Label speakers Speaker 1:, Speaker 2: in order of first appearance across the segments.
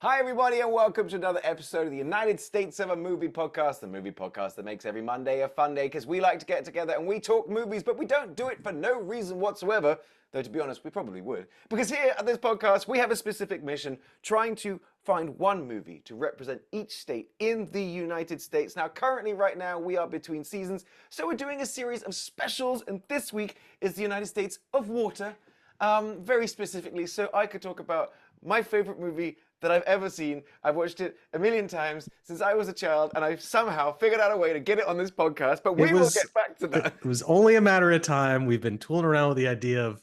Speaker 1: Hi, everybody, and welcome to another episode of the United States of a Movie podcast, the movie podcast that makes every Monday a fun day because we like to get together and we talk movies, but we don't do it for no reason whatsoever, though to be honest, we probably would. Because here at this podcast, we have a specific mission, trying to find one movie to represent each state in the United States. Now, currently, right now, we are between seasons, so we're doing a series of specials, and this week is the United States of Water, very specifically, so I could talk about my favorite movie that I've ever seen. I've watched it a million times since I was a child, and I've somehow figured out a way to get it on this podcast, but we will get back to that.
Speaker 2: It was only a matter of time. We've been tooling around with the idea of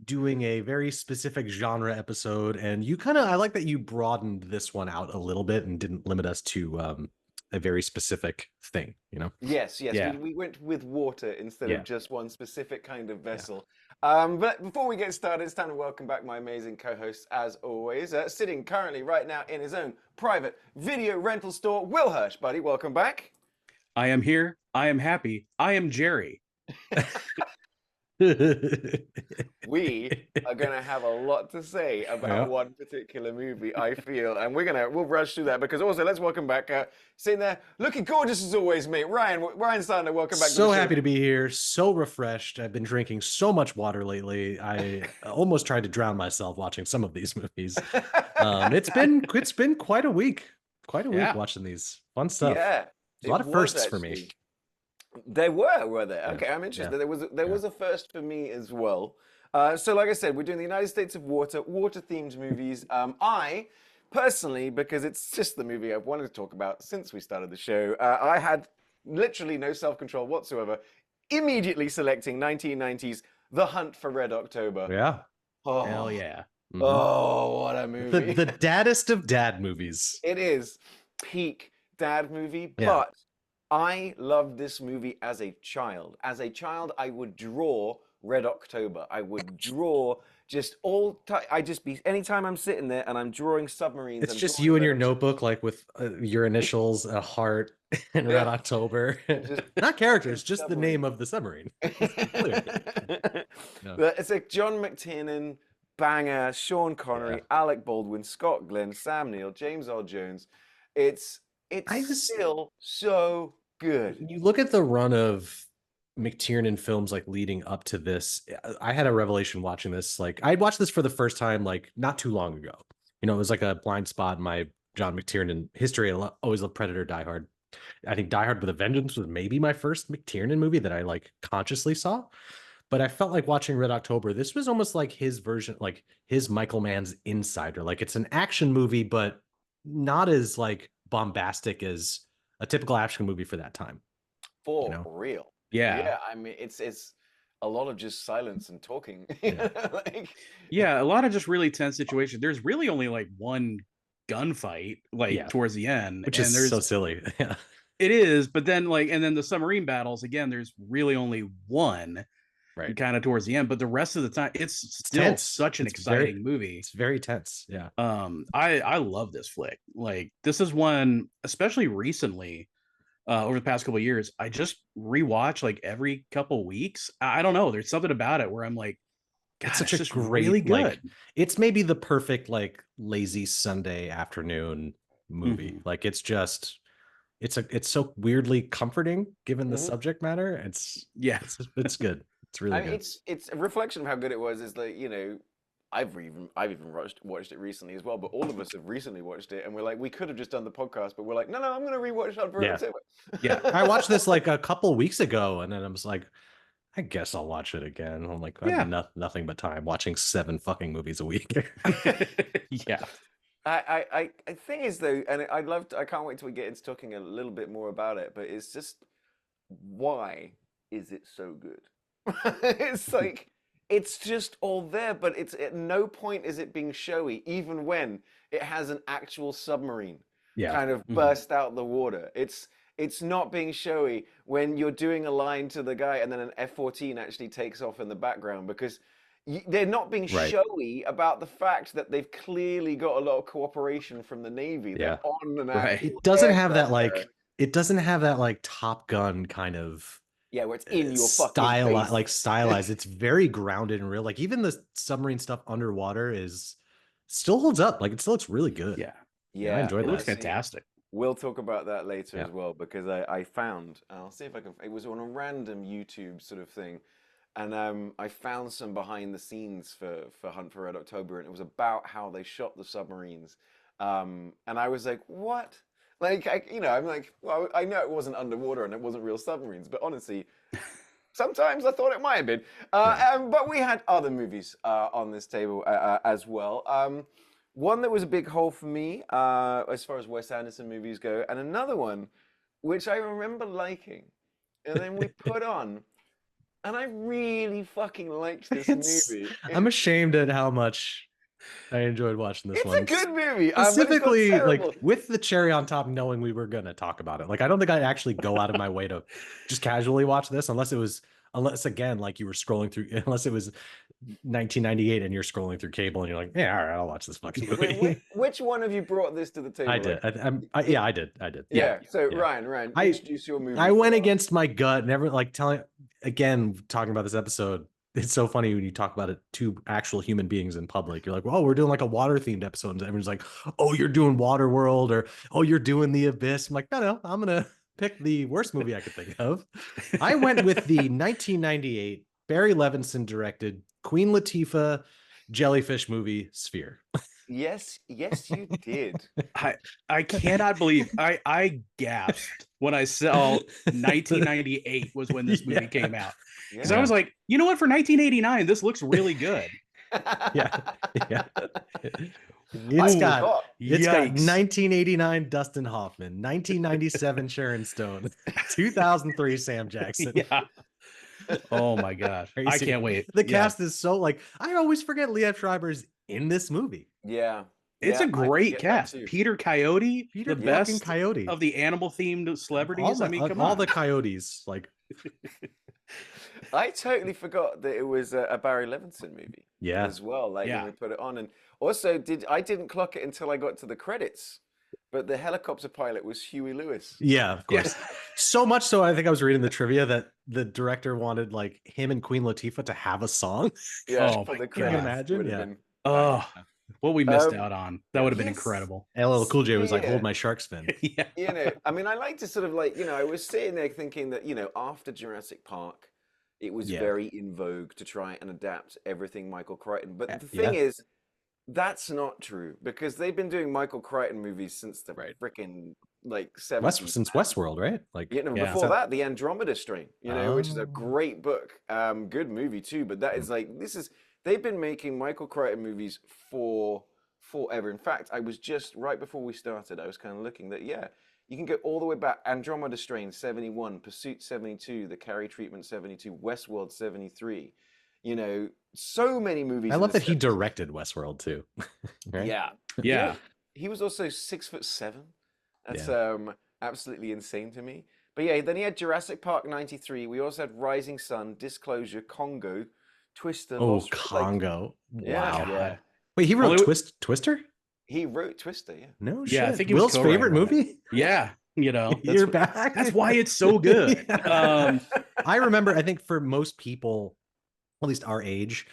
Speaker 2: doing a very specific genre episode, and I like that you broadened this one out a little bit and didn't limit us to a very specific thing, you know?
Speaker 1: Yes.
Speaker 2: Yeah.
Speaker 1: We went with water instead of just one specific kind of vessel. But before we get started, it's time to welcome back my amazing co-host, as always, sitting currently right now in his own private video rental store, Will Hirsch. Buddy, welcome back.
Speaker 3: I am here. I am happy. I am Jerry.
Speaker 1: We are going to have a lot to say about one particular movie, I feel, and we'll rush through that, because also let's welcome back, sitting there looking gorgeous as always, mate, Ryan Sander. Welcome back.
Speaker 2: So happy to be here, so refreshed. I've been drinking so much water lately. I almost tried to drown myself watching some of these movies. It's been quite a week watching these fun stuff.
Speaker 1: Yeah,
Speaker 2: a lot of firsts for me.
Speaker 1: There were there? Okay,
Speaker 2: Yeah.
Speaker 1: I'm interested.
Speaker 2: Yeah.
Speaker 1: There was a first for me as well. So like I said, we're doing the United States of water-themed movies. I personally, because it's just the movie I've wanted to talk about since we started the show, I had literally no self-control whatsoever, immediately selecting 1990's The Hunt for Red October.
Speaker 2: Yeah.
Speaker 3: Oh, hell yeah.
Speaker 2: Mm-hmm.
Speaker 1: Oh, what a movie.
Speaker 2: The daddest of dad movies.
Speaker 1: It is peak dad movie,
Speaker 2: Yeah.
Speaker 1: but I loved this movie as a child. As a child, I would draw Red October. I would draw just anytime I'm sitting there and I'm drawing submarines.
Speaker 2: It's just you and your notebook, like with your initials, a heart, and Red October. Not characters, just the name of the submarine.
Speaker 1: It's like John McTiernan, banger, Sean Connery, Alec Baldwin, Scott Glenn, Sam Neill, James Earl Jones. It's still so good.
Speaker 2: You look at the run of McTiernan films like leading up to this. I had a revelation watching this. Like, I watched this for the first time like not too long ago. You know, it was like a blind spot in my John McTiernan history. I always loved Predator, Die Hard. I think Die Hard with a Vengeance was maybe my first McTiernan movie that I like consciously saw. But I felt like watching Red October, this was almost like his version, like his Michael Mann's Insider. Like, it's an action movie, but not as like bombastic as a typical action movie for that time.
Speaker 1: For real.
Speaker 3: Yeah.
Speaker 1: I mean, it's a lot of just silence and talking.
Speaker 3: A lot of just really tense situations. There's really only like one gunfight towards the end,
Speaker 2: which is so silly. Yeah,
Speaker 3: it is. But then and then the submarine battles again. There's really only one. Right. Kind of towards the end, but the rest of the time it's still tense. Such an exciting movie.
Speaker 2: It's very tense. Yeah.
Speaker 3: I love this flick. Like, this is one, especially recently, over the past couple of years, I just rewatch like every couple weeks. I don't know. There's something about it where I'm like, God,
Speaker 2: it's such a great,
Speaker 3: really good.
Speaker 2: Like, it's maybe the perfect like lazy Sunday afternoon movie. Mm-hmm. Like, it's so weirdly comforting given the subject matter. It's good. It's really good.
Speaker 1: It's a reflection of how good it was. Is like, you know, I've even watched it recently as well, but all of us have recently watched it, and we're like, we could have just done the podcast, but we're like, no, I'm going to rewatch it.
Speaker 2: Yeah, I watched this like a couple weeks ago, and then I was like, I guess I'll watch it again. I'm like, I have nothing but time watching 7 fucking movies a week.
Speaker 3: Yeah.
Speaker 1: I thing is though, and I can't wait till we get into talking a little bit more about it, but it's just, why is it so good? It's like, it's just all there, but it's at no point is it being showy, even when it has an actual submarine kind of burst out the water. It's it's not being showy when you're doing a line to the guy and then an F-14 actually takes off in the background, because they're not being
Speaker 2: Right.
Speaker 1: showy about the fact that they've clearly got a lot of cooperation from the Navy.
Speaker 2: Yeah.
Speaker 1: They're on an
Speaker 3: Right.
Speaker 1: actual
Speaker 2: It doesn't have that
Speaker 1: aircraft
Speaker 2: like it doesn't have that like Top Gun kind of
Speaker 1: yeah, where it's in your fucking
Speaker 2: style,
Speaker 1: face.
Speaker 2: like stylized. It's very grounded and real. Like even the submarine stuff underwater is still holds up. Like it still looks really good.
Speaker 3: Yeah.
Speaker 2: Yeah, I enjoyed
Speaker 3: It looks
Speaker 2: that.
Speaker 3: fantastic.
Speaker 1: We'll talk about that later
Speaker 2: Yeah.
Speaker 1: as well, because I found, I'll see if I can, it was on a random YouTube sort of thing, and I found some behind the scenes for Hunt for Red October, and it was about how they shot the submarines. And I was like, what? Like, I'm like, well, I know it wasn't underwater and it wasn't real submarines, but honestly, sometimes I thought it might have been. But we had other movies on this table as well. One that was a big hole for me as far as Wes Anderson movies go, and another one which I remember liking, and then we put on, and I really fucking liked this movie.
Speaker 2: I'm ashamed at how much I enjoyed watching this
Speaker 1: It's
Speaker 2: one.
Speaker 1: a good movie.
Speaker 2: Specifically,
Speaker 1: but it's
Speaker 2: like
Speaker 1: terrible.
Speaker 2: with the cherry on top, knowing we were gonna talk about it. Like I don't think I'd actually go out of my way to just casually watch this, unless again, like you were scrolling through, unless it was 1998 and you're scrolling through cable and you're like, yeah, all right, I'll watch this fucking movie.
Speaker 1: Wait, which one of you brought this to the table?
Speaker 2: I did. Yeah, I did.
Speaker 1: Yeah. So
Speaker 2: Yeah.
Speaker 1: Ryan,
Speaker 2: I-
Speaker 1: introduce your movie.
Speaker 2: I went
Speaker 1: for-
Speaker 2: against my gut, never like talking about this episode. It's so funny when you talk about it to actual human beings in public. You're like, well, we're doing like a water themed episode. And everyone's like, oh, you're doing Waterworld, or oh, you're doing The Abyss. I'm like, no, I'm going to pick the worst movie I could think of. I went with the 1998 Barry Levinson directed Queen Latifah jellyfish movie Sphere.
Speaker 1: Yes, you did.
Speaker 3: I cannot believe I gasped when I saw 1998 was when this movie came out. Because I was like, you know what? For 1989, this looks really good.
Speaker 2: Yeah.
Speaker 1: It's
Speaker 2: It's got
Speaker 3: Yikes.
Speaker 2: 1989 Dustin Hoffman, 1997 Sharon Stone, 2003 Sam Jackson.
Speaker 3: Yeah. Oh my gosh.
Speaker 2: Are you
Speaker 3: I
Speaker 2: serious?
Speaker 3: can't wait.
Speaker 2: The
Speaker 3: Yeah.
Speaker 2: cast is so like I always forget Liev Schreiber's in this movie.
Speaker 1: Yeah.
Speaker 3: It's
Speaker 1: Yeah,
Speaker 3: a great
Speaker 1: I forget that
Speaker 3: cast.
Speaker 1: too.
Speaker 3: Peter Coyote,
Speaker 2: Peter
Speaker 3: the
Speaker 2: fucking
Speaker 3: best
Speaker 2: Coyote.
Speaker 3: of the animal themed celebrities.
Speaker 2: All the,
Speaker 3: I mean, come
Speaker 2: all
Speaker 3: on.
Speaker 2: the coyotes, like
Speaker 1: I totally forgot that it was a Barry Levinson movie
Speaker 2: yeah.
Speaker 1: as well. Like
Speaker 3: Yeah.
Speaker 1: when we put it on, and also I didn't clock it until I got to the credits, but the helicopter pilot was Huey Lewis.
Speaker 2: Yeah, of course. So much so, I think I was reading the trivia that the director wanted like him and Queen Latifah to have a song.
Speaker 1: Yeah,
Speaker 3: Oh
Speaker 1: for
Speaker 3: my
Speaker 1: the
Speaker 3: God.
Speaker 1: credits.
Speaker 2: Imagine?
Speaker 1: would have
Speaker 2: Yeah.
Speaker 1: been-
Speaker 3: Oh, what we missed
Speaker 1: Um,
Speaker 3: out on. That would have been
Speaker 1: yes.
Speaker 3: incredible.
Speaker 2: LL Cool J was like,
Speaker 1: Yeah.
Speaker 2: "Hold my shark's fin."
Speaker 3: Yeah.
Speaker 1: I mean, I like to sort of like, I was sitting there thinking that, after Jurassic Park, it was
Speaker 2: Yeah.
Speaker 1: very in vogue to try and adapt everything Michael Crichton. But the
Speaker 2: Yeah.
Speaker 1: thing is, that's not true, because they've been doing Michael Crichton movies since the
Speaker 2: Right.
Speaker 1: freaking like 70s.
Speaker 2: Since Westworld, right? Like
Speaker 3: Yeah.
Speaker 1: Before that, The Andromeda Strain, which is a
Speaker 2: Oh.
Speaker 1: great book, good movie too. But that is like they've been making Michael Crichton movies for forever. In fact, I was just right before we started, I was kind of looking that you can go all the way back. Andromeda Strain 71, Pursuit 72, The Carrie Treatment 72, Westworld 73. So many movies.
Speaker 2: I
Speaker 1: in
Speaker 2: love
Speaker 1: the
Speaker 2: that he
Speaker 1: 70s.
Speaker 2: directed Westworld too. Right?
Speaker 1: Yeah.
Speaker 3: Yeah.
Speaker 1: He was also 6'7". That's
Speaker 2: Yeah.
Speaker 1: absolutely insane to me. But yeah, then he had Jurassic Park 93. We also had Rising Sun, Disclosure, Congo, Twister.
Speaker 2: Oh,
Speaker 1: Lost, like,
Speaker 2: Congo.
Speaker 1: yeah,
Speaker 2: Wow.
Speaker 1: yeah.
Speaker 2: Wait, he wrote
Speaker 3: Well,
Speaker 2: Twister?
Speaker 1: He wrote Twister, yeah.
Speaker 2: No
Speaker 3: Yeah, I
Speaker 2: shit.
Speaker 3: think he was
Speaker 2: Will's
Speaker 3: co-writer
Speaker 2: favorite
Speaker 3: on it.
Speaker 2: movie?
Speaker 3: Yeah.
Speaker 2: You're back.
Speaker 3: That's why it's so good.
Speaker 2: Yeah. I remember, I think for most people, at least our age,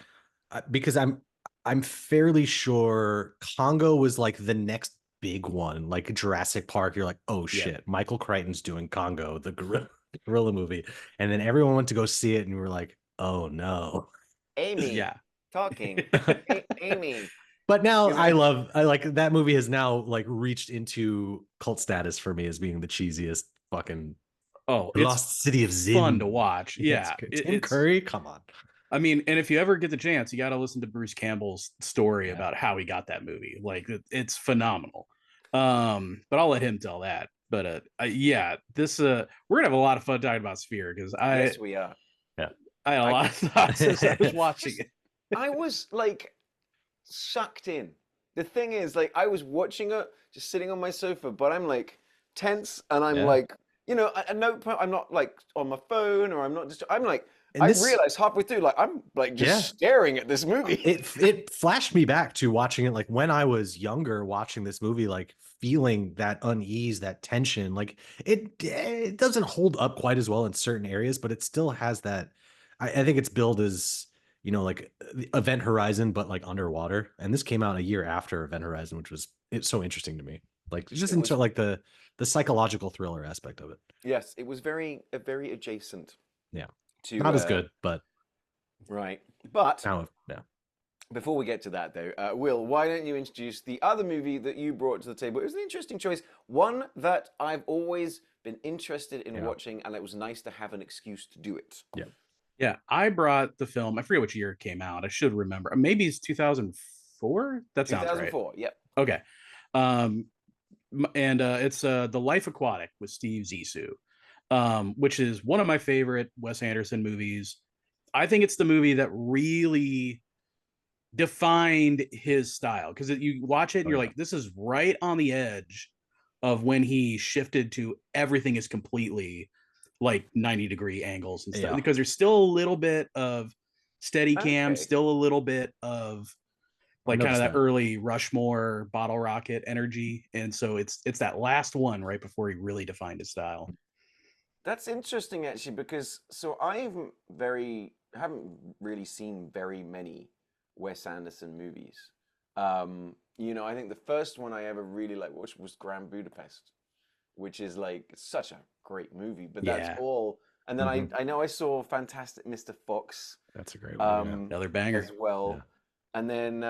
Speaker 2: because I'm fairly sure Congo was like the next big one, like Jurassic Park. You're like, oh
Speaker 3: Yeah.
Speaker 2: shit, Michael Crichton's doing Congo, the gorilla movie, and then everyone went to go see it, and we were like, oh no.
Speaker 1: Amy,
Speaker 3: Yeah.
Speaker 1: talking. Amy.
Speaker 2: But now
Speaker 1: You know?
Speaker 2: I like that movie has now like reached into cult status for me as being the cheesiest fucking
Speaker 3: Oh, it's
Speaker 2: Lost City of Zin.
Speaker 3: fun to watch. Yeah.
Speaker 2: Tim Curry, come on.
Speaker 3: I mean, and if you ever get the chance, you got to listen to Bruce Campbell's story about how he got that movie. Like it's phenomenal. But I'll let him tell that. But this we're gonna have a lot of fun talking about Sphere because
Speaker 1: Yes, we are.
Speaker 3: I had a lot of thoughts as I was watching it.
Speaker 1: I was like sucked in. The thing is, like, I was watching it, just sitting on my sofa, but I'm like tense and I'm
Speaker 2: Yeah.
Speaker 1: like you know, at no point I'm not like on my phone or I'm not just. I'm like,
Speaker 2: And
Speaker 1: I
Speaker 2: this,
Speaker 1: realized halfway through, like I'm like just staring at this movie.
Speaker 2: it flashed me back to watching it like when I was younger, watching this movie, like feeling that unease, that tension. Like it doesn't hold up quite as well in certain areas, but it still has that. I think it's billed as, you know, like Event Horizon, but like underwater. And this came out a year after Event Horizon, which was it's so interesting to me. Like just
Speaker 1: It was,
Speaker 2: into like the psychological thriller aspect of it.
Speaker 1: yes, it was very adjacent.
Speaker 2: Yeah,
Speaker 1: To
Speaker 2: not as good, but
Speaker 1: right. But
Speaker 2: now, yeah.
Speaker 1: before we get to that, though, Will, why don't you introduce the other movie that you brought to the table? It was an interesting choice, one that I've always been interested in watching, and it was nice to have an excuse to do it.
Speaker 2: Yeah.
Speaker 3: Yeah, I brought the film. I forget which year it came out. I should remember. Maybe it's 2004. That sounds right.
Speaker 1: 2004. Yep.
Speaker 3: Okay. And it's The Life Aquatic with Steve Zissou, which is one of my favorite Wes Anderson movies. I think it's the movie that really defined his style, because you watch it and you're like, this is right on the edge of when he shifted to everything is completely like 90-degree angles and stuff, because there's still a little bit of steady cam, still a little bit of like kind of that early Rushmore bottle rocket energy, and so it's that last one right before he really defined his style.
Speaker 1: That's interesting, actually, because so I haven't really seen very many Wes Anderson movies. You know, I think the first one I ever really watched was Grand Budapest, which is like such a great movie, but that's all. And then I know I saw Fantastic Mr. Fox.
Speaker 2: That's a great one.
Speaker 3: Another banger
Speaker 1: as well. Yeah. And then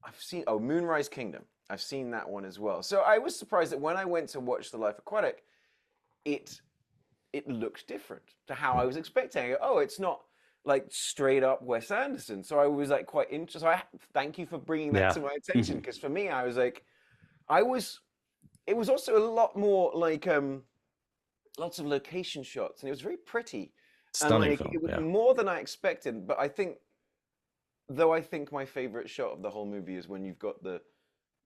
Speaker 1: I've seen Moonrise Kingdom. I've seen that one as well. So I was surprised that when I went to watch The Life Aquatic, it looked different to how I was expecting. Oh, it's not like straight up Wes Anderson. So I was like quite interested. So I thank you for bringing that to my attention, because for me, I was like, it was also a lot more like lots of location shots, and it was very pretty.
Speaker 2: Stunning
Speaker 1: and
Speaker 2: film,
Speaker 1: it was more than I expected. But I think my favorite shot of the whole movie is when you've got the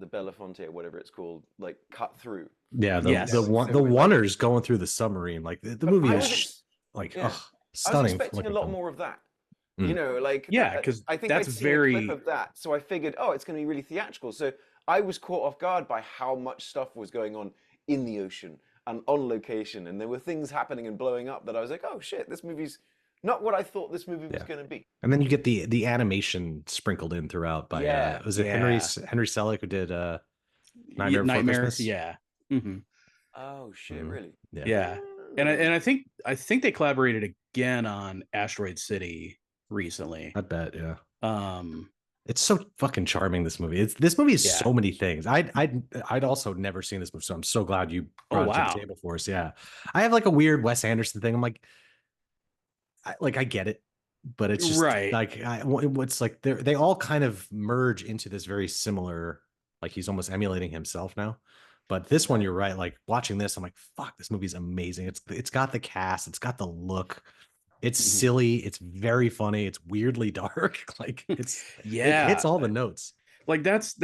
Speaker 1: Belafonte or whatever it's called, like cut through.
Speaker 2: Yeah, the oneers going through the submarine, like the movie is like stunning.
Speaker 1: I was expecting a lot more of that. You know, like
Speaker 3: because
Speaker 1: I think
Speaker 3: that's
Speaker 1: I'd seen a clip of that, so I figured, it's going to be really theatrical. So I was caught off guard by how much stuff was going on in the ocean and on location, and there were things happening and blowing up that I was like, oh shit, this movie's not what I thought this movie was going to be.
Speaker 2: And then you get the animation sprinkled in throughout by was it Henry Selick who did Nightmare Before Christmas?
Speaker 3: Yeah. Mm-hmm.
Speaker 1: Oh shit, really?
Speaker 3: Yeah. And I think they collaborated again on Asteroid City recently.
Speaker 2: I bet, yeah. It's so fucking charming, this movie. This movie is so many things. I'd also never seen this movie, so I'm so glad you brought it to the table for us. Yeah. I have like a weird Wes Anderson thing. I'm like I get it, but it's just like what's like they all kind of merge into this very similar, like he's almost emulating himself now. But this one, you're right. Like watching this, I'm like, fuck, this movie's amazing. It's got the cast, it's got the look, it's silly, it's very funny, it's weirdly dark. Like it hits all the notes.
Speaker 3: Like that's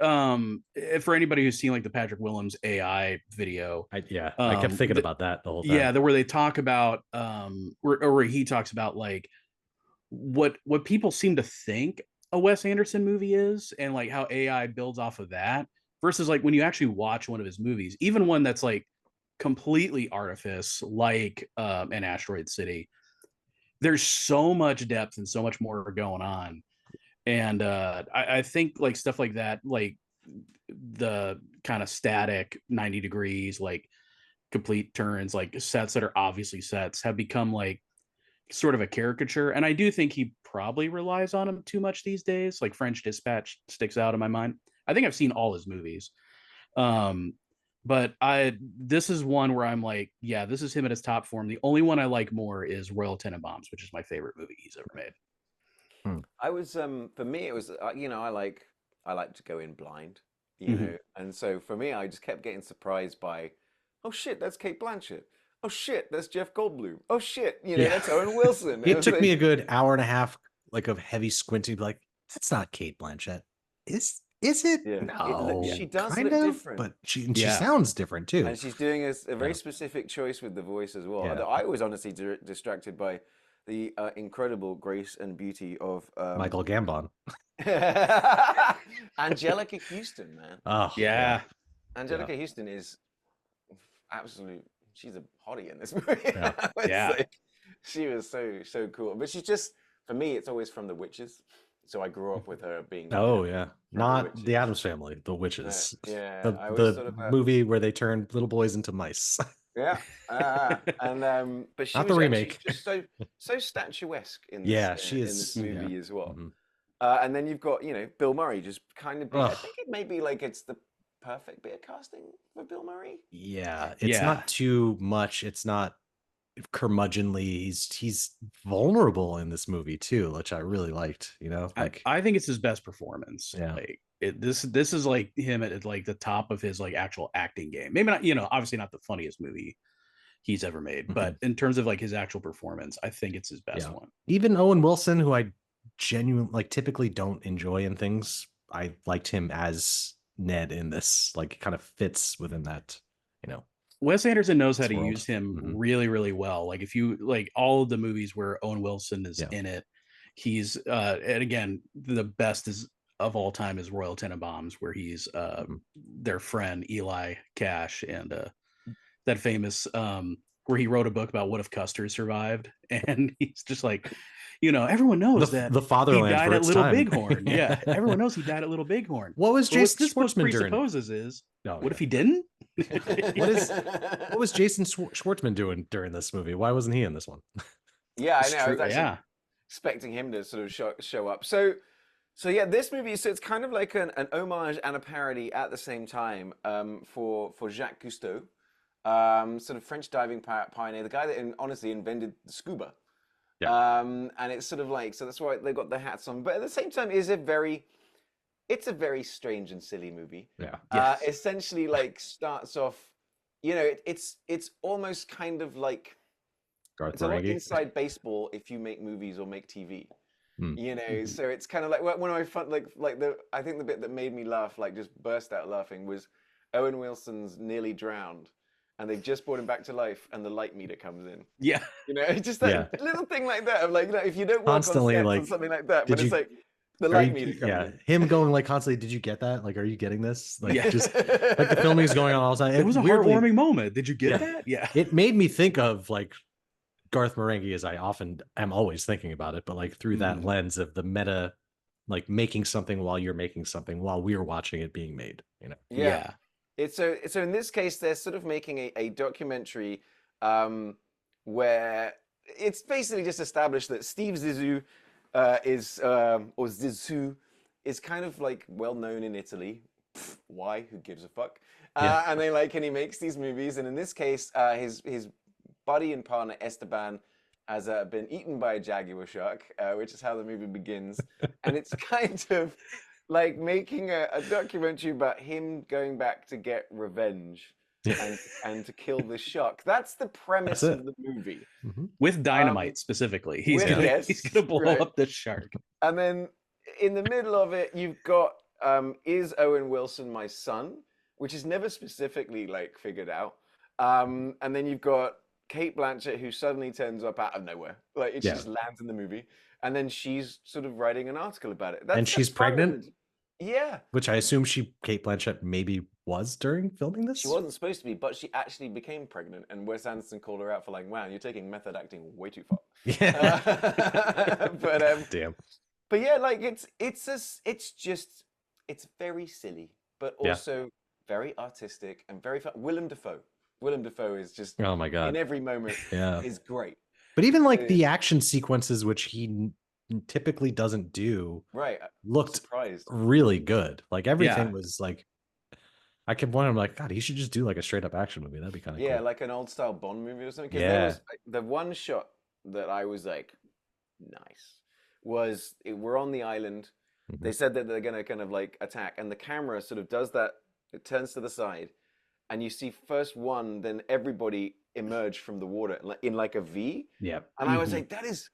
Speaker 3: for anybody who's seen like the Patrick Willems AI video.
Speaker 2: I kept thinking about that the whole time.
Speaker 3: Yeah, where they talk about where he talks about like what people seem to think a Wes Anderson movie is, and like how AI builds off of that, versus like when you actually watch one of his movies, even one that's like completely artifice, like an Asteroid City. There's so much depth and so much more going on. And I think like stuff like that, like the kind of static 90 degrees, like complete turns, like sets that are obviously sets, have become like sort of a caricature. And I do think he probably relies on them too much these days. Like French Dispatch sticks out in my mind. I think I've seen all his movies. But this is one where I'm like, yeah, this is him at his top form. The only one I like more is Royal Tenenbaums, which is my favorite movie he's ever made.
Speaker 1: I was for me it was you know, I like to go in blind, you know, and so for me I just kept getting surprised by, oh shit, that's Cate Blanchett, oh shit, that's Jeff Goldblum, oh shit, you know, that's Owen Wilson.
Speaker 2: It took me a good hour and a half like of heavy squinting, like that's not Cate Blanchett. Is Is it?
Speaker 1: Yeah,
Speaker 2: No,
Speaker 1: she does
Speaker 2: kind
Speaker 1: look
Speaker 2: of,
Speaker 1: different.
Speaker 2: but she
Speaker 3: Yeah.
Speaker 2: sounds different too.
Speaker 1: And she's doing a very
Speaker 2: Yeah.
Speaker 1: specific choice with the voice as well.
Speaker 2: Yeah.
Speaker 1: I was honestly distracted by the incredible grace and beauty of
Speaker 2: Michael Gambon.
Speaker 1: Angelica Houston, man.
Speaker 2: Oh,
Speaker 3: Yeah.
Speaker 1: Angelica Houston is absolute. She's a hottie in this movie.
Speaker 2: Yeah.
Speaker 1: It's
Speaker 3: Yeah.
Speaker 1: like, she was so cool. But she's just, for me, it's always from The Witches. So I grew up with her being.
Speaker 2: Oh yeah,
Speaker 1: The
Speaker 2: not
Speaker 1: Witches.
Speaker 2: the Addams Family, The Witches.
Speaker 1: Yeah, I was
Speaker 2: the movie where they turned little boys into mice.
Speaker 1: Yeah, but she
Speaker 2: Not the
Speaker 1: was
Speaker 2: remake.
Speaker 1: she's just so statuesque in this,
Speaker 2: Yeah, she
Speaker 1: in
Speaker 2: is.
Speaker 1: this movie as well.
Speaker 2: Mhm.
Speaker 1: And then you've got Bill Murray just kind of. I
Speaker 2: Ugh.
Speaker 1: think it may be like it's the perfect bit of casting for Bill Murray.
Speaker 2: Yeah, it's
Speaker 3: Yeah.
Speaker 2: not too much. It's not curmudgeonly. He's vulnerable in this movie too, which I really liked. Like
Speaker 3: I think it's his best performance.
Speaker 2: Yeah.
Speaker 3: Like this is like him at like the top of his like actual acting game. Maybe not, obviously not the funniest movie he's ever made, but in terms of like his actual performance, I think it's his best one.
Speaker 2: Even Owen Wilson, who I genuinely typically don't enjoy in things, I liked him as Ned in this. Like it kind of fits within that,
Speaker 3: Wes Anderson knows how to
Speaker 2: world.
Speaker 3: use him really, really well. Like if you like all of the movies where Owen Wilson is in it, he's and again, the best is of all time is Royal Tenenbaums, where he's their friend Eli Cash, and that famous where he wrote a book about what if Custer survived, and he's just like, everyone knows that
Speaker 2: the fatherland
Speaker 3: he died
Speaker 2: for
Speaker 3: at
Speaker 2: its
Speaker 3: Little
Speaker 2: time.
Speaker 3: Bighorn. Yeah, everyone knows he died at Little Bighorn.
Speaker 2: What was
Speaker 3: But
Speaker 2: Jason
Speaker 3: this book
Speaker 2: Schwartzman doing?
Speaker 3: presupposes is
Speaker 2: Oh,
Speaker 3: what if he didn't?
Speaker 2: What was Jason Schwartzman doing during this movie? Why wasn't he in this one?
Speaker 1: Yeah, I
Speaker 3: It's
Speaker 1: know. I was
Speaker 3: true,
Speaker 1: actually
Speaker 3: yeah.
Speaker 1: expecting him to sort of show up. So yeah, this movie. So it's kind of like an homage and a parody at the same time for Jacques Cousteau, sort of French diving pioneer, the guy that honestly invented the scuba.
Speaker 2: Yeah.
Speaker 1: And it's sort of like, so that's why they got the hats on. But at the same time, it's a very strange and silly movie.
Speaker 2: Yeah.
Speaker 1: Essentially, like starts off, it's almost kind of like it's a lot inside baseball if you make movies or make TV. So it's kind of like one of my fun, I think the bit that made me laugh, like just burst out laughing, was Owen Wilson's nearly drowned. And they've just brought him back to life, and the light meter comes in.
Speaker 3: Yeah.
Speaker 1: Just that little thing like that. Of like, if you don't walk
Speaker 2: Constantly,
Speaker 1: on sets
Speaker 2: like,
Speaker 1: or something like that, but it's like the light meter comes in.
Speaker 2: Him going like constantly, did you get that? Like, are you getting this? Like, just like the filming is going on all the time.
Speaker 3: It was a heartwarming moment. Did you get that? Yeah.
Speaker 2: It made me think of like Garth Marenghi, as I often am always thinking about it, but like through that lens of the meta, like making something while you're making something while we're watching it being made.
Speaker 1: Yeah. It's so in this case, they're sort of making a documentary where it's basically just established that Steve Zissou or Zissou is kind of like well known in Italy. Why? Who gives a fuck? And he makes these movies, and in this case, his buddy and partner Esteban has been eaten by a jaguar shark, which is how the movie begins, and it's kind of like making a documentary about him going back to get revenge and to kill the shark. That's the premise of the movie.
Speaker 3: With dynamite specifically. He's gonna blow up the shark.
Speaker 1: And then in the middle of it, you've got is Owen Wilson my son? Which is never specifically like figured out. And then you've got Kate Blanchett, who suddenly turns up out of nowhere. Like it just lands in the movie. And then she's sort of writing an article about it.
Speaker 2: And she's pregnant?
Speaker 1: Yeah.
Speaker 2: Which I assume Kate Blanchett maybe was during filming this?
Speaker 1: She wasn't supposed to be, but she actually became pregnant. And Wes Anderson called her out for like, wow, you're taking method acting way too far.
Speaker 2: Yeah.
Speaker 1: But
Speaker 2: damn.
Speaker 1: But yeah, like it's very silly, but also very artistic and very fun. Willem Dafoe is just,
Speaker 2: oh my God,
Speaker 1: in every moment is great.
Speaker 2: But even like the action sequences, which he typically doesn't do, looked really good. Like everything was like, I kept wondering, like, God, he should just do like a straight up action movie. That'd be kind of cool.
Speaker 1: Like an old style Bond movie or something. Because there was the one shot that I was like, nice, was we're on the island. They said that they're gonna kind of like attack, and the camera sort of does that. It turns to the side, and you see first one, then everybody emerge from the water in like a V.
Speaker 2: Yeah.
Speaker 1: And I was like, that is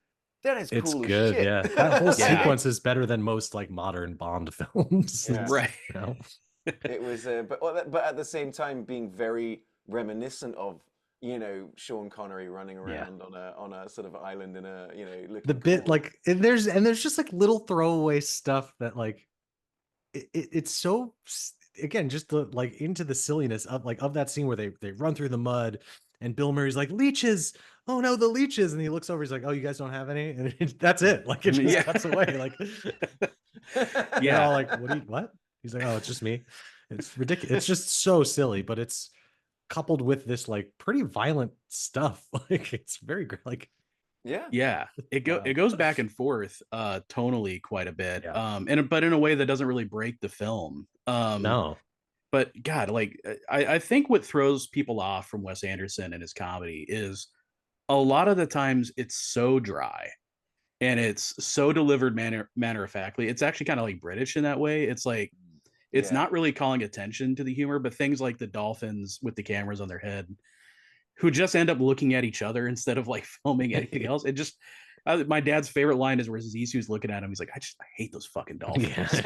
Speaker 1: That is
Speaker 2: It's
Speaker 1: cool as
Speaker 2: good.
Speaker 1: shit.
Speaker 2: Yeah, that whole
Speaker 3: Yeah.
Speaker 2: sequence is better than most like modern Bond films.
Speaker 1: Yeah.
Speaker 3: Right.
Speaker 2: You know?
Speaker 1: It was, but at the same time being very reminiscent of, you know, Sean Connery running around on a sort of island in a, you know, looking
Speaker 2: The bit
Speaker 1: cool.
Speaker 2: like there's just like little throwaway stuff that like it's so again just the like into the silliness of like of that scene where they run through the mud and Bill Murray's like leeches, oh no, the leeches, and he looks over, he's like, oh, you guys don't have any, and that's it, like it just cuts away, like they're all like, what, he's like, oh, it's just me. It's ridiculous, it's just so silly, but it's coupled with this like pretty violent stuff. Like it's very like
Speaker 3: Yeah, it goes back and forth tonally quite a bit.
Speaker 2: Yeah.
Speaker 3: But in a way that doesn't really break the film.
Speaker 2: No.
Speaker 3: But God, like I think what throws people off from Wes Anderson and his comedy is a lot of the times it's so dry and it's so delivered matter of factly. It's actually kind of like British in that way. It's like it's not really calling attention to the humor, but things like the dolphins with the cameras on their head who just end up looking at each other instead of like filming anything else. It just my dad's favorite line is where Zissou's looking at him. He's like, I hate those fucking dolphins.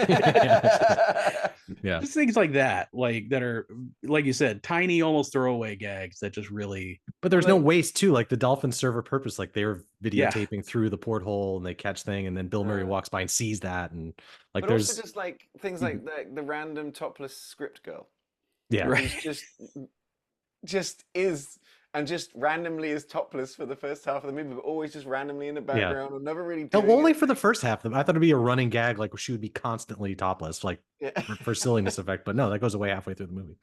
Speaker 2: Yeah.
Speaker 3: Just things like that, like that are, like you said, tiny, almost throwaway gags that just really.
Speaker 2: But there's no waste too. Like the dolphins serve a purpose. Like they were
Speaker 3: Yeah.
Speaker 2: videotaping through the porthole and they catch thing, and then Bill Murray walks by and sees that, and like
Speaker 1: but
Speaker 2: there's
Speaker 1: also just like things like the random topless script girl.
Speaker 2: yeah,
Speaker 3: Right.
Speaker 1: Who's just is and just randomly is topless for the first half of the movie, but always just randomly in the background and never really
Speaker 2: no,
Speaker 1: doing
Speaker 2: only
Speaker 1: it.
Speaker 2: for the first half of them. I thought it'd be a running gag, like she would be constantly topless, like for silliness effect. But no, that goes away halfway through the movie.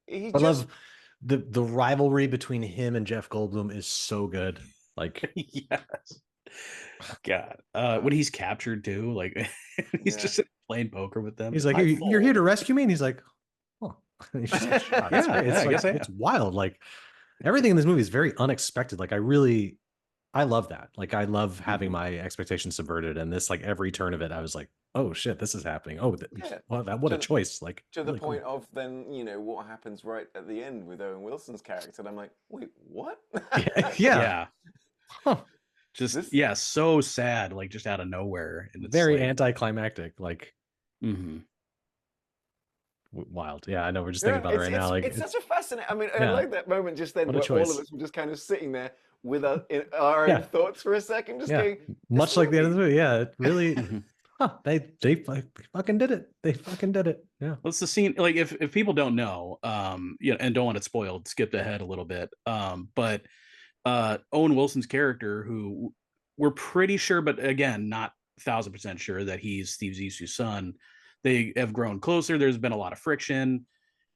Speaker 1: He
Speaker 2: I love the rivalry between him and Jeff Goldblum is so good. Like
Speaker 3: yes. God, when he's captured too, like he's just playing poker with them.
Speaker 2: He's like, you're here to rescue me, and he's like, oh, he's just like, shot. It's wild. Like everything in this movie is very unexpected. Like I love that. Like I love having my expectations subverted, and this, like every turn of it, I was like, oh shit, this is happening. Oh, what a choice. Like
Speaker 1: to the point of then, you know, what happens right at the end with Owen Wilson's character, and I'm like, wait, what?
Speaker 3: Yeah.
Speaker 2: Huh.
Speaker 3: Just so sad, like just out of nowhere, and it's
Speaker 2: very
Speaker 3: like,
Speaker 2: anticlimactic, like wild. Yeah, I know, we're just thinking about it right now. Like
Speaker 1: it's such a fascinating. I mean, I like that moment just then where all of us were just kind of sitting there with our own thoughts for a second, just going,
Speaker 2: much like the end of the movie. Yeah, it really. They fucking did it. They fucking did it. Yeah.
Speaker 3: Well, it's the scene. Like if people don't know, and don't want it spoiled, skip ahead a little bit. But Owen Wilson's character, who we're pretty sure, but again, not 1,000% sure that he's Steve Zissou's son. They have grown closer. There's been a lot of friction,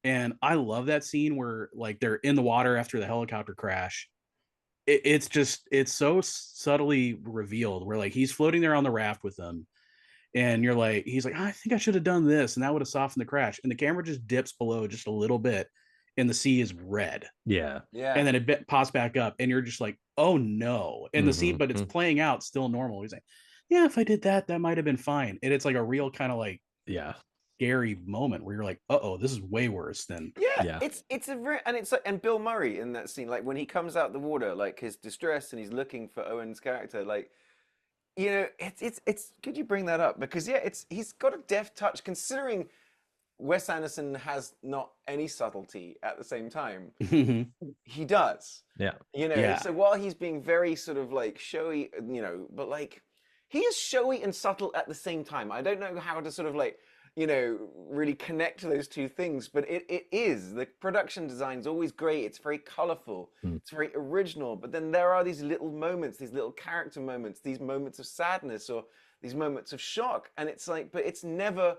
Speaker 3: and I love that scene where like they're in the water after the helicopter crash. It's so subtly revealed where like he's floating there on the raft with them. And you're like, he's like, I think I should have done this, and that would have softened the crash. And the camera just dips below just a little bit, and the sea is red.
Speaker 2: Yeah.
Speaker 3: And then it pops back up, and you're just like, oh no. And the scene, but it's playing out still normal. He's like, yeah, if I did that, that might have been fine. And it's like a real kind of like, scary moment where you're like, this is way worse than.
Speaker 1: It's a very, and it's like, and Bill Murray in that scene, like when he comes out the water, like his distress, and he's looking for Owen's character, like. You know, it's could you bring that up? Because he's got a deft touch, considering Wes Anderson has not any subtlety at the same time. He does.
Speaker 2: Yeah.
Speaker 1: You know, so while he's being very sort of like showy, you know, but like he is showy and subtle at the same time. I don't know how to sort of like, you know, really connect those two things, but it is. The production design's always great. It's very colorful. It's very original. But then there are these little moments, these little character moments, these moments of sadness or these moments of shock. And it's like, but it's never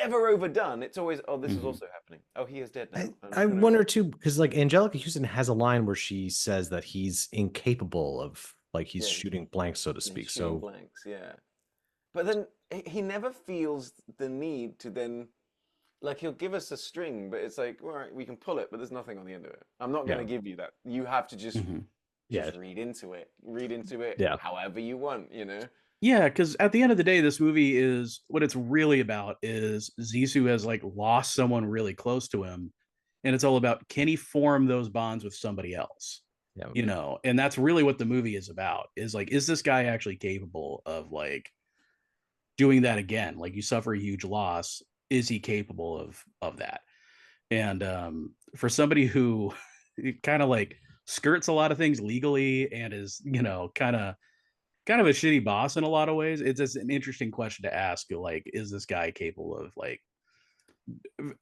Speaker 1: overdone. It's always, oh, this is also happening. Oh, he is dead now.
Speaker 2: I wonder too, because like Angelica Houston has a line where she says that he's incapable of, like, he's shooting blanks, so to speak. So
Speaker 1: blanks, but then he never feels the need to then, like, he'll give us a string, but it's like, all right, we can pull it, but there's nothing on the end of it. I'm not going to give you that. You have to just read into it however you want, you know?
Speaker 3: Yeah, because at the end of the day, this movie is, what it's really about is Zissou has like lost someone really close to him. And it's all about, can he form those bonds with somebody else?
Speaker 2: Yeah.
Speaker 3: you know, and that's really what the movie is about, is like, is this guy actually capable of like doing that again? Like, you suffer a huge loss, is he capable of that? And for somebody who kind of like skirts a lot of things legally and is, you know, kind of a shitty boss in a lot of ways, it's just an interesting question to ask. Like, is this guy capable of like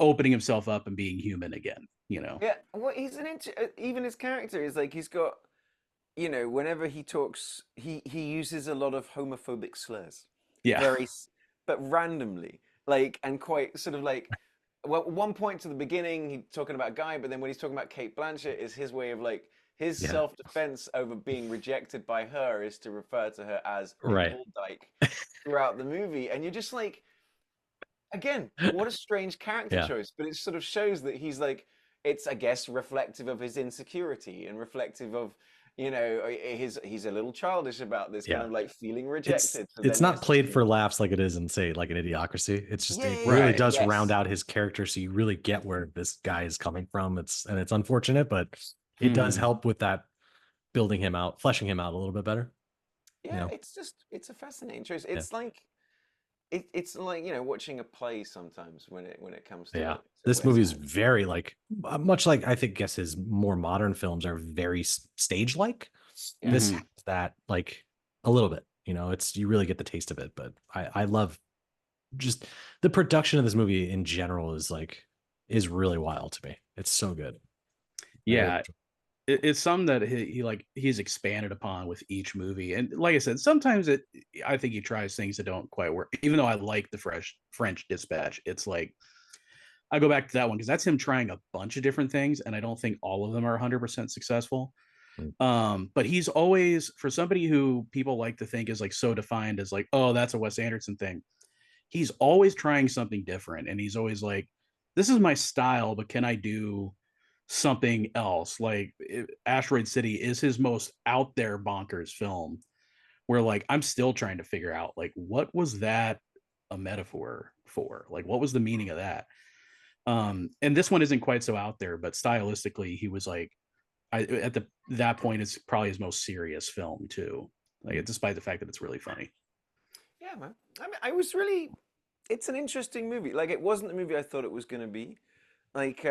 Speaker 3: opening himself up and being human again? You know?
Speaker 1: Yeah, well, he's even his character is like he's got, whenever he talks, he uses a lot of homophobic slurs,
Speaker 3: Yeah.
Speaker 1: very, but randomly, like, and quite sort of like, well, at one point to the beginning, he's talking about a guy, but then when he's talking about Kate Blanchett, is his way of like his
Speaker 2: Yeah.
Speaker 1: self-defense over being rejected by her is to refer to her as a
Speaker 2: Right.
Speaker 1: bull dyke throughout the movie, and you're just like, again, what a strange character
Speaker 2: Yeah.
Speaker 1: choice, but it sort of shows that he's like, it's, I guess, reflective of his insecurity and reflective of, he's a little childish about this kind
Speaker 2: Yeah.
Speaker 1: of like feeling
Speaker 2: It's
Speaker 1: rejected. So
Speaker 2: it's
Speaker 1: then he
Speaker 2: not
Speaker 1: has to,
Speaker 2: played for laughs like it is in, say, like an Idiocracy. It's just,
Speaker 1: yeah,
Speaker 2: it
Speaker 1: yeah,
Speaker 2: really
Speaker 3: Right.
Speaker 2: does
Speaker 1: yes.
Speaker 2: round out his character, so you really get where this guy is coming from. It's unfortunate, but it does
Speaker 3: Mhm.
Speaker 2: help with that, building him out, fleshing him out a little bit better.
Speaker 1: Yeah,
Speaker 2: know?
Speaker 1: it's a fascinating choice.
Speaker 2: Yeah.
Speaker 1: It's like, watching a play sometimes when it comes to
Speaker 2: Yeah.
Speaker 1: to
Speaker 2: This
Speaker 1: Wes
Speaker 2: movie is
Speaker 1: Anderson.
Speaker 2: very like, much like I think guess his more modern films are very stage like. This
Speaker 3: Mhm.
Speaker 2: has that like a little bit, it's, you really get the taste of it. But I love just the production of this movie in general is really wild to me. It's so good.
Speaker 3: Yeah. It's something that he like he's expanded upon with each movie, and like I said, sometimes I think he tries things that don't quite work. Even though I like the French Dispatch, it's like I go back to that one because that's him trying a bunch of different things, and I don't think all of them are 100% successful. But he's always, for somebody who people like to think is like so defined as like, oh, that's a Wes Anderson thing. He's always trying something different, and he's always like, this is my style, but can I do something else? Like Asteroid City is his most out there bonkers film, where like I'm still trying to figure out like what was that a metaphor for? Like what was the meaning of that? And this one isn't quite so out there, but stylistically he was like, at that point it's probably his most serious film too. Like despite the fact that it's really funny.
Speaker 1: Yeah, man. I mean, it's an interesting movie. Like, it wasn't the movie I thought it was going to be. Like,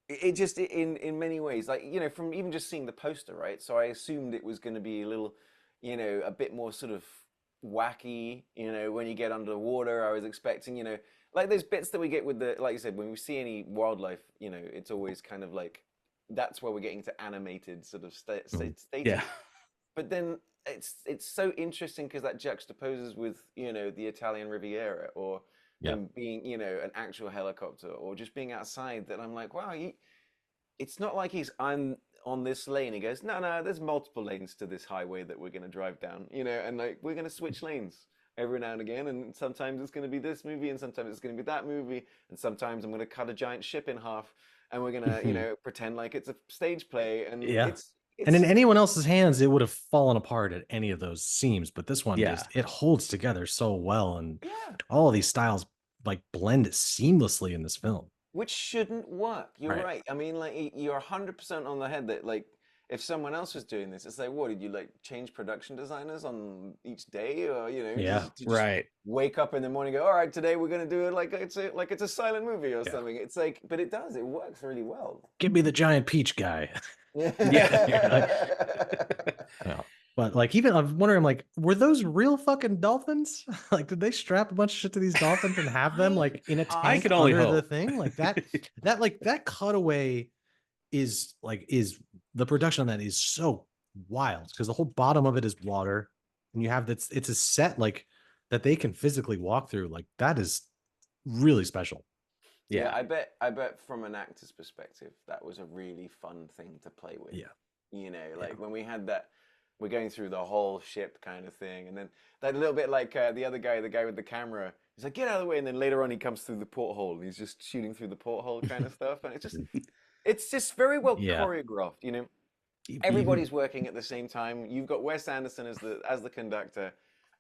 Speaker 1: it just, in many ways, like, from even just seeing the poster, right? So I assumed it was going to be a little, a bit more sort of wacky, when you get under the water. I was expecting, like those bits that we get with like you said, when we see any wildlife, it's always kind of like, that's where we're getting to animated sort of stages.
Speaker 3: Yeah.
Speaker 1: But then it's so interesting because that juxtaposes with the Italian Riviera, or
Speaker 2: Yeah.
Speaker 1: them being an actual helicopter, or just being outside, that I'm like, wow, it's not like I'm on this lane. He goes, no, there's multiple lanes to this highway that we're going to drive down, and like we're going to switch lanes every now and again, and sometimes it's going to be this movie, and sometimes it's going to be that movie, and sometimes I'm going to cut a giant ship in half, and we're going to pretend like it's a stage play, and
Speaker 2: Yeah.
Speaker 1: it's
Speaker 2: And in anyone else's hands, it would have fallen apart at any of those seams. But this one
Speaker 3: Yeah.
Speaker 2: it holds together so well. And
Speaker 1: yeah.
Speaker 2: all of these styles like blend seamlessly in this film.
Speaker 1: Which shouldn't work. You're
Speaker 2: Right.
Speaker 1: right. I mean, like, you're 100% on the head that, like, if someone else was doing this, it's like, what, did you like change production designers on each day, or
Speaker 2: Yeah.
Speaker 1: did you just
Speaker 3: Right.
Speaker 1: wake up in the morning and go, all right, today we're gonna do it like it's a silent movie or
Speaker 2: Yeah.
Speaker 1: something. It's like, but it does. It works really well.
Speaker 2: Give me the giant peach guy.
Speaker 3: Yeah.
Speaker 2: Yeah. But like, even I'm wondering, like, were those real fucking dolphins? Like, did they strap a bunch of shit to these dolphins and have them like in a
Speaker 3: I
Speaker 2: tank
Speaker 3: could only
Speaker 2: under the
Speaker 3: hope.
Speaker 2: thing? Like that cutaway is the production on that is so wild, because the whole bottom of it is water, and you have it's a set like that they can physically walk through. Like, that is really special.
Speaker 1: Yeah,
Speaker 3: Yeah.
Speaker 1: I bet from an actor's perspective, that was a really fun thing to play with.
Speaker 2: Yeah.
Speaker 1: Like when we had that, we're going through the whole ship kind of thing, and then that little bit like the other guy, the guy with the camera, he's like, get out of the way, and then later on he comes through the porthole, and he's just shooting through the porthole kind of stuff, and it's just very well
Speaker 2: Yeah.
Speaker 1: choreographed. Everybody's working at the same time. You've got Wes Anderson as the conductor.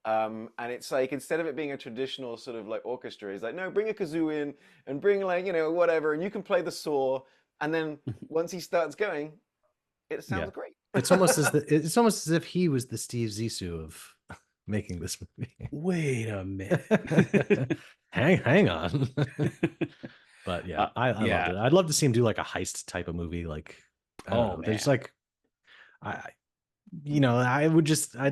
Speaker 1: And it's like, instead of it being a traditional sort of like orchestra, he's like, no, bring a kazoo in and bring like, whatever, and you can play the saw. And then once he starts going, it sounds great.
Speaker 2: It's almost as if he was the Steve Zissou of making this movie.
Speaker 3: Wait a minute.
Speaker 2: hang on. But yeah, I loved
Speaker 3: yeah.
Speaker 2: it. I'd love to see him do like a heist type of movie. Like, I don't know.
Speaker 3: Man.
Speaker 2: There's like, I'd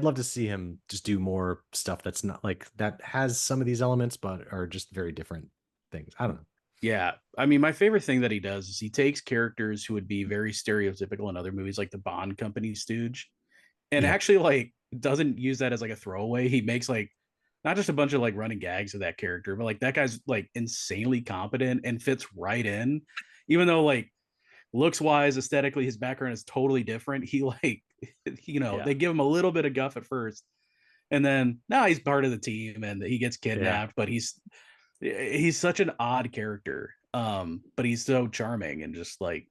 Speaker 2: love to see him just do more stuff that's not like that has some of these elements, but are just very different things. I don't know.
Speaker 3: Yeah. I mean, my favorite thing that he does is he takes characters who would be very stereotypical in other movies, like the Bond company stooge, and actually like doesn't use that as like a throwaway. He makes like not just a bunch of like running gags of that character, but like that guy's like insanely competent and fits right in, even though like looks wise, aesthetically, his background is totally different. He like, they give him a little bit of guff at first, and then now he's part of the team and he gets kidnapped, but he's such an odd character. But he's so charming and just like,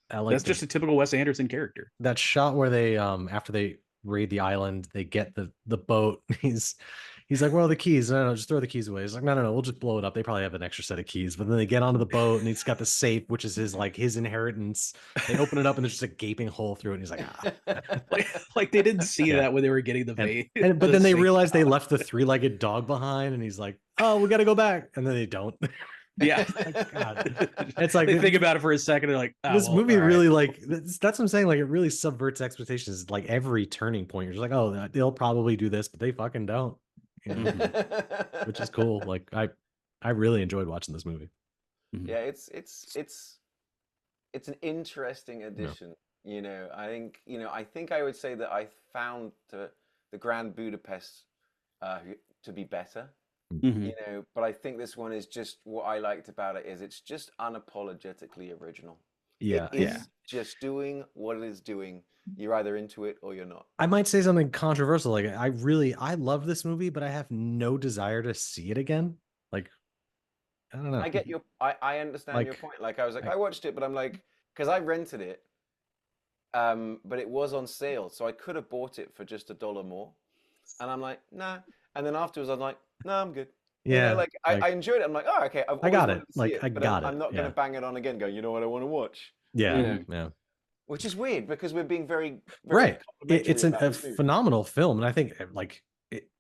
Speaker 3: that's just a typical Wes Anderson character.
Speaker 2: That shot where they after they raid the island, they get the boat. He's like, well, the keys. No, just throw the keys away. He's like, no, we'll just blow it up. They probably have an extra set of keys. But then they get onto the boat and he's got the safe, which is his inheritance. They open it up and there's just a gaping hole through it. And he's like,
Speaker 3: like they didn't see that when they were getting the bait.
Speaker 2: But then they realized they left the 3-legged dog behind, and he's like, oh, we got to go back. And then they don't.
Speaker 3: Yeah.
Speaker 2: God. It's like
Speaker 3: they think about it for a second. They're like,
Speaker 2: this movie really like that's what I'm saying. Like it really subverts expectations. Like every turning point, you're just like, oh, they'll probably do this, but they fucking don't. Which is cool. Like I really enjoyed watching this movie.
Speaker 1: Yeah, it's an interesting addition. I think I would say that I found the Grand Budapest to be better. But I think this one is just what I liked about it is it's just unapologetically original. It is just doing what it is doing. You're either into it or you're not.
Speaker 2: I might say something controversial. Like I love this movie, but I have no desire to see it again. Like, I don't know.
Speaker 1: I get I understand your point. Like I was like, I watched it, but I'm like, because I rented it, but it was on sale, so I could have bought it for just $1 more. And I'm like, nah. And then afterwards, I'm like, no, I'm good.
Speaker 2: Yeah.
Speaker 1: I enjoyed it. I'm like, oh, okay.
Speaker 2: I got it. Like, I got it.
Speaker 1: I'm not going to bang it on again. Go, you know what I want to watch?
Speaker 2: Yeah.
Speaker 1: Which is weird because we're being very
Speaker 2: right. It's a phenomenal film, and I think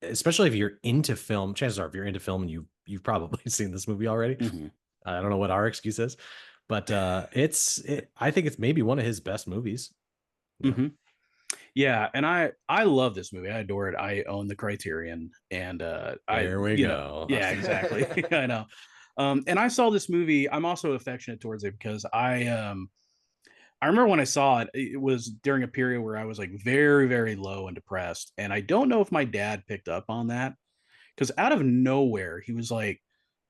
Speaker 2: especially if you're into film, chances are if you're into film and you've probably seen this movie already. I don't know what our excuse is, but I think it's maybe one of his best movies.
Speaker 3: Yeah, and I love this movie. I adore it. I own the Criterion, and
Speaker 2: there we go.
Speaker 3: Yeah, exactly. I know. And I saw this movie. I'm also affectionate towards it because I remember when I saw it, it was during a period where I was like very, very low and depressed. And I don't know if my dad picked up on that because out of nowhere, he was like,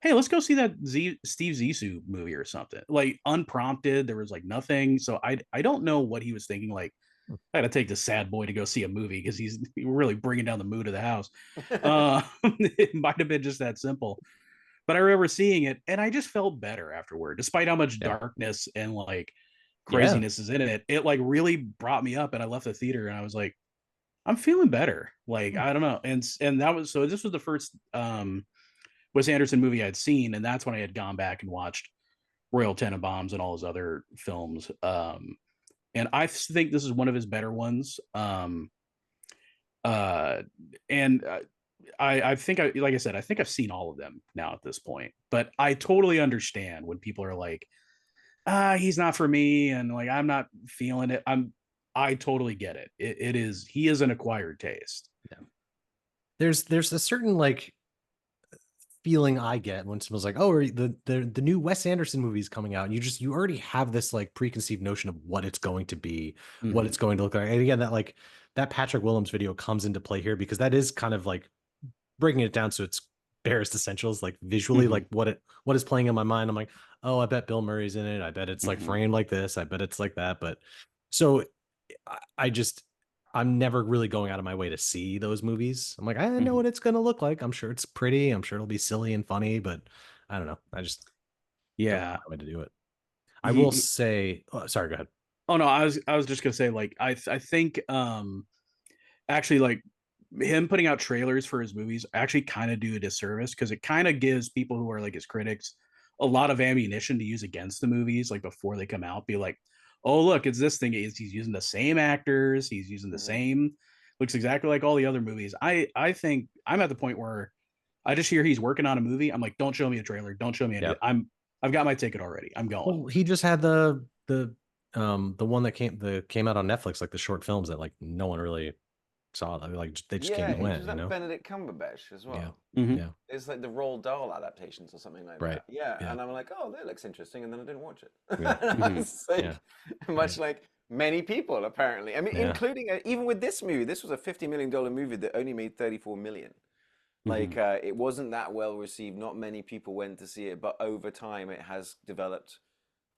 Speaker 3: hey, let's go see that Steve Zissou movie or something. Like unprompted, there was like nothing. So I don't know what he was thinking. Like, I got to take this sad boy to go see a movie because he's really bringing down the mood of the house. It might have been just that simple. But I remember seeing it and I just felt better afterward, despite how much darkness and like craziness is in it. It like really brought me up and I left the theater and I was like, I'm feeling better. Like, I don't know. And that was, so this was the first Wes Anderson movie I'd seen. And that's when I had gone back and watched Royal Tenenbaums and all his other films. And I think this is one of his better ones. I think like I said, I think I've seen all of them now at this point, but I totally understand when people are like, he's not for me. And like, I'm not feeling it. I totally get it. He is an acquired taste.
Speaker 2: Yeah. There's a certain like feeling I get when someone's like, oh, the new Wes Anderson movie's coming out. And you already have this like preconceived notion of what it's going to be, what it's going to look like. And again, that Patrick Willems video comes into play here because that is kind of like breaking it down. So it's barest essentials, like visually, like what is playing in my mind. I'm like, oh, I bet Bill Murray's in it. I bet it's like framed like this. I bet it's like that. But so I'm never really going out of my way to see those movies. I'm like, I know what it's going to look like. I'm sure it's pretty. I'm sure it'll be silly and funny, but I don't know. I just don't know how to do it. I will say, sorry, go ahead.
Speaker 3: Oh no, I was just gonna say, like, I think actually like him putting out trailers for his movies actually kind of do a disservice because it kind of gives people who are like his critics a lot of ammunition to use against the movies, like before they come out, be like, oh look, it's this thing. He's using the same actors, he's using the same, looks exactly like all the other movies. I think I'm at the point where I just hear he's working on a movie. I'm like, don't show me a trailer, don't show me any.
Speaker 2: Yep.
Speaker 3: I've got my ticket already. I'm going.
Speaker 2: Well, he just had the one that came out on Netflix, like the short films that like no one really saw. Like they just came and
Speaker 1: he
Speaker 2: went,
Speaker 1: does
Speaker 2: you
Speaker 1: that
Speaker 2: know.
Speaker 1: Benedict Cumberbatch as well.
Speaker 3: Mhm.
Speaker 2: Yeah.
Speaker 1: It's like the Roald Dahl adaptations or something like
Speaker 2: Right.
Speaker 1: that. Yeah.
Speaker 2: Yeah.
Speaker 1: And I'm like, oh, that looks interesting, and then I didn't watch it.
Speaker 2: Yeah.
Speaker 1: It's like,
Speaker 2: Yeah.
Speaker 1: much like many people apparently. I mean,
Speaker 2: Yeah.
Speaker 1: including even with this movie, this was a $50 million movie that only made 34 million. Like it wasn't that well received. Not many people went to see it, but over time it has developed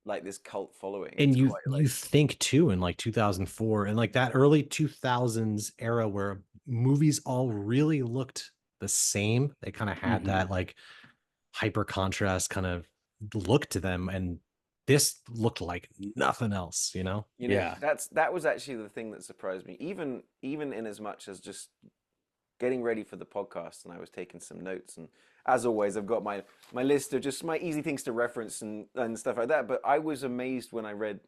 Speaker 1: like this cult following.
Speaker 2: And
Speaker 1: It's
Speaker 2: you
Speaker 1: quite, like,
Speaker 2: think too, in like 2004 and like that early 2000s era where movies all really looked the same. They kind of had that like hyper contrast kind of look to them, and this looked like nothing else, you know.
Speaker 1: you know,
Speaker 3: Yeah.
Speaker 1: that was actually the thing that surprised me. Even in as much as just getting ready for the podcast, and I was taking some notes, and as always I've got my list of just my easy things to reference and stuff like that. But I was amazed when I read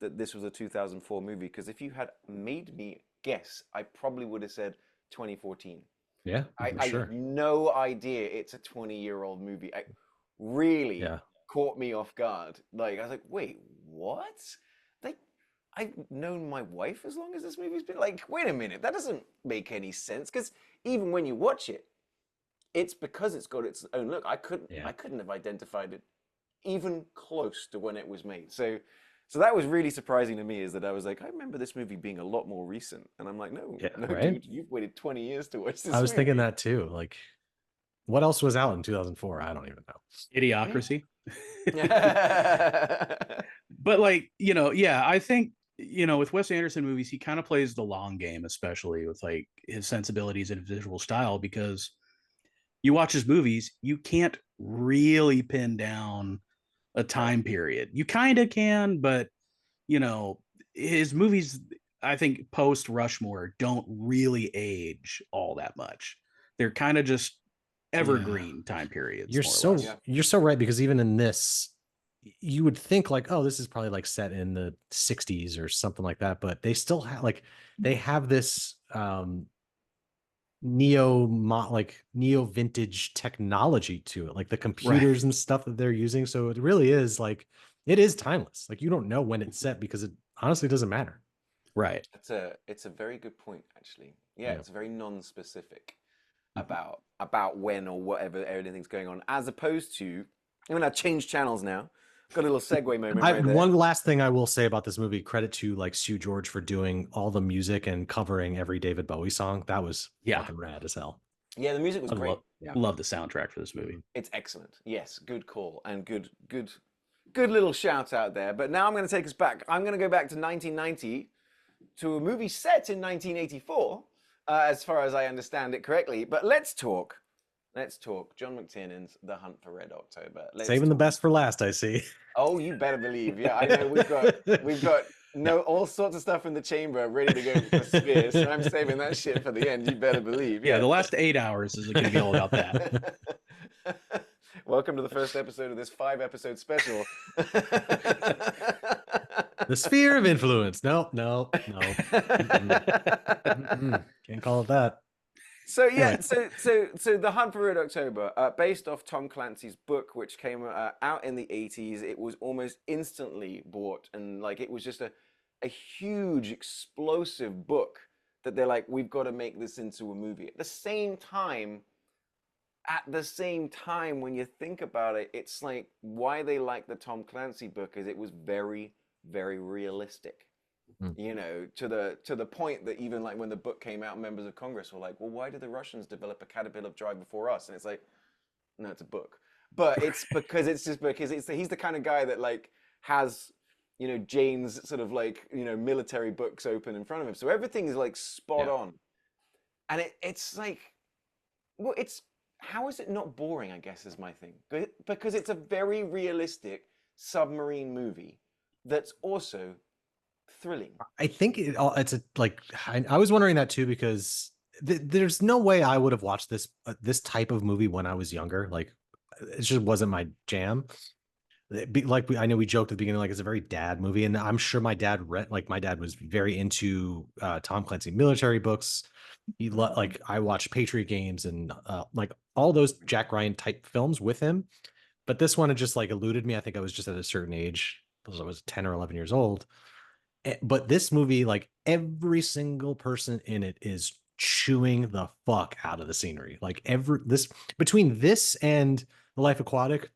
Speaker 1: that this was a 2004 movie, because if you had made me guess, I probably would have said 2014.
Speaker 2: Yeah,
Speaker 1: I
Speaker 2: sure.
Speaker 1: had no idea it's a 20-year-old movie. I really caught me off guard. Like I was like, wait, what? Like, I've known my wife as long as this movie's been. Like, wait a minute, that doesn't make any sense. Because even when you watch it, it's because it's got its own look. I couldn't have identified it even close to when it was made. So that was really surprising to me, is that I was like, I remember this movie being a lot more recent. And I'm like, no,
Speaker 2: right?
Speaker 1: dude, you've waited 20 years to watch this
Speaker 2: I was
Speaker 1: movie.
Speaker 2: thinking that too. Like, what else was out in 2004? I don't even know.
Speaker 3: Idiocracy. But like, I think, with Wes Anderson movies, he kind of plays the long game, especially with like his sensibilities and visual style, because you watch his movies, you can't really pin down a time period. You kind of can, but his movies, I think post Rushmore, don't really age all that much. They're kind of just evergreen time periods.
Speaker 2: You're so right, because even in this, you would think like, oh, this is probably like set in the 60s or something like that, but they still have they have this neo vintage technology to it, like the computers and stuff that they're using. So it really is like, it is timeless. Like, you don't know when it's set, because it honestly doesn't matter.
Speaker 3: Right.
Speaker 1: It's a very good point, actually. Yeah, it's very non-specific about when or whatever anything's going on, as opposed to, I'm gonna change channels now. Got a little segue moment right there.
Speaker 2: One last thing I will say about this movie, credit to like Sue George for doing all the music and covering every David Bowie song. That was fucking rad as hell.
Speaker 1: Yeah, the music was great.
Speaker 3: Love the soundtrack for this movie.
Speaker 1: It's excellent. Yes, good call, and good little shout out there. But now I'm going to take us back. I'm going to go back to 1990 to a movie set in 1984, as far as I understand it correctly. But let's talk John McTiernan's The Hunt for Red October.
Speaker 2: Saving the best for last, I see.
Speaker 1: Oh, you better believe. Yeah, I know we've got all sorts of stuff in the chamber ready to go for Spears. So I'm saving that shit for the end. You better believe.
Speaker 3: Yeah, the last 8 hours is going to be all about that.
Speaker 1: Welcome to the first episode of this 5-episode special.
Speaker 2: The sphere of influence. No. Can't call it that.
Speaker 1: So yeah, so The Hunt for Red October, based off Tom Clancy's book, which came out in the 80s. It was almost instantly bought, and like it was just a huge, explosive book that they're like, we've got to make this into a movie. At the same time, when you think about it, it's like why they like the Tom Clancy book is it was very, very realistic. To the point that even like when the book came out, members of Congress were like, well, why did the Russians develop a Caterpillar drive before us? And it's like, no, it's a book. But it's because he's the kind of guy that like has, Jane's sort of like, military books open in front of him. So everything is like spot on. And it's like, well, how is it not boring, I guess, is my thing. Because it's a very realistic submarine movie that's also thrilling.
Speaker 2: I think I was wondering that too, because there's no way I would have watched this type of movie when I was younger. Like, it just wasn't my jam. I know we joked at the beginning, like it's a very dad movie, and I'm sure my dad read, like my dad was very into Tom Clancy military books. Like I watched Patriot Games and like all those Jack Ryan type films with him. But this one had just like eluded me. I think I was just at a certain age, because I was 10 or 11 years old. But this movie, like every single person in it is chewing the fuck out of the scenery. Like between this and The Life Aquatic,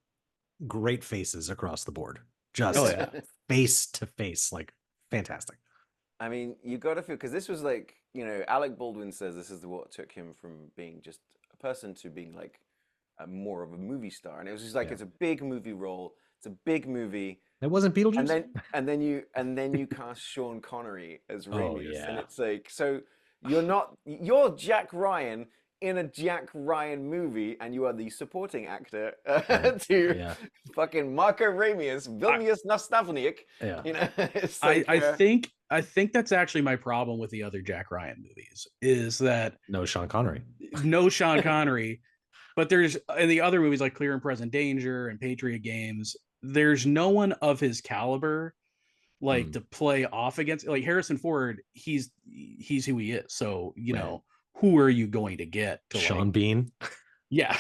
Speaker 2: great faces across the board.
Speaker 3: Oh
Speaker 2: Just
Speaker 3: yeah.
Speaker 2: face to face, like fantastic.
Speaker 1: I mean, you got to feel, because this was like, Alec Baldwin says this is what took him from being just a person to being like more of a movie star, and it was just like
Speaker 2: Yeah.
Speaker 1: it's a big movie role, it's a big movie,
Speaker 2: It wasn't
Speaker 1: and
Speaker 2: Beetlejuice.
Speaker 1: then you cast Sean Connery as
Speaker 2: Oh
Speaker 1: Ramius, and
Speaker 2: yeah.
Speaker 1: it's like, so you're Jack Ryan in a Jack Ryan movie, and you are the supporting actor to
Speaker 2: Yeah.
Speaker 1: fucking Marco Ramius, Vilnius Nastavnik.
Speaker 2: Yeah.
Speaker 1: It's like,
Speaker 3: I think that's actually my problem with the other Jack Ryan movies is that
Speaker 2: No Sean Connery.
Speaker 3: no Sean Connery, but there's in the other movies like Clear and Present Danger and Patriot Games, there's no one of his caliber like to play off against. Like Harrison Ford, he's who he is. So, who are you going to get to
Speaker 2: Sean Bean.
Speaker 3: Yeah.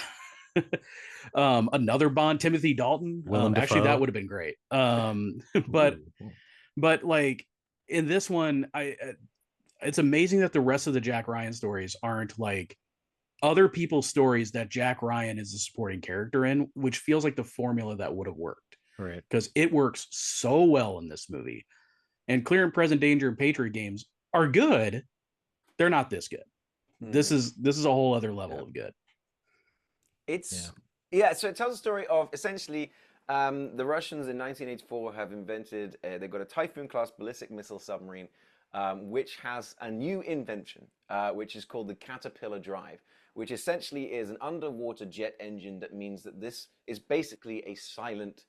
Speaker 3: Another Bond, Timothy Dalton.
Speaker 2: Willem
Speaker 3: Actually, that
Speaker 2: Dafoe.
Speaker 3: would have been great. But like in this one, it's amazing that the rest of the Jack Ryan stories aren't like other people's stories that Jack Ryan is a supporting character in, which feels like the formula that would have worked.
Speaker 2: Right.
Speaker 3: Because it works so well in this movie. And Clear and Present Danger and Patriot Games are good. They're not this good. This is a whole other level of good.
Speaker 1: So it tells the story of essentially the Russians in 1984 have invented, they've got a Typhoon class ballistic missile submarine, which has a new invention, which is called the Caterpillar Drive, which essentially is an underwater jet engine that means that this is basically a silent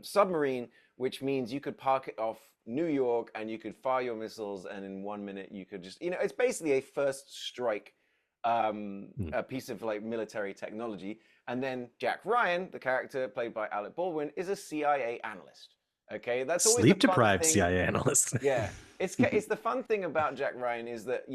Speaker 1: submarine, which means you could park it off New York and you could fire your missiles, and in 1 minute you could just, it's basically a first strike a piece of like military technology. And then Jack Ryan, the character played by Alec Baldwin, is a CIA analyst. Okay, that's always
Speaker 2: sleep
Speaker 1: the fun
Speaker 2: deprived
Speaker 1: thing.
Speaker 2: CIA analyst.
Speaker 1: Yeah, it's the fun thing about Jack Ryan is that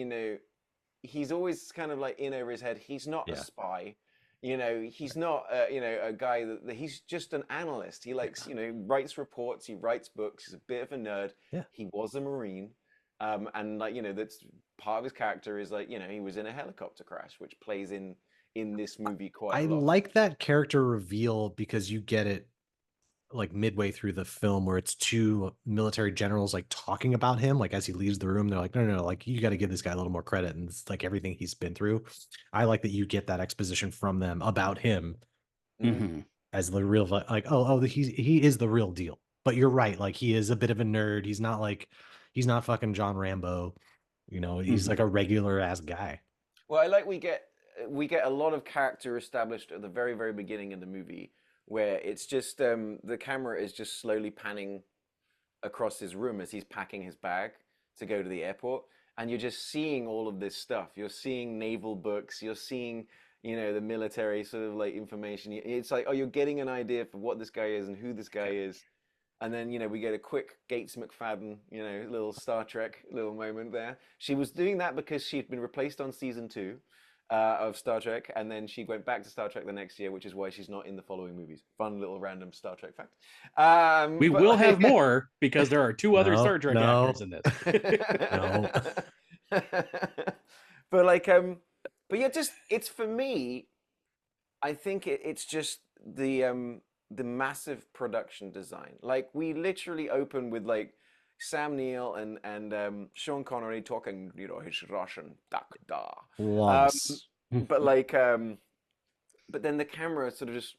Speaker 1: he's always kind of like in over his head. He's not a spy. He's not a guy that he's just an analyst. He likes writes reports, he writes books. He's a bit of a nerd.
Speaker 2: Yeah.
Speaker 1: He was a Marine. And like that's part of his character is like he was in a helicopter crash, which plays in this movie quite a lot.
Speaker 2: I like that character reveal because you get it like midway through the film where it's two military generals like talking about him, like as he leaves the room. They're like, no, like you got to give this guy a little more credit, and it's like everything he's been through. I like that you get that exposition from them about him as the real, like, he is the real deal. But you're right, like he is a bit of a nerd. He's not fucking John Rambo. He's like a regular ass guy.
Speaker 1: Well, I like we get a lot of character established at the very, very beginning of the movie, where it's just the camera is just slowly panning across his room as he's packing his bag to go to the airport, and you're just seeing all of this stuff. You're seeing naval books. You're seeing the military sort of like information. It's like, you're getting an idea for what this guy is and who this guy is. And then, we get a quick Gates McFadden, little Star Trek little moment there. She was doing that because she'd been replaced on season 2 of Star Trek, and then she went back to Star Trek the next year, which is why she's not in the following movies. Fun little random Star Trek fact.
Speaker 3: We will have more because there are 2 other Star Trek actors in this.
Speaker 2: No.
Speaker 1: But like, but yeah, it's for me, I think it's just the massive production design. Like we literally open with like Sam Neill and Sean Connery talking, his Russian da. But like, but then the camera sort of just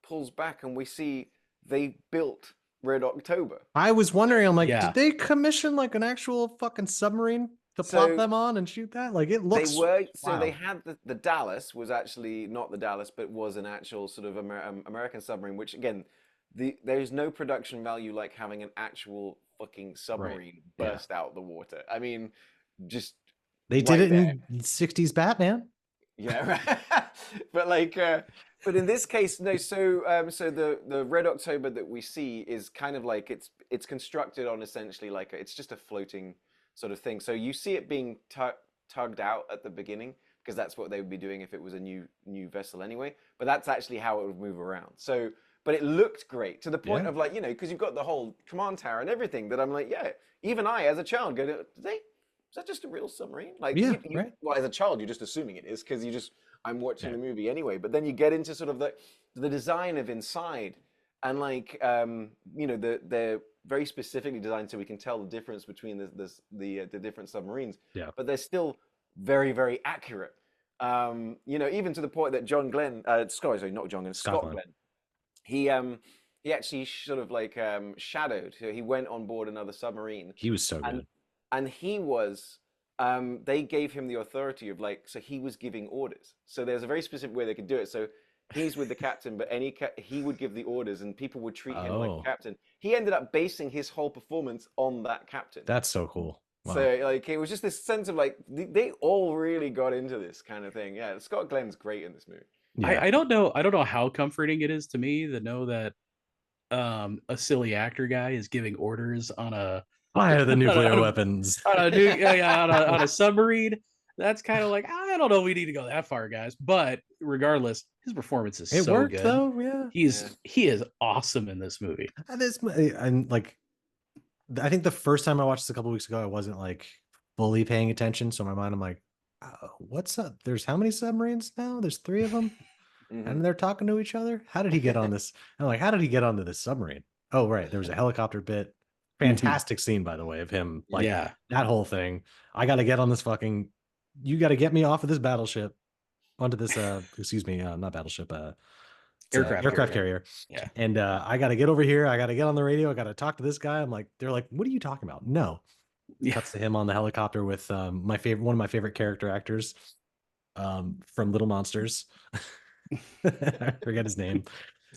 Speaker 1: pulls back, and we see they built Red October.
Speaker 2: I was wondering, I'm like, did they commission like an actual fucking submarine to plop them on and shoot that? Like it looks.
Speaker 1: So they had the Dallas was actually not the Dallas, but was an actual sort of American submarine. Which again, there's no production value like having an actual fucking submarine burst out the water. I mean, just
Speaker 2: they did it in 60s Batman.
Speaker 1: Yeah, right. But like, But in this case, no. So the Red October that we see is kind of like it's constructed on essentially like it's just a floating sort of thing. So you see it being tugged out at the beginning because that's what they would be doing if it was a new vessel anyway. But that's actually how it would move around. So, but it looked great to the point of like, you know, because you've got the whole command tower and everything. That I'm like, yeah, even I as a child go, is that just a real submarine? Like,
Speaker 2: right.
Speaker 1: Well, as a child, you're just assuming it is because I'm watching the movie anyway. But then you get into sort of the design of inside, and like, you know, they're very specifically designed so we can tell the difference between the different submarines.
Speaker 2: Yeah.
Speaker 1: But they're still very, very accurate. You know, even to the point that John Glenn, sorry, not John Glenn, Scott Glenn, he actually sort of like shadowed. So he went on board another submarine.
Speaker 2: He was so good.
Speaker 1: And he was, they gave him the authority of like, so he was giving orders. So there's a very specific way they could do it. So he's with the captain, but he would give the orders and people would treat him like a captain. He ended up basing his whole performance on that captain.
Speaker 2: That's so cool. Wow.
Speaker 1: So like, it was just this sense of like, they all really got into this kind of thing. Yeah, Scott Glenn's great in this movie.
Speaker 3: Yeah. I don't know how comforting it is to me to know that a silly actor guy is giving orders on a
Speaker 2: fire the nuclear weapons
Speaker 3: on a submarine. That's kind of like, I don't know if we need to go that far, guys. But regardless, his performance is so
Speaker 2: worked,
Speaker 3: good.
Speaker 2: Though, yeah.
Speaker 3: He is awesome in this movie.
Speaker 2: And like, I think the first time I watched this a couple weeks ago, I wasn't like fully paying attention. So in my mind, I'm like, what's up? There's how many submarines now? There's 3 of them. And they're talking to each other. How did he get on this? I'm like, how did he get onto this submarine? Oh, right. There was a helicopter bit. Fantastic scene, by the way, of him. Like, that whole thing. I got to get on this fucking, you got to get me off of this battleship onto this, excuse me, not battleship, aircraft carrier.
Speaker 3: Yeah.
Speaker 2: And I got to get over here. I got to get on the radio. I got to talk to this guy. I'm like, they're like, what are you talking about? No. Cuts to him on the helicopter with one of my favorite character actors from Little Monsters. I forget his name,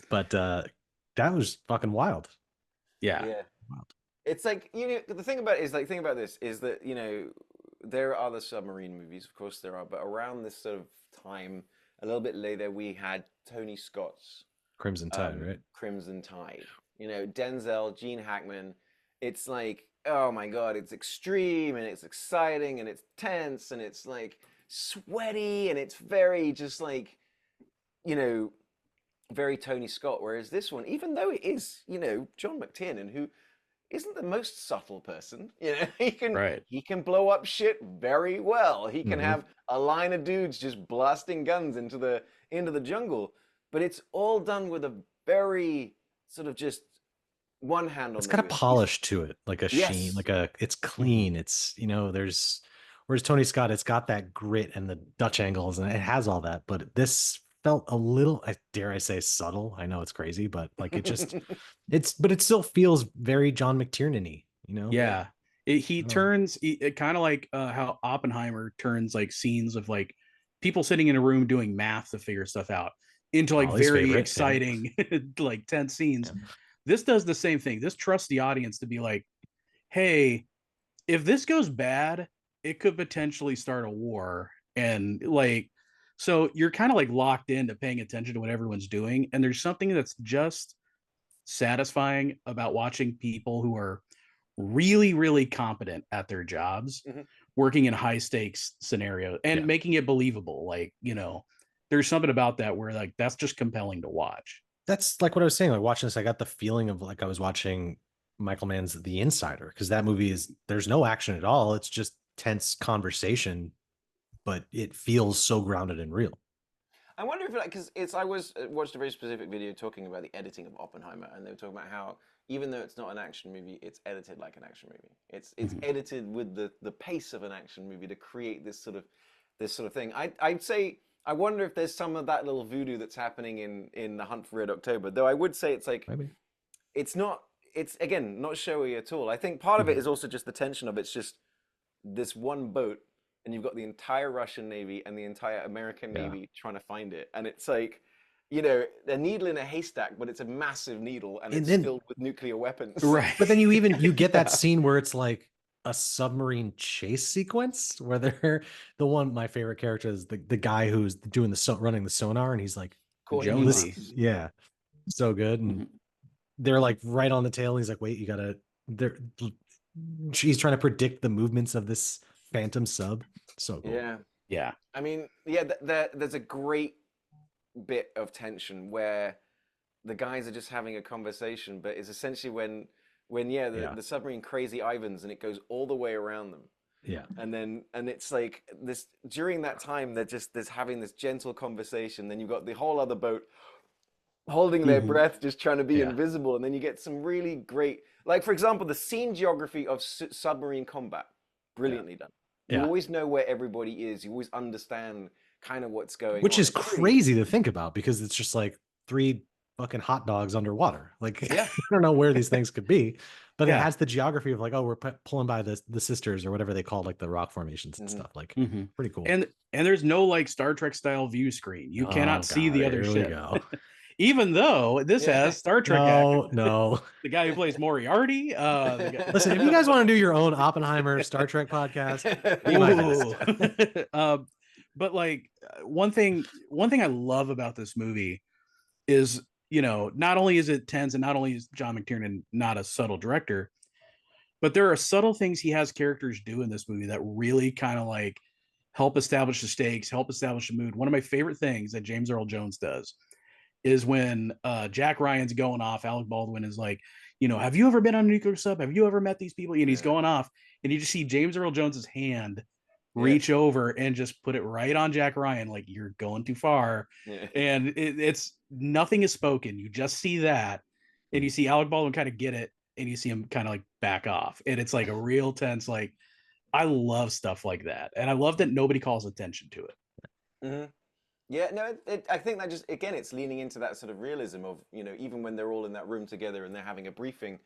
Speaker 2: but that was fucking wild.
Speaker 3: Yeah.
Speaker 1: Wild. It's like, you know, the thing about it is like, think about this is that, you know, there are other submarine movies, of course there are, but around this sort of time, a little bit later, we had Tony Scott's
Speaker 2: Crimson Tide, right?
Speaker 1: Crimson Tide. You know, Denzel, Gene Hackman. It's like, oh my God, it's extreme and it's exciting and it's tense and it's like sweaty and it's very just like, you know, very Tony Scott. Whereas this one, even though it is, you know, John McTiernan, who isn't the most subtle person, you know, he can blow up shit very well. He can have a line of dudes just blasting guns into the jungle, but it's all done with a very sort of just one hand on.
Speaker 2: It's got a polish to it, like a sheen, like it's clean. It's, you know, whereas Tony Scott, it's got that grit and the Dutch angles and it has all that, but this felt a little, dare I say, subtle. I know it's crazy, but like it just, but it still feels very John McTiernan-y, you know?
Speaker 3: Yeah. He turns it kind of like how Oppenheimer turns like scenes of like people sitting in a room doing math to figure stuff out into like very exciting, like tense scenes. Yeah. This does the same thing. This trusts the audience to be like, hey, if this goes bad, it could potentially start a war. And like, so you're kind of like locked into paying attention to what everyone's doing. And there's something that's just satisfying about watching people who are really, really competent at their jobs, working in high stakes scenarios and making it believable. Like, you know, there's something about that where like, that's just compelling to watch.
Speaker 2: That's like what I was saying, like watching this, I got the feeling of like I was watching Michael Mann's The Insider, because that movie there's no action at all. It's just tense conversation, but it feels so grounded and real.
Speaker 1: I wonder if like, because I watched a very specific video talking about the editing of Oppenheimer, and they were talking about how even though it's not an action movie, it's edited like an action movie. It's edited with the pace of an action movie to create this sort of thing. I'd say, I wonder if there's some of that little voodoo that's happening in The Hunt for Red October. Though I would say it's like, maybe it's again not showy at all. I think part of it is also just the tension of it's just this one boat, and you've got the entire Russian Navy and the entire American Navy trying to find it, and it's like, you know, a needle in a haystack, but it's a massive needle, and it's filled with nuclear weapons.
Speaker 2: Right. But then you get that scene where it's like a submarine chase sequence where my favorite character is the guy who's doing running the sonar, and he's like,
Speaker 1: Caught him
Speaker 3: Jonesy.
Speaker 1: once.
Speaker 2: Yeah, so good. And
Speaker 3: Mhm.
Speaker 2: they're like right on the tail. And he's like, wait, you gotta. They're she's trying to predict the movements of this phantom sub. So cool.
Speaker 1: Yeah.
Speaker 3: Yeah.
Speaker 1: I mean, yeah, there's a great bit of tension where the guys are just having a conversation, but it's essentially when the submarine crazy Ivans and it goes all the way around them.
Speaker 2: Yeah.
Speaker 1: And it's like this during that time they're having this gentle conversation, then you've got the whole other boat holding their
Speaker 3: Mhm.
Speaker 1: breath, just trying to be
Speaker 2: Yeah.
Speaker 1: invisible, and then you get some really great, like for example, the scene geography of submarine combat, brilliantly done. You
Speaker 2: Yeah.
Speaker 1: always know where everybody is. You always understand kind of what's going on.
Speaker 2: Which is
Speaker 1: It's really-
Speaker 2: crazy to think about because it's just like 3 fucking hot dogs underwater. Like,
Speaker 1: Yeah.
Speaker 2: I don't know where these things could be, but it
Speaker 3: Yeah.
Speaker 2: has the geography of like, oh, we're pulling by the sisters or whatever they call like the rock formations and
Speaker 1: Mhm.
Speaker 2: stuff. Like,
Speaker 3: Mhm.
Speaker 2: pretty cool.
Speaker 3: And there's no like Star Trek style view screen. You cannot see the other
Speaker 2: Here
Speaker 3: ship.
Speaker 2: we go.
Speaker 3: Even though this
Speaker 1: Yeah.
Speaker 3: has Star Trek actors.
Speaker 2: No.
Speaker 3: The guy who plays Moriarty.
Speaker 2: Listen, if you guys want to do your own Oppenheimer Star Trek podcast, be my guest.
Speaker 3: But like one thing I love about this movie is, you know, not only is it tense and not only is John McTiernan not a subtle director, but there are subtle things he has characters do in this movie that really kind of like help establish the stakes, help establish the mood. One of my favorite things that James Earl Jones does is when Jack Ryan's going off, Alec Baldwin is like, you know, have you ever been on a nuclear sub? Have you ever met these people? And he's going off, and you just see James Earl Jones's hand reach over and just put it right on Jack Ryan, like, you're going too far.
Speaker 1: Yeah.
Speaker 3: And it's nothing is spoken. You just see that, and you see Alec Baldwin kind of get it, and you see him kind of like back off. And it's like a real tense, like, I love stuff like that. And I love that nobody calls attention to it.
Speaker 1: Mm-hmm. Yeah, no, I think that just, again, it's leaning into that sort of realism of, you know, even when they're all in that room together and they're having a briefing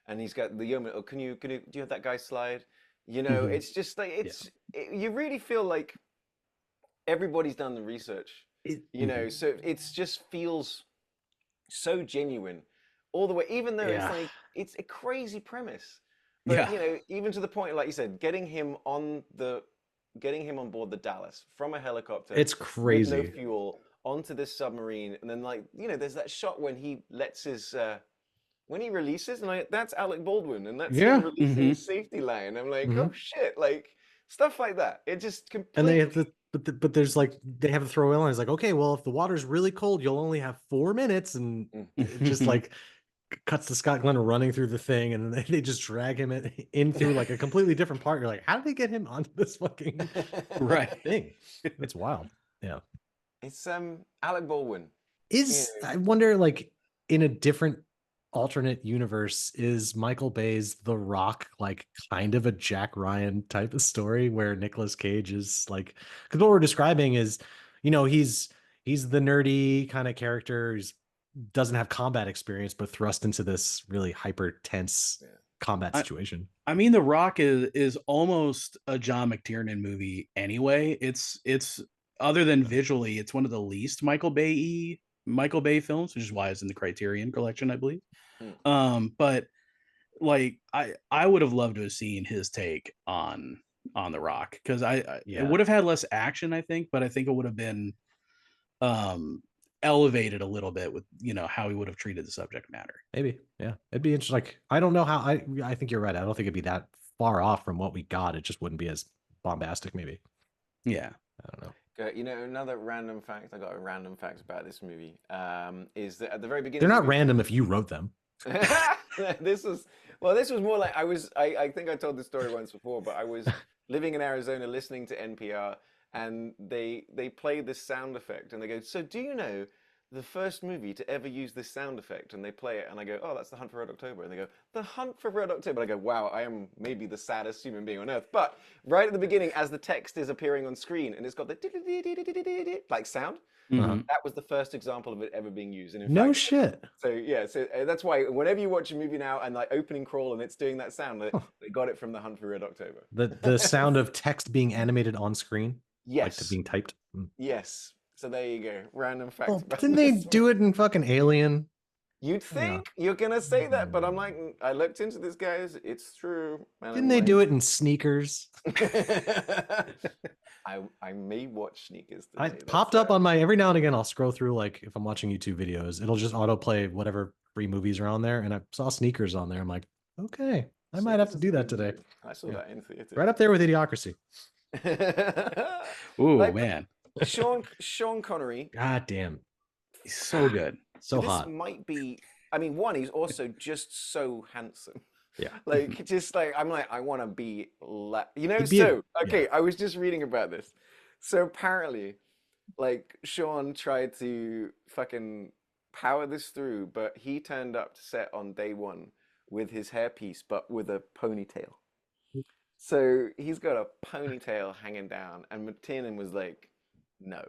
Speaker 1: and he's got the yeoman, oh, do you have that guy slide? You know, it's just like, you really feel like everybody's done the research, you know, so it's just feels so genuine all the way, even though it's like, it's a crazy premise. But, you know, even to the point, like you said, getting him on board the Dallas from a helicopter.
Speaker 2: It's crazy.
Speaker 1: With no fuel onto this submarine. And then, like, you know, there's that shot when he lets his, when he releases, and like, that's Alec Baldwin, and that's him releasing his safety line. I'm like, oh shit, like, stuff like that. It just completely.
Speaker 2: And they have but there's like, they have a throwaway line. It's like, okay, well, if the water's really cold, you'll only have 4 minutes. And it just like cuts to Scott Glenn running through the thing, and then they just drag him in through like a completely different part. You're like, how did they get him onto this fucking thing? It's wild. Yeah.
Speaker 1: It's Alec Baldwin.
Speaker 2: I wonder, like, in a different alternate universe, is Michael Bay's The Rock like kind of a Jack Ryan type of story where Nicolas Cage is like, because what we're describing is, you know, he's the nerdy kind of character who's doesn't have combat experience, but thrust into this really hyper tense combat situation.
Speaker 3: I mean, The Rock is almost a John McTiernan movie anyway. It's other than visually, it's one of the least Michael Bay films, which is why it's in the Criterion collection, I believe. But like, I would have loved to have seen his take on The Rock, because it would have had less action, I think, but I think it would have been elevated a little bit with, you know, how he would have treated the subject matter.
Speaker 2: Maybe. Yeah. It'd be interesting. Like, I don't know how I think you're right. I don't think it'd be that far off from what we got. It just wouldn't be as bombastic, maybe.
Speaker 3: Yeah.
Speaker 2: I don't know.
Speaker 1: You know, another random fact, I got a random fact about this movie, is that at the very beginning...
Speaker 2: They're not random if you wrote them.
Speaker 1: This was more like, I think I told this story once before, but I was living in Arizona listening to NPR, and they played this sound effect, and they go, so do you know the first movie to ever use this sound effect? And they play it, and I go, oh, that's The Hunt for Red October. And they go, The Hunt for Red October. And I go, wow, I am maybe the saddest human being on earth. But right at the beginning, as the text is appearing on screen, and it's got the like sound, that was the first example of it ever being used. And in fact,
Speaker 2: shit.
Speaker 1: So yeah, so that's why whenever you watch a movie now and like opening crawl and it's doing that sound, they got it from The Hunt for Red October.
Speaker 2: The sound of text being animated on screen.
Speaker 1: Yes.
Speaker 2: Like being typed.
Speaker 1: Yes. So there you go. Random fact.
Speaker 2: Oh, didn't they do it in fucking Alien?
Speaker 1: You'd think you're gonna say that, but I'm like, I looked into this, guys. It's true.
Speaker 2: Didn't they do it in Sneakers?
Speaker 1: I may watch Sneakers
Speaker 2: I
Speaker 1: today.
Speaker 2: popped up on my every now and again. I'll scroll through like if I'm watching YouTube videos, it'll just autoplay whatever free movies are on there, and I saw Sneakers on there. I'm like, okay, I might have to do that today.
Speaker 1: I saw
Speaker 2: Yeah.
Speaker 1: that in theater.
Speaker 2: Right up there with Idiocracy.
Speaker 3: Ooh,
Speaker 1: Like,
Speaker 3: man.
Speaker 1: Sean Connery.
Speaker 2: God damn,
Speaker 3: He's so good.
Speaker 2: so
Speaker 1: this
Speaker 2: hot.
Speaker 1: might be. I mean, one, he's also just so handsome.
Speaker 2: Yeah.
Speaker 1: Like, just like I'm like, I want to be, you know.
Speaker 2: He'd be a-
Speaker 1: Okay, I was just reading about this. So apparently, like Sean tried to fucking power this through, but he turned up to set on day one with his hairpiece, but with a ponytail. So he's got a ponytail hanging down, and McTiernan was like, "No,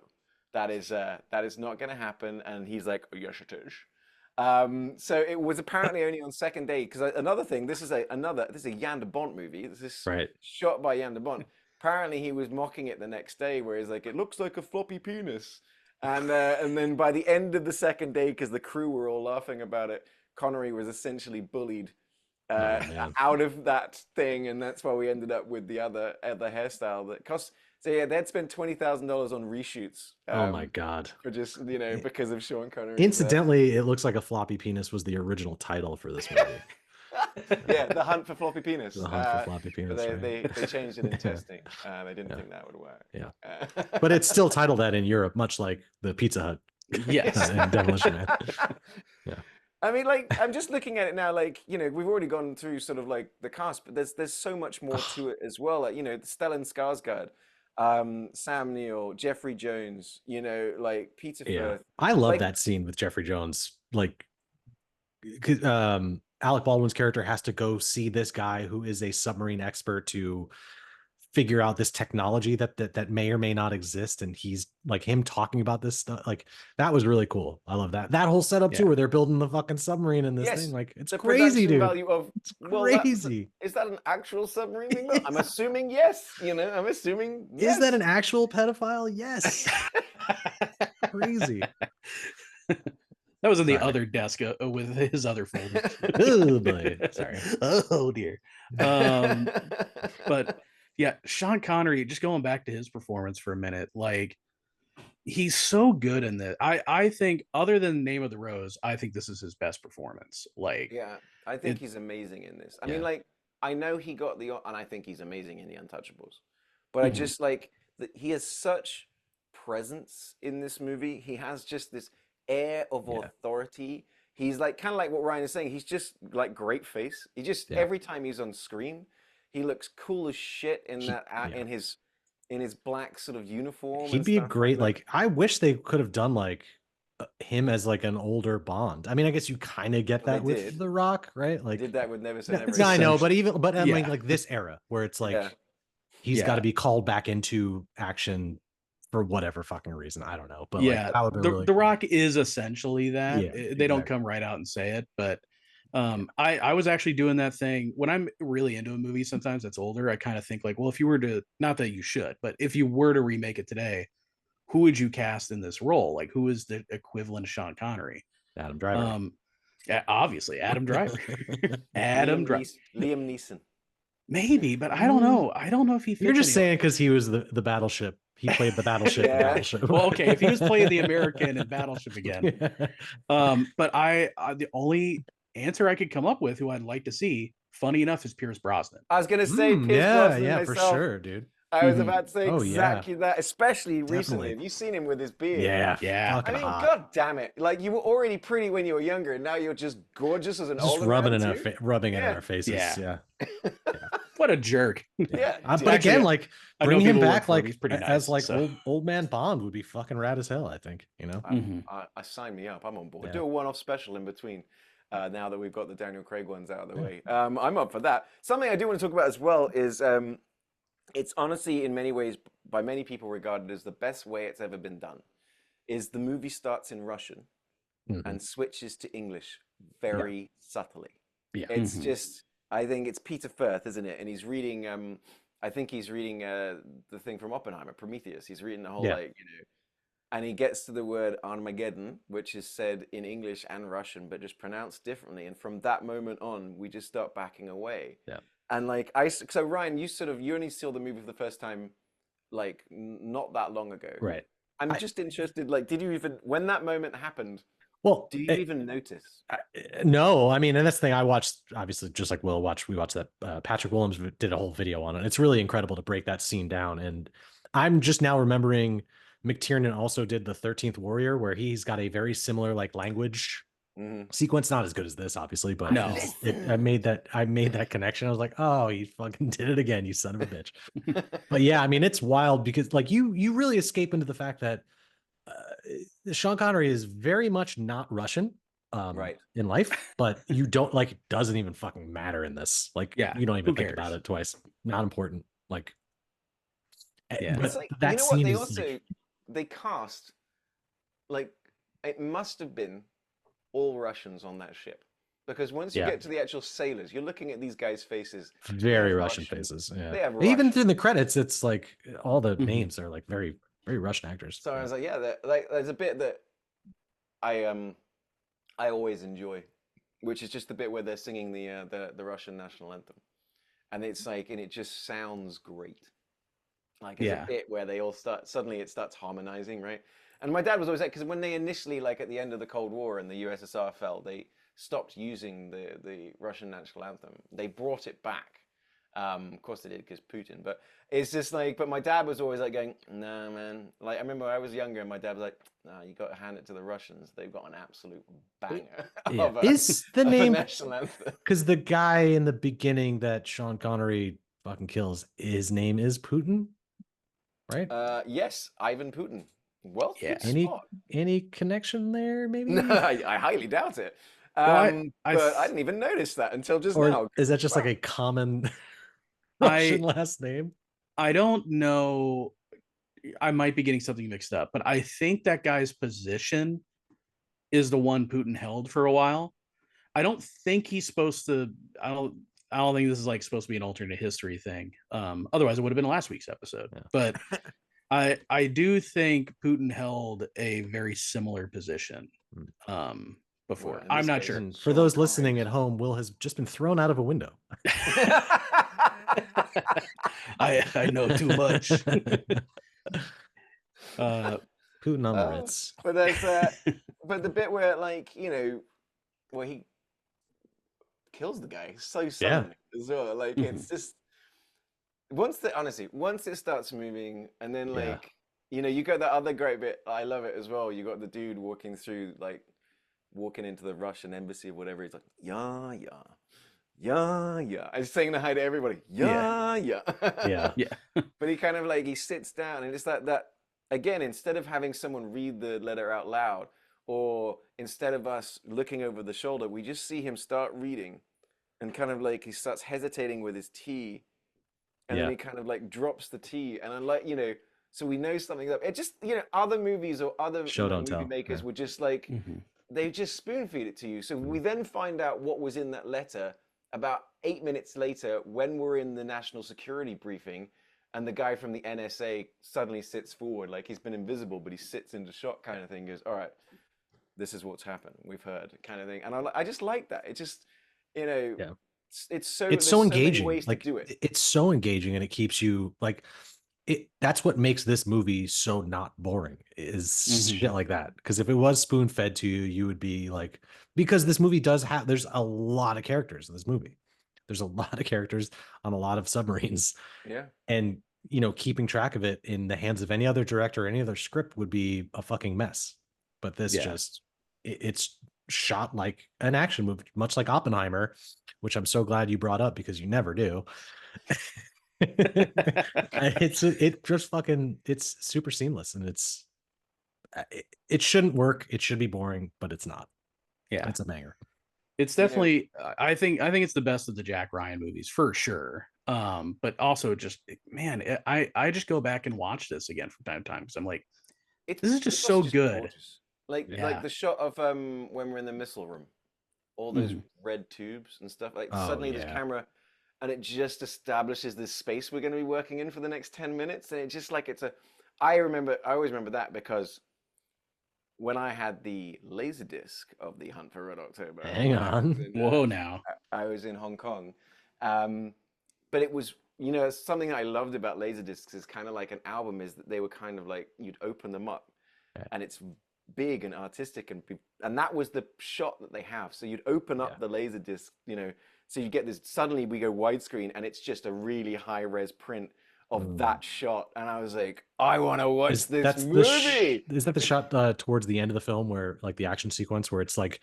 Speaker 1: that is not going to happen." And he's like, "Oh, yes, it is." So it was apparently only on second day because another thing. This is a Jan de Bont movie. This is
Speaker 2: Right.
Speaker 1: shot by Jan de Bont. Apparently he was mocking it the next day, where he's like, "It looks like a floppy penis," and then by the end of the second day, because the crew were all laughing about it, Connery was essentially bullied
Speaker 2: man.
Speaker 1: out of that thing, and that's why we ended up with the other hairstyle that cost. So yeah, they'd spent $20,000 on reshoots.
Speaker 2: Oh my god.
Speaker 1: For just because of Sean Connery.
Speaker 2: Incidentally, it looks like a floppy penis was the original title for this movie.
Speaker 1: Yeah, The Hunt for Floppy Penis.
Speaker 2: The Hunt for Floppy Penis.
Speaker 1: But
Speaker 2: Right?
Speaker 1: they changed it in testing. They didn't think that would work.
Speaker 2: Yeah. But it's still titled that in Europe, much like the Pizza Hut
Speaker 3: Yes.
Speaker 2: and Demolition Man. Yeah.
Speaker 1: I mean, like, I'm just looking at it now, like, we've already gone through sort of like the cast, but there's so much more to it as well. Like, Stellan Skarsgård, Sam Neill, Jeffrey Jones, like Peter
Speaker 2: Yeah.
Speaker 1: Firth.
Speaker 2: I love
Speaker 1: Like-
Speaker 2: that scene with Jeffrey Jones. Like, Alec Baldwin's character has to go see this guy who is a submarine expert to figure out this technology that may or may not exist, and he's like him talking about this stuff. Like, that was really cool. I love that whole setup too,
Speaker 3: Yeah.
Speaker 2: where they're building the fucking submarine in this
Speaker 1: Yes,
Speaker 2: thing. Like, it's
Speaker 1: the
Speaker 2: crazy,
Speaker 1: production
Speaker 2: dude.
Speaker 1: value of
Speaker 2: It's
Speaker 1: well,
Speaker 2: crazy.
Speaker 1: is that an actual submarine being built? I'm assuming yes. I'm assuming yes.
Speaker 2: Is that an actual pedophile? Yes. Crazy.
Speaker 3: That was in the
Speaker 2: Sorry.
Speaker 3: other desk with his other folder.
Speaker 2: Oh boy. Sorry.
Speaker 3: Oh dear. But yeah, Sean Connery, just going back to his performance for a minute, like, he's so good in this. I think, other than Name of the Rose, I think this is his best performance. Like,
Speaker 1: Yeah, I think he's amazing in this. I
Speaker 2: Yeah.
Speaker 1: mean, like, I know he got and I think he's amazing in The Untouchables, but I
Speaker 3: Mhm.
Speaker 1: just like that he has such presence in this movie. He has just this air of
Speaker 2: Yeah.
Speaker 1: authority. He's like kind of like what Ryan is saying. He's just like great face. He just
Speaker 2: Yeah.
Speaker 1: every time he's on screen, he looks cool as shit in
Speaker 2: He-
Speaker 1: that
Speaker 2: yeah.
Speaker 1: in his black sort of uniform.
Speaker 2: He'd
Speaker 1: and
Speaker 2: be a
Speaker 1: stuff
Speaker 2: great,
Speaker 1: that.
Speaker 2: like, I wish they could have done like him as like an older Bond. I mean, I guess you kind of get
Speaker 1: Well, they
Speaker 2: that with
Speaker 1: did.
Speaker 2: The Rock, right?
Speaker 1: He
Speaker 2: Like,
Speaker 1: did that with Never Say
Speaker 3: Yeah,
Speaker 1: Never.
Speaker 2: yeah, I know,
Speaker 3: essentially.
Speaker 2: but I mean,
Speaker 3: Yeah.
Speaker 2: like this era where it's like
Speaker 1: Yeah.
Speaker 2: he's got
Speaker 3: Yeah.
Speaker 2: to be called back into action for whatever fucking reason. I don't know, but
Speaker 3: yeah,
Speaker 2: like, that would be really
Speaker 3: the
Speaker 2: cool.
Speaker 3: Rock is essentially that.
Speaker 2: Yeah,
Speaker 3: They don't
Speaker 2: exactly.
Speaker 3: come right out and say it, but I was actually doing that thing when I'm really into a movie. Sometimes that's older. I kind of think like, well, if you were to, not that you should, but if you were to remake it today, who would you cast in this role? Like, who is the equivalent of Sean Connery?
Speaker 2: Adam Driver.
Speaker 3: Yeah, obviously Adam Driver. Adam Driver.
Speaker 1: Liam Neeson.
Speaker 3: Maybe, but I don't know. I don't know if he fits.
Speaker 2: You're just
Speaker 3: anywhere.
Speaker 2: saying because he was the battleship. He played the battleship. in
Speaker 1: Yeah.
Speaker 2: Battleship.
Speaker 3: Well, okay, if he was playing the American in Battleship again. But I the only answer I could come up with who I'd like to see, funny enough, is Pierce Brosnan.
Speaker 1: I was gonna say Pierce
Speaker 2: yeah,
Speaker 1: Brosnan
Speaker 2: yeah,
Speaker 1: myself.
Speaker 2: for sure, dude.
Speaker 1: I was
Speaker 3: Mhm.
Speaker 1: about to say
Speaker 2: Oh, yeah.
Speaker 1: exactly that, especially recently.
Speaker 2: Definitely.
Speaker 1: Have you seen him with his beard?
Speaker 2: Yeah,
Speaker 3: Yeah.
Speaker 1: I
Speaker 2: fucking
Speaker 1: mean,
Speaker 2: hot.
Speaker 1: god damn it! Like, you were already pretty when you were younger, and now you're just gorgeous as an
Speaker 2: Just
Speaker 1: older
Speaker 2: rubbing
Speaker 1: man
Speaker 2: in our
Speaker 1: too?
Speaker 2: rubbing it in
Speaker 1: Yeah.
Speaker 2: our faces.
Speaker 3: Yeah.
Speaker 2: Yeah.
Speaker 3: What a jerk.
Speaker 1: Yeah,
Speaker 2: But
Speaker 1: dude.
Speaker 3: Actually,
Speaker 2: again, like,
Speaker 3: I know
Speaker 2: bring him
Speaker 3: people work
Speaker 2: back
Speaker 3: for him.
Speaker 2: like
Speaker 3: He's pretty
Speaker 2: as
Speaker 3: nice,
Speaker 2: like
Speaker 3: so.
Speaker 2: old man Bond would be fucking rad as hell. I think, you know.
Speaker 3: Mhm.
Speaker 1: I sign me up. I'm on board.
Speaker 2: Yeah.
Speaker 1: Do a one-off special in between. Now that we've got the Daniel Craig ones out of the way, I'm up for that. Something I do want to talk about as well is it's honestly in many ways by many people regarded as the best way it's ever been done. Is the movie starts in Russian
Speaker 2: Mhm.
Speaker 1: and switches to English very subtly.
Speaker 2: Yeah.
Speaker 1: It's
Speaker 3: Mhm.
Speaker 1: just, I think it's Peter Firth, isn't it? And he's reading, I think he's reading the thing from Oppenheimer, Prometheus. He's reading the whole,
Speaker 2: Yeah.
Speaker 1: like, and he gets to the word Armageddon, which is said in English and Russian, but just pronounced differently. And from that moment on, we just start backing away.
Speaker 2: Yeah.
Speaker 1: And like, so Ryan, you only saw the movie for the first time like not that long ago.
Speaker 2: Right.
Speaker 1: I'm
Speaker 2: I-
Speaker 1: just interested, like, did you even, when that moment happened,
Speaker 2: Well,
Speaker 1: do you even notice?
Speaker 2: no, I mean, and that's the thing. I watched, obviously, just like we watched that. Patrick Williams did a whole video on it. It's really incredible to break that scene down. And I'm just now remembering McTiernan also did the 13th Warrior, where he's got a very similar like language sequence. Not as good as this, obviously, but
Speaker 3: No.
Speaker 2: I made that connection. I was like, oh, you fucking did it again, you son of a bitch. But yeah, I mean, it's wild because like you really escape into the fact that Sean Connery is very much not Russian
Speaker 1: Right.
Speaker 2: in life, but you don't like, it doesn't even fucking matter in this. Like,
Speaker 3: Yeah,
Speaker 2: you don't even
Speaker 3: who
Speaker 2: think
Speaker 3: cares?
Speaker 2: about it twice. Not important. Like,
Speaker 3: Yeah.
Speaker 2: but
Speaker 1: It's like,
Speaker 2: that
Speaker 1: you know what,
Speaker 2: scene
Speaker 1: they
Speaker 2: is
Speaker 1: also,
Speaker 2: like,
Speaker 1: they cast, like, it must have been all Russians on that ship. Because once you
Speaker 2: Yeah.
Speaker 1: get to the actual sailors, you're looking at these guys' faces.
Speaker 2: very
Speaker 1: have
Speaker 2: Russian
Speaker 1: Russian-
Speaker 2: faces. Yeah.
Speaker 1: they have
Speaker 2: Even
Speaker 1: Russian.
Speaker 2: through the credits, it's like all the
Speaker 3: Mhm.
Speaker 2: names are like very, very Russian actors.
Speaker 1: So I was like, yeah, like, there's a bit that I always enjoy, which is just the bit where they're singing the Russian national anthem, and it's like, and it just sounds great. Like, it's
Speaker 3: Yeah.
Speaker 1: a bit where they all suddenly it starts harmonizing, right? And my dad was always like, because when they initially, like at the end of the Cold War and the USSR fell, they stopped using the Russian national anthem. They brought it back. Of course they did because Putin, but it's just like, but my dad was always like going, nah, man. Like, I remember when I was younger and my dad was like, nah, you got to hand it to the Russians. They've got an absolute banger
Speaker 2: Yeah.
Speaker 1: of a,
Speaker 2: Is the
Speaker 1: of a
Speaker 2: name,
Speaker 1: national anthem.
Speaker 2: because the guy in the beginning that Sean Connery fucking kills, his name is Putin, right?
Speaker 1: Yes, Ivan Putin. Well,
Speaker 3: Yeah.
Speaker 1: good spot.
Speaker 2: Any connection there, maybe?
Speaker 1: No, I highly doubt it.
Speaker 3: Well,
Speaker 1: But I didn't even notice that until just
Speaker 2: Or
Speaker 1: now.
Speaker 2: is that just like
Speaker 1: Wow.
Speaker 2: a common
Speaker 3: I-
Speaker 2: Russian last name?
Speaker 3: I don't know. I might be getting something mixed up, but I think that guy's position is the one Putin held for a while. I don't think he's supposed to. I don't think this is like supposed to be an alternate history thing. Otherwise, it would have been last week's episode.
Speaker 2: Yeah.
Speaker 3: But I do think Putin held a very similar position before.
Speaker 1: Well, in
Speaker 3: I'm
Speaker 1: this
Speaker 3: not
Speaker 1: case,
Speaker 3: sure.
Speaker 2: And for
Speaker 1: Sean
Speaker 2: those
Speaker 1: Connery
Speaker 2: listening
Speaker 1: was-
Speaker 2: at home, Will has just been thrown out of a window.
Speaker 3: I know too much.
Speaker 2: Putin on the Ritz.
Speaker 1: But there's but the bit where, like, you know, where he kills the guy so suddenly as well. Like, it's just honestly, once it starts moving, and then like,
Speaker 2: Yeah.
Speaker 1: you know, you got that other great bit. I love it as well. You got the dude walking into the Russian embassy or whatever. He's like, yeah, yeah. Yeah, yeah. I'm saying hi to everybody. Yeah, yeah.
Speaker 2: Yeah.
Speaker 3: Yeah.
Speaker 1: But he kind of like, he sits down, and it's that again, instead of having someone read the letter out loud, or instead of us looking over the shoulder, we just see him start reading, and kind of like he starts hesitating with his tea, and then
Speaker 2: Yeah.
Speaker 1: he kind of like drops the tea, and I'm like, you know, so we know something's up. It just, you know, other movies or other
Speaker 2: Show don't
Speaker 1: movie
Speaker 2: tell.
Speaker 1: makers
Speaker 2: Yeah.
Speaker 1: would just like,
Speaker 3: Mhm.
Speaker 1: they just spoon feed it to you. So we then find out what was in that letter about 8 minutes later when we're in the national security briefing, and the guy from the NSA suddenly sits forward, like he's been invisible, but he sits into shot kind of thing, goes, all right, this is what's happened, we've heard, kind of thing. And I just like that. It just, you know,
Speaker 2: Yeah.
Speaker 1: it's so
Speaker 2: It's
Speaker 1: there's
Speaker 2: so
Speaker 1: many
Speaker 2: engaging.
Speaker 1: ways
Speaker 2: Like
Speaker 1: to do it.
Speaker 2: it's so engaging, and it keeps you like that's what makes this movie so not boring is
Speaker 3: Mhm.
Speaker 2: shit like that. Because if it was spoon fed to you, you would be like, because this movie does have, there's a lot of characters in this movie. There's a lot of characters on a lot of submarines.
Speaker 1: Yeah.
Speaker 2: And, you know, keeping track of it in the hands of any other director, any other script would be a fucking mess. But this
Speaker 3: Yeah.
Speaker 2: just, it's shot like an action movie, much like Oppenheimer, which I'm so glad you brought up because you never do. It just fucking, it's super seamless, and it shouldn't work. It should be boring, but it's not.
Speaker 3: Yeah.
Speaker 2: It's a banger.
Speaker 3: It's
Speaker 1: You know-
Speaker 3: definitely I think it's the best of the Jack Ryan movies for sure. But also just man, I just go back and watch this again from time to time because I'm like,
Speaker 1: It's
Speaker 3: This is just
Speaker 1: it's also
Speaker 3: so good.
Speaker 1: gorgeous. Like
Speaker 3: Yeah.
Speaker 1: the shot of when we're in the missile room, all those
Speaker 3: Mhm.
Speaker 1: red tubes and stuff. Like
Speaker 2: Oh,
Speaker 1: suddenly this
Speaker 2: yeah.
Speaker 1: camera, and it just establishes this space we're going to be working in for the next 10 minutes, and it's just like it's a. I always remember that because when I had the laser disc of the Hunt for Red October,
Speaker 2: Hang
Speaker 1: when I was
Speaker 2: on.
Speaker 1: in,
Speaker 3: Whoa now.
Speaker 1: I was in Hong Kong, but it was you know, something I loved about Laserdiscs is kind of like an album is that they were kind of like you'd open them up,
Speaker 2: Right.
Speaker 1: and it's big and artistic and that was the shot that they have. So you'd open up the Laserdisc, you know, so you get this. Suddenly we go widescreen, and it's just a really high res print of that shot, and I was like, I want to watch this movie.
Speaker 2: Is that the shot towards the end of the film where like the action sequence where it's like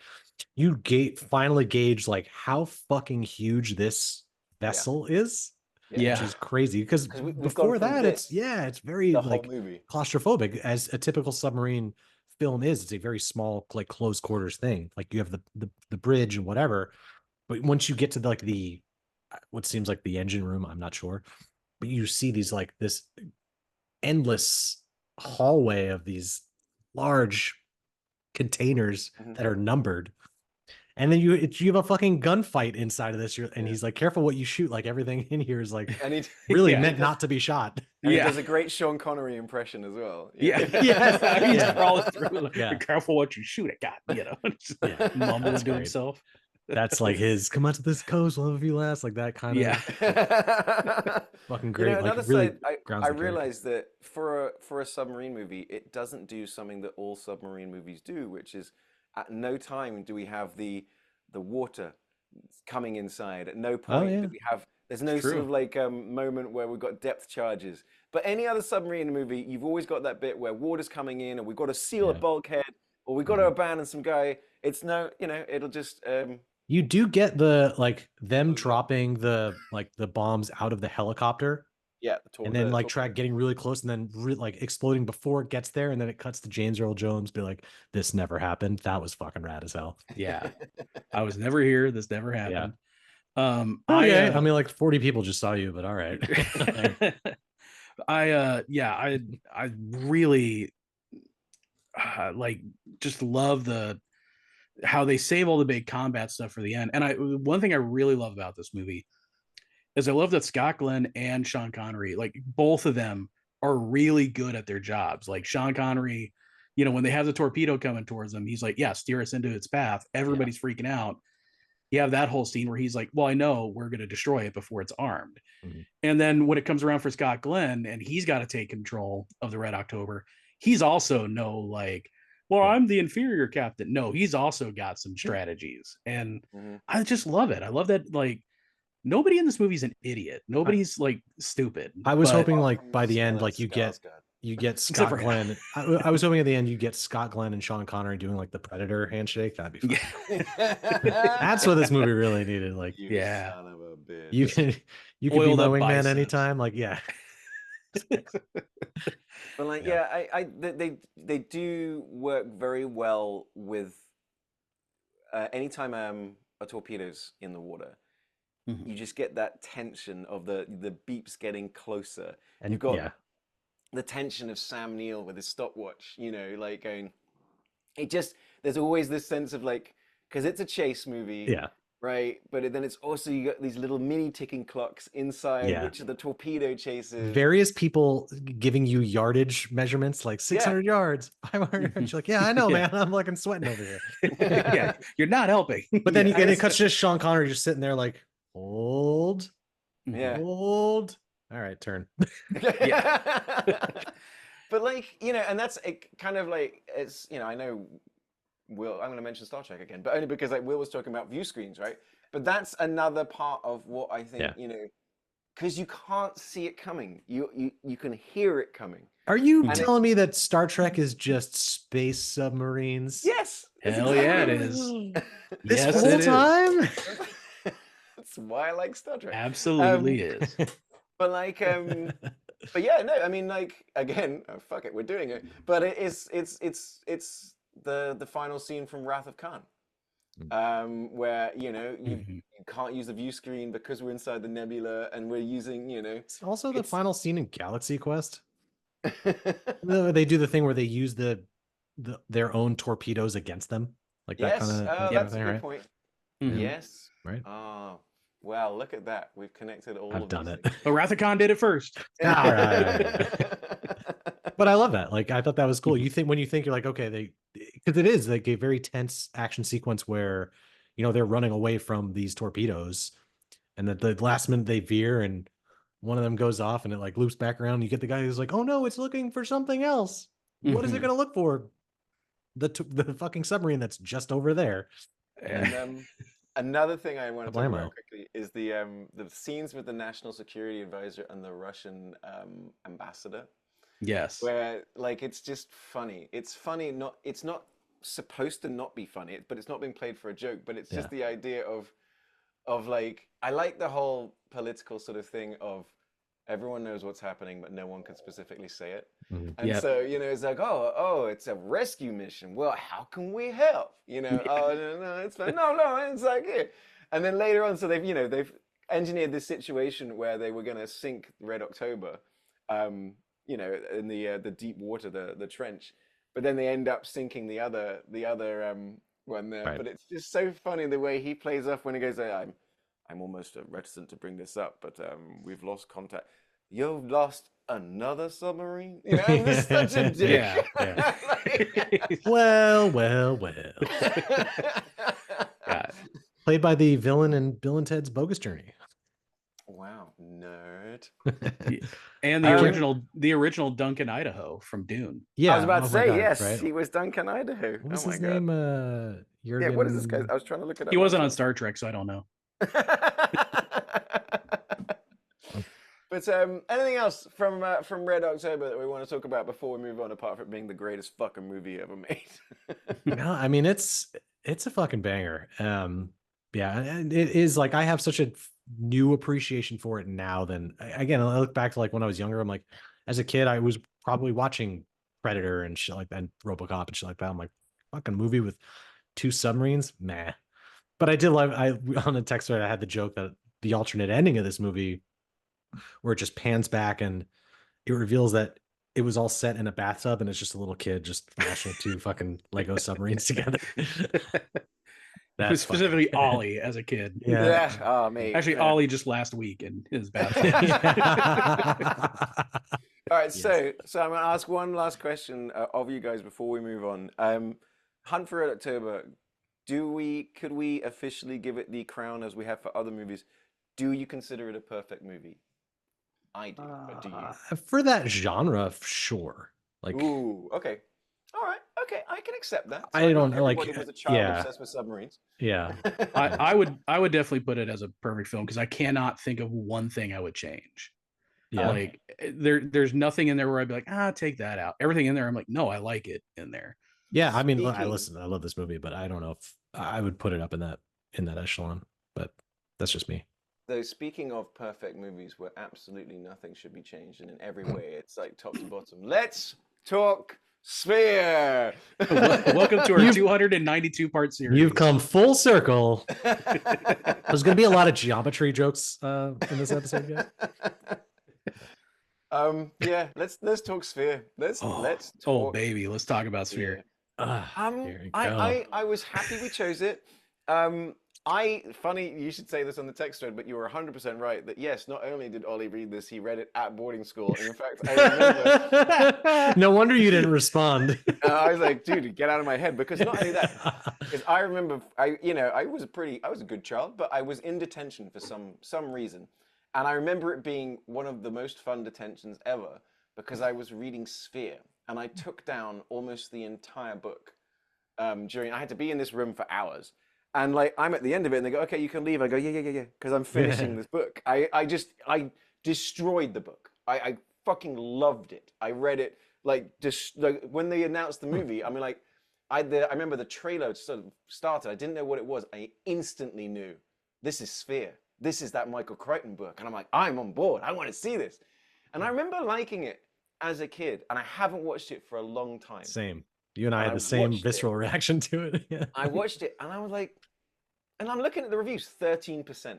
Speaker 2: you finally gauge like how fucking huge this vessel is?
Speaker 3: Yeah.
Speaker 2: Which is crazy because
Speaker 1: we've
Speaker 2: before
Speaker 1: gone from
Speaker 2: that it's very
Speaker 1: the whole
Speaker 2: like
Speaker 1: movie.
Speaker 2: claustrophobic as a typical submarine film is. It's a very small, like close quarters thing. Like you have the bridge and whatever, but once you get to like the what seems like the engine room, I'm not sure, but you see these like this endless hallway of these large containers that are numbered. And then you have a fucking gunfight inside of this. And he's like, careful what you shoot. Like everything in here is like really meant not to be shot.
Speaker 1: And he does a great Sean Connery impression as well.
Speaker 3: Yeah. He's crawling through. Like, be careful what you shoot at. God, you know, mumbling to himself.
Speaker 2: That's like his come out to this coast, we'll have a few laughs, like that kind of fucking great.
Speaker 1: You know,
Speaker 2: like
Speaker 1: another
Speaker 2: really
Speaker 1: side, I realized that for a submarine movie, it doesn't do something that all submarine movies do, which is at no time do we have the water coming inside. At no point do we have. There's no sort of like moment where we've got depth charges. But any other submarine movie, you've always got that bit where water's coming in, or we've got to seal a bulkhead, or we've got to abandon some guy. It's no, you know, it'll just.
Speaker 2: You do get the like them dropping the bombs out of the helicopter.
Speaker 1: Yeah,
Speaker 2: and then like track getting really close and then like exploding before it gets there, and then it cuts to James Earl Jones be like, "This never happened." That was fucking rad as hell.
Speaker 3: Yeah, I was never here. This never happened.
Speaker 2: I mean, like 40 people just saw you, but all right.
Speaker 3: I really like just love how they save all the big combat stuff for the end. And one thing I really love about this movie is I love that Scott Glenn and Sean Connery, like both of them are really good at their jobs. Like Sean Connery, you know, when they have the torpedo coming towards them, he's like, yeah, steer us into its path. Everybody's freaking out. You have that whole scene where he's like, well, I know we're going to destroy it before it's armed. And then when it comes around for Scott Glenn and he's got to take control of the Red October, he's also like, well, I'm the inferior captain. No, he's also got some strategies. And I just love it. I love that, like, nobody in this movie is an idiot. Nobody's like stupid.
Speaker 2: I was hoping like by the end, like you get Scott Glenn. I was hoping at the end you get Scott Glenn and Sean Connery doing like the Predator handshake. That'd be fun. That's what this movie really needed. Like,
Speaker 1: you son of a bitch.
Speaker 2: you can be my wingman anytime. Like,
Speaker 1: But like, they do work very well with anytime a torpedo's in the water. You just get that tension of the beeps getting closer, and you've got the tension of Sam Neill with his stopwatch, you know, like going. There's always this sense of like, because it's a chase movie, right? But then it's also, you got these little mini ticking clocks inside, which are the torpedo chases.
Speaker 2: Various people giving you yardage measurements, like 600 yards, 500 yards. You're like, I know, man. I'm like, I'm sweating over here.
Speaker 3: You're not helping.
Speaker 2: But then it cuts to Sean Connery just sitting there like, hold. Hold. All right, turn.
Speaker 1: But like, you know, and that's kind of like, it's, you know, I know I'm going to mention Star Trek again, but only because like Will was talking about view screens, right? But that's another part of what I think, you know, because you can't see it coming. You can hear it coming.
Speaker 2: Are you telling me that Star Trek is just space submarines?
Speaker 1: Yes.
Speaker 3: Hell yeah, it is.
Speaker 2: This whole time?
Speaker 1: That's why I like Star Trek.
Speaker 3: Absolutely is.
Speaker 1: But like, but yeah, no, I mean, like, again, fuck it, we're doing it. But it's the final scene from Wrath of Khan, where, you know, you can't use the view screen because we're inside the nebula, and we're using, you know.
Speaker 2: It's also the final scene in Galaxy Quest. They do the thing where they use their own torpedoes against them, like that kind of.
Speaker 1: That's a good point. Yes.
Speaker 2: Right.
Speaker 1: Oh, well, look at that. We've connected all.
Speaker 2: I've done it.
Speaker 3: But Wrath of Khan did it first.
Speaker 2: But I love that. Like, I thought that was cool. When you think you're like, okay, because it is like a very tense action sequence where, you know, they're running away from these torpedoes, and the last minute they veer, and one of them goes off and it like loops back around. You get the guy who's like, oh no, it's looking for something else. What is it going to look for? The fucking submarine that's just over there.
Speaker 1: And another thing I want to talk
Speaker 2: Blammo.
Speaker 1: about quickly is the scenes with the National Security Advisor and the Russian ambassador.
Speaker 3: Yes.
Speaker 1: Where like it's just funny. It's funny. It's not supposed to not be funny, but it's not being played for a joke. But it's just the idea of like, I like the whole political sort of thing of everyone knows what's happening, but no one can specifically say it. And so, you know, it's like, oh, it's a rescue mission. Well, how can we help? You know, oh, no, it's fine. No, it's like here. And then later on, so they've engineered this situation where they were going to sink Red October, you know, in the deep water, the trench. But then they end up sinking the other one there.
Speaker 2: Right.
Speaker 1: But it's just so funny the way he plays off when he goes, I'm almost reticent to bring this up, but we've lost contact. You've lost another submarine? You know, I'm just such a dick.
Speaker 2: Yeah. Well.
Speaker 3: God.
Speaker 2: Played by the villain in Bill and Ted's Bogus Journey.
Speaker 1: Wow, nerd.
Speaker 3: And the original Duncan Idaho from Dune.
Speaker 2: Yeah,
Speaker 1: I was about to say, yes,
Speaker 2: right?
Speaker 1: he was Duncan Idaho.
Speaker 2: What was
Speaker 1: oh my
Speaker 2: his
Speaker 1: God.
Speaker 2: name?
Speaker 1: Yeah,
Speaker 2: Jurgen...
Speaker 1: what is this guy? I was trying to look it up.
Speaker 3: He wasn't on Star Trek, so I don't know.
Speaker 1: But anything else from Red October that we want to talk about before we move on, apart from it being the greatest fucking movie ever made?
Speaker 2: No, I mean it's a fucking banger. Yeah, and it is like, I have such a new appreciation for it now than, again, I look back to like when I was younger. I'm like, as a kid, I was probably watching Predator and shit like that, and RoboCop and shit like that. I'm like, fucking movie with 2 submarines, meh. But I did love, on the text thread, I had the joke that the alternate ending of this movie, where it just pans back and it reveals that it was all set in a bathtub and it's just a little kid just mashing 2 fucking Lego submarines together. That's
Speaker 3: specifically
Speaker 2: fucking...
Speaker 3: Ollie as a kid.
Speaker 1: Yeah. Oh, mate.
Speaker 3: Actually, Ollie just last week in his bathtub.
Speaker 1: All right, so I'm going to ask one last question of you guys before we move on. Hunt for Red October. Could we officially give it the crown as we have for other movies? Do you consider it a perfect movie? I do, but do you?
Speaker 2: For that genre, sure. Like,
Speaker 1: ooh, okay. All right, okay, I can accept that. So
Speaker 2: I don't
Speaker 1: know.
Speaker 2: like.
Speaker 1: Everybody was a child obsessed with submarines.
Speaker 2: Yeah.
Speaker 3: I would definitely put it as a perfect film because I cannot think of one thing I would change.
Speaker 2: Yeah.
Speaker 3: Like there's nothing in there where I'd be like, take that out. Everything in there, I'm like, no, I like it in there.
Speaker 2: Yeah, I mean, I love this movie, but I don't know if I would put it up in that echelon. But that's just me.
Speaker 1: Though, speaking of perfect movies where absolutely nothing should be changed, and in every way it's like top to bottom, let's talk Sphere.
Speaker 3: Welcome to our 292-part series.
Speaker 2: You've come full circle. There's going to be a lot of geometry jokes in this episode, guys.
Speaker 1: Yeah, let's talk Sphere. Let's talk.
Speaker 3: Oh baby, let's talk about Sphere.
Speaker 1: I was happy we chose it. Funny you should say this on the text thread, but you were 100% right that yes, not only did Ollie read this, he read it at boarding school. And in fact, I remember.
Speaker 2: No wonder you didn't respond.
Speaker 1: I was like, dude, get out of my head. Because not only that, because I remember, I was a good child, but I was in detention for some reason. And I remember it being one of the most fun detentions ever because I was reading Sphere and I took down almost the entire book. I had to be in this room for hours. And like, I'm at the end of it and they go, okay, you can leave. I go, yeah. Because I'm finishing this book. I destroyed the book. I fucking loved it. I read it like when they announced the movie, I mean, like, I remember the trailer sort of started. I didn't know what it was. I instantly knew this is Sphere. This is that Michael Crichton book. And I'm like, I'm on board. I want to see this. And I remember liking it as a kid. And I haven't watched it for a long time.
Speaker 2: Same. You and I had the same visceral reaction to it. Yeah.
Speaker 1: I watched it and I was like, and I'm looking at the reviews, 13%,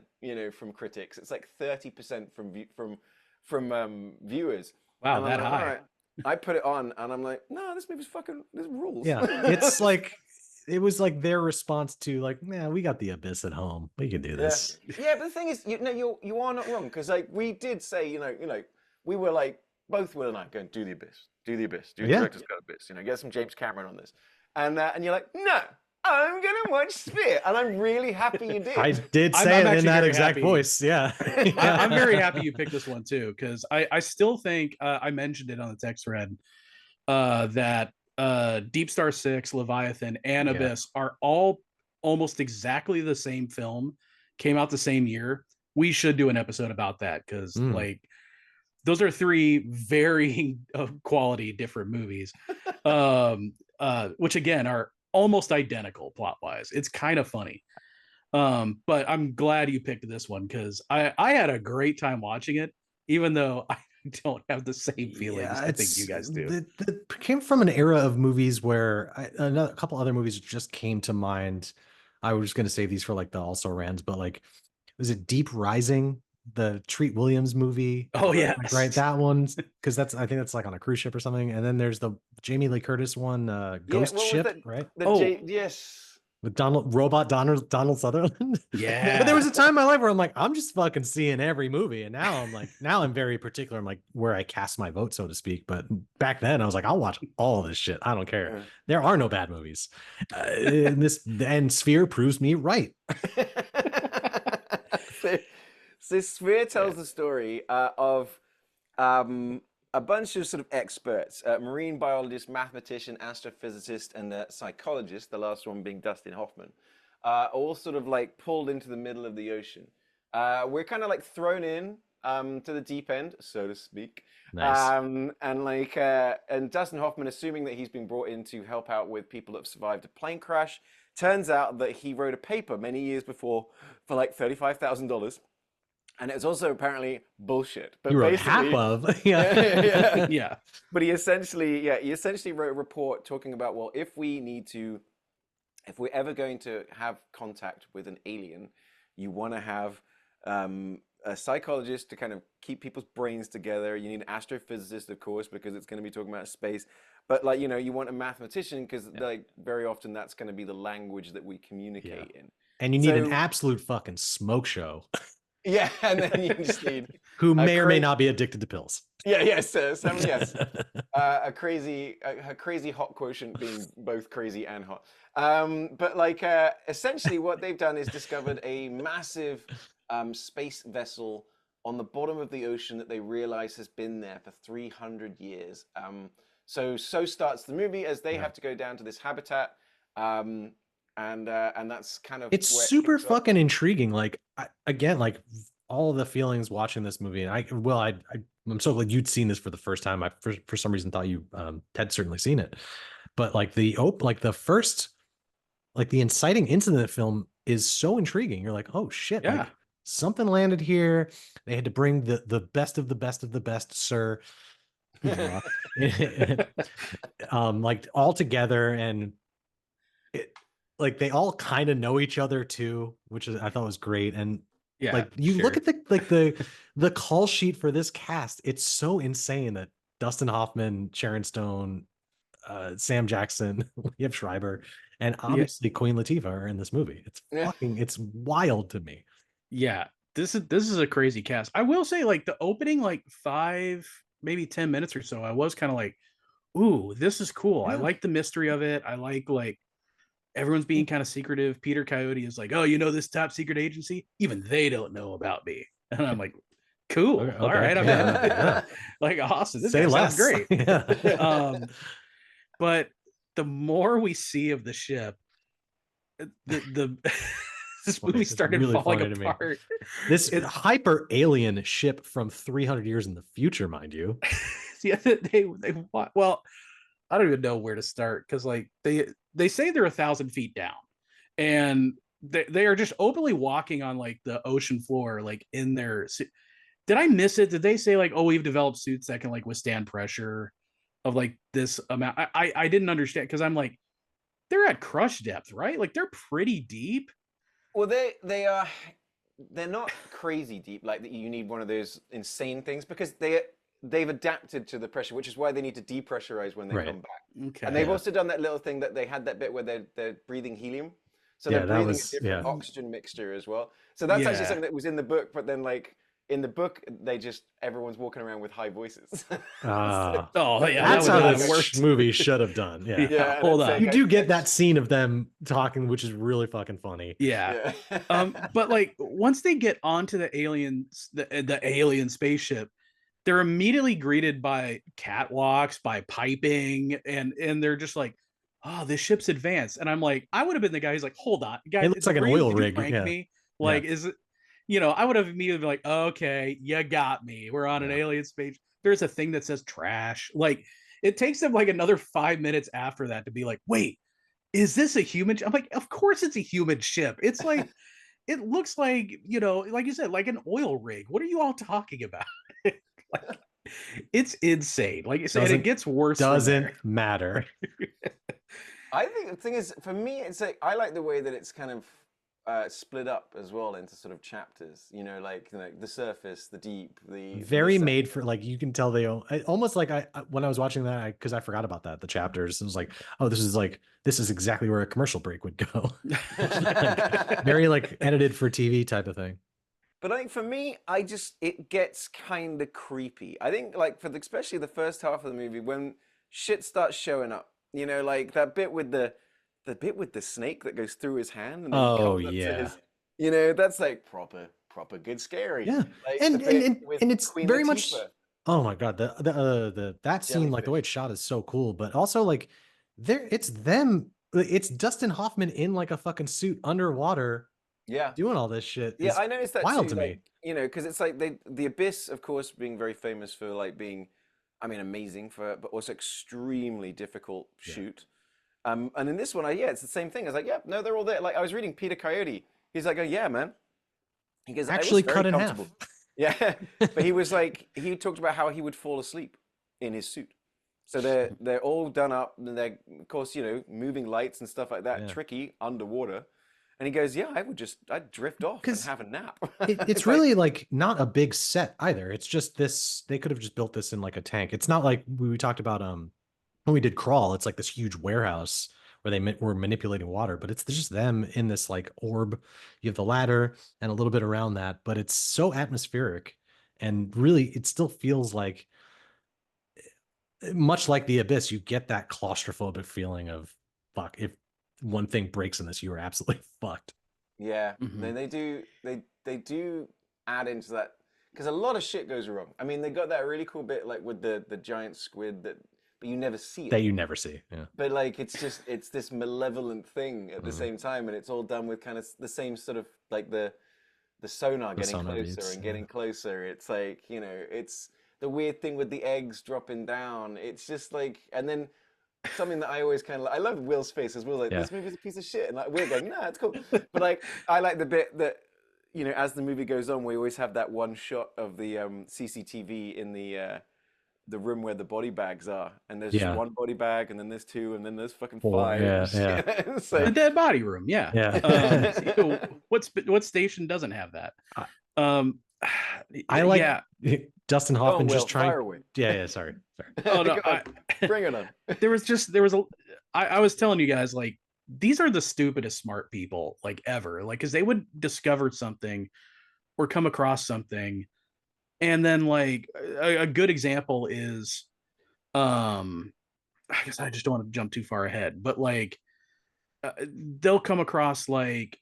Speaker 1: from critics. It's like 30% from viewers.
Speaker 3: Wow, that high.
Speaker 1: All right. I put it on and I'm like, no, this rules.
Speaker 2: Yeah, it's like, it was like their response to like, man, we got the Abyss at home. We can do this.
Speaker 1: Yeah, but the thing is, you are not wrong because like we did say, we were like, both Will and I going, do the Abyss, do the Director's Cut Abyss, get some James Cameron on this, and you're like, no, I'm gonna watch Sphere, and I'm really happy you did.
Speaker 2: I did
Speaker 3: I'm
Speaker 2: say it in
Speaker 3: actually
Speaker 2: that
Speaker 3: very
Speaker 2: exact
Speaker 3: happy.
Speaker 2: voice. Yeah.
Speaker 3: I'm very happy you picked this one too, because I still think I mentioned it on the text thread that Deep Star 6, Leviathan, and
Speaker 2: Yeah.
Speaker 3: Abyss are all almost exactly the same film, came out the same year. We should do an episode about that, because like those are three varying quality different movies, which again are almost identical plot wise. It's kind of funny. But I'm glad you picked this one, because I had a great time watching it, even though I don't have the same feelings I think you guys do.
Speaker 2: It came from an era of movies where a couple other movies just came to mind. I was just going to save these for like the also rans, but like, was it Deep Rising, the Treat Williams movie?
Speaker 3: Oh yeah,
Speaker 2: Like, right, that one, because I think that's like on a cruise ship or something. And then there's the Jamie Lee Curtis one, Ghost Ship, right?
Speaker 1: Yes.
Speaker 2: With Donald Sutherland.
Speaker 3: Yeah.
Speaker 2: But there was a time in my life where I'm like, I'm just fucking seeing every movie. And now I'm like, now I'm very particular. I'm like where I cast my vote, so to speak. But back then I was like, I'll watch all of this shit. I don't care. There are no bad movies. And Sphere proves me right.
Speaker 1: So Sphere tells the story of a bunch of sort of experts, marine biologist, mathematician, astrophysicist, and a psychologist, the last one being Dustin Hoffman, all sort of like pulled into the middle of the ocean. We're kind of like thrown in to the deep end, so to speak.
Speaker 2: Nice.
Speaker 1: And Dustin Hoffman, assuming that he's been brought in to help out with people that have survived a plane crash, turns out that he wrote a paper many years before for like $35,000. And it's also apparently bullshit. But
Speaker 2: you wrote half of.
Speaker 3: Yeah.
Speaker 1: But he essentially wrote a report talking about, well, if we're ever going to have contact with an alien, you want to have a psychologist to kind of keep people's brains together. You need an astrophysicist, of course, because it's going to be talking about space. But like, you want a mathematician because like very often that's going to be the language that we communicate in.
Speaker 2: And you need an absolute fucking smoke show.
Speaker 1: Yeah, and then you just need
Speaker 2: who may or may not be addicted to pills.
Speaker 1: Yeah, yes, yes. A crazy hot quotient being both crazy and hot. But like essentially what they've done is discovered a massive space vessel on the bottom of the ocean that they realize has been there for 300 years. So starts the movie as they have to go down to this habitat. And that's kind of
Speaker 2: it's super fucking intriguing. Like again, like all of the feelings watching this movie, and I'm so glad you'd seen this for the first time. I for some reason thought you had certainly seen it, but like the inciting incident film is so intriguing. You're like, oh shit, like, something landed here. They had to bring the best of the best of the best, sir. Like all together, and like they all kind of know each other too, which I thought was great. And like you look at the call sheet for this cast, it's so insane that Dustin Hoffman, Sharon Stone, Sam Jackson, Liev Schreiber, and obviously Queen Latifah are in this movie. It's wild to me.
Speaker 3: Yeah, this is a crazy cast. I will say, like the opening, like 5, maybe 10 minutes or so, I was kind of like, ooh, this is cool. I like the mystery of it. I like everyone's being kind of secretive. Peter Coyote is like, oh, this top secret agency? Even they don't know about me. And I'm like, cool. Okay. All right. I'm in. Like, awesome. This sounds great. But the more we see of the ship, this movie started really falling apart.
Speaker 2: This hyper alien ship from 300 years in the future, mind you.
Speaker 3: Yeah, well, I don't even know where to start, because like they say they're 1,000 feet down, and they are just openly walking on like the ocean floor, like in their. Did I miss it? Did they say like, oh, we've developed suits that can like withstand pressure of like this amount? I didn't understand, because I'm like, they're at crush depth, right? Like they're pretty deep.
Speaker 1: Well, they're not crazy deep, like that you need one of those insane things, because they've adapted to the pressure, which is why they need to depressurize when they come back. Okay. And they've also done that little thing that they had that bit where they're breathing helium. So they're breathing a different oxygen mixture as well. So that's actually something that was in the book, but then like in the book, everyone's walking around with high voices.
Speaker 3: Oh yeah,
Speaker 2: that's how
Speaker 3: that
Speaker 2: this movie should have done. Yeah,
Speaker 3: Yeah, hold on.
Speaker 2: You do get that scene of them talking, which is really fucking funny.
Speaker 3: Yeah. But like once they get onto the aliens, the alien spaceship, they're immediately greeted by catwalks, by piping, and they're just like, oh, this ship's advanced. And I'm like, I would have been the guy who's like, hold on, guys,
Speaker 2: It looks like an oil rig.
Speaker 3: Prank me? Like, is it, I would have immediately been like, okay, you got me. We're on an alien space. There's a thing that says trash. Like, it takes them like another 5 minutes after that to be like, wait, is this a human? I'm like, of course it's a human ship. It's like, it looks like, like you said, like an oil rig. What are you all talking about? Like, it's insane. Like you said, it gets worse.
Speaker 2: Doesn't matter.
Speaker 1: I think the thing is, for me, it's like I like the way that it's kind of split up as well into sort of chapters. Like the surface, the deep, the
Speaker 2: very made for, like, you can tell they almost like when I was watching that, because I forgot about that, the chapters, it was like, oh, this is exactly where a commercial break would go. Like, very like edited for TV type of thing.
Speaker 1: But I think for me, it gets kind of creepy. I think like especially the first half of the movie when shit starts showing up, like that bit with the snake that goes through his hand. And then
Speaker 2: oh
Speaker 1: comes up
Speaker 2: yeah.
Speaker 1: to his, that's like proper good scary.
Speaker 2: Yeah.
Speaker 1: Like
Speaker 2: and it's
Speaker 1: Queen
Speaker 2: very
Speaker 1: Latifah.
Speaker 2: much, oh my God, that scene, like the way it's shot is so cool, but also like it's Dustin Hoffman in like a fucking suit underwater.
Speaker 1: Yeah,
Speaker 2: doing all this shit.
Speaker 1: Yeah, I noticed that
Speaker 2: wild
Speaker 1: too.
Speaker 2: to
Speaker 1: Like,
Speaker 2: me.
Speaker 1: Because it's like the Abyss, of course, being very famous for like being, amazing but also extremely difficult shoot. And in this one, it's the same thing. I was like, yeah, no, they're all there. Like I was reading Peter Coyote. He's like, oh yeah, man. He goes,
Speaker 2: actually cut in half.
Speaker 1: Yeah, but he was like, he talked about how he would fall asleep in his suit. So they're all done up, and they're of course moving lights and stuff like that, tricky underwater. And he goes, yeah, I'd drift off and have a nap.
Speaker 2: It's really like not a big set either. It's just this, they could have just built this in like a tank. It's not like we talked about when we did Crawl, it's like this huge warehouse where they were manipulating water, but it's just them in this like orb. You have the ladder and a little bit around that, but it's so atmospheric, and really it still feels like, much like the Abyss, you get that claustrophobic feeling of, fuck, if one thing breaks in this, you are absolutely fucked.
Speaker 1: Yeah, then they do add into that, because a lot of shit goes wrong. I mean, they got that really cool bit like with the giant squid but you never see it.
Speaker 2: That you never see, yeah.
Speaker 1: But like it's this malevolent thing at the same time, and it's all done with kind of the same sort of like the sonar getting closer and getting closer. It's like, it's the weird thing with the eggs dropping down. It's just like, and then something that I always kind of like, I love Will's face, as Will's like, this movie's a piece of shit, and like we're going, nah, it's cool. But like I like the bit that, as the movie goes on, we always have that one shot of the CCTV in the room where the body bags are, and there's just one body bag, and then there's two, and then there's fucking five.
Speaker 2: Yeah.
Speaker 1: So,
Speaker 3: the dead body room, yeah. What station doesn't have that?
Speaker 2: I like Dustin Hoffman just trying. Yeah, sorry.
Speaker 3: Oh no,
Speaker 1: bring it on.
Speaker 3: I was telling you guys, like, these are the stupidest smart people like ever, like, because they would discover something or come across something, and then like a good example is, I guess I just don't want to jump too far ahead, but like they'll come across like,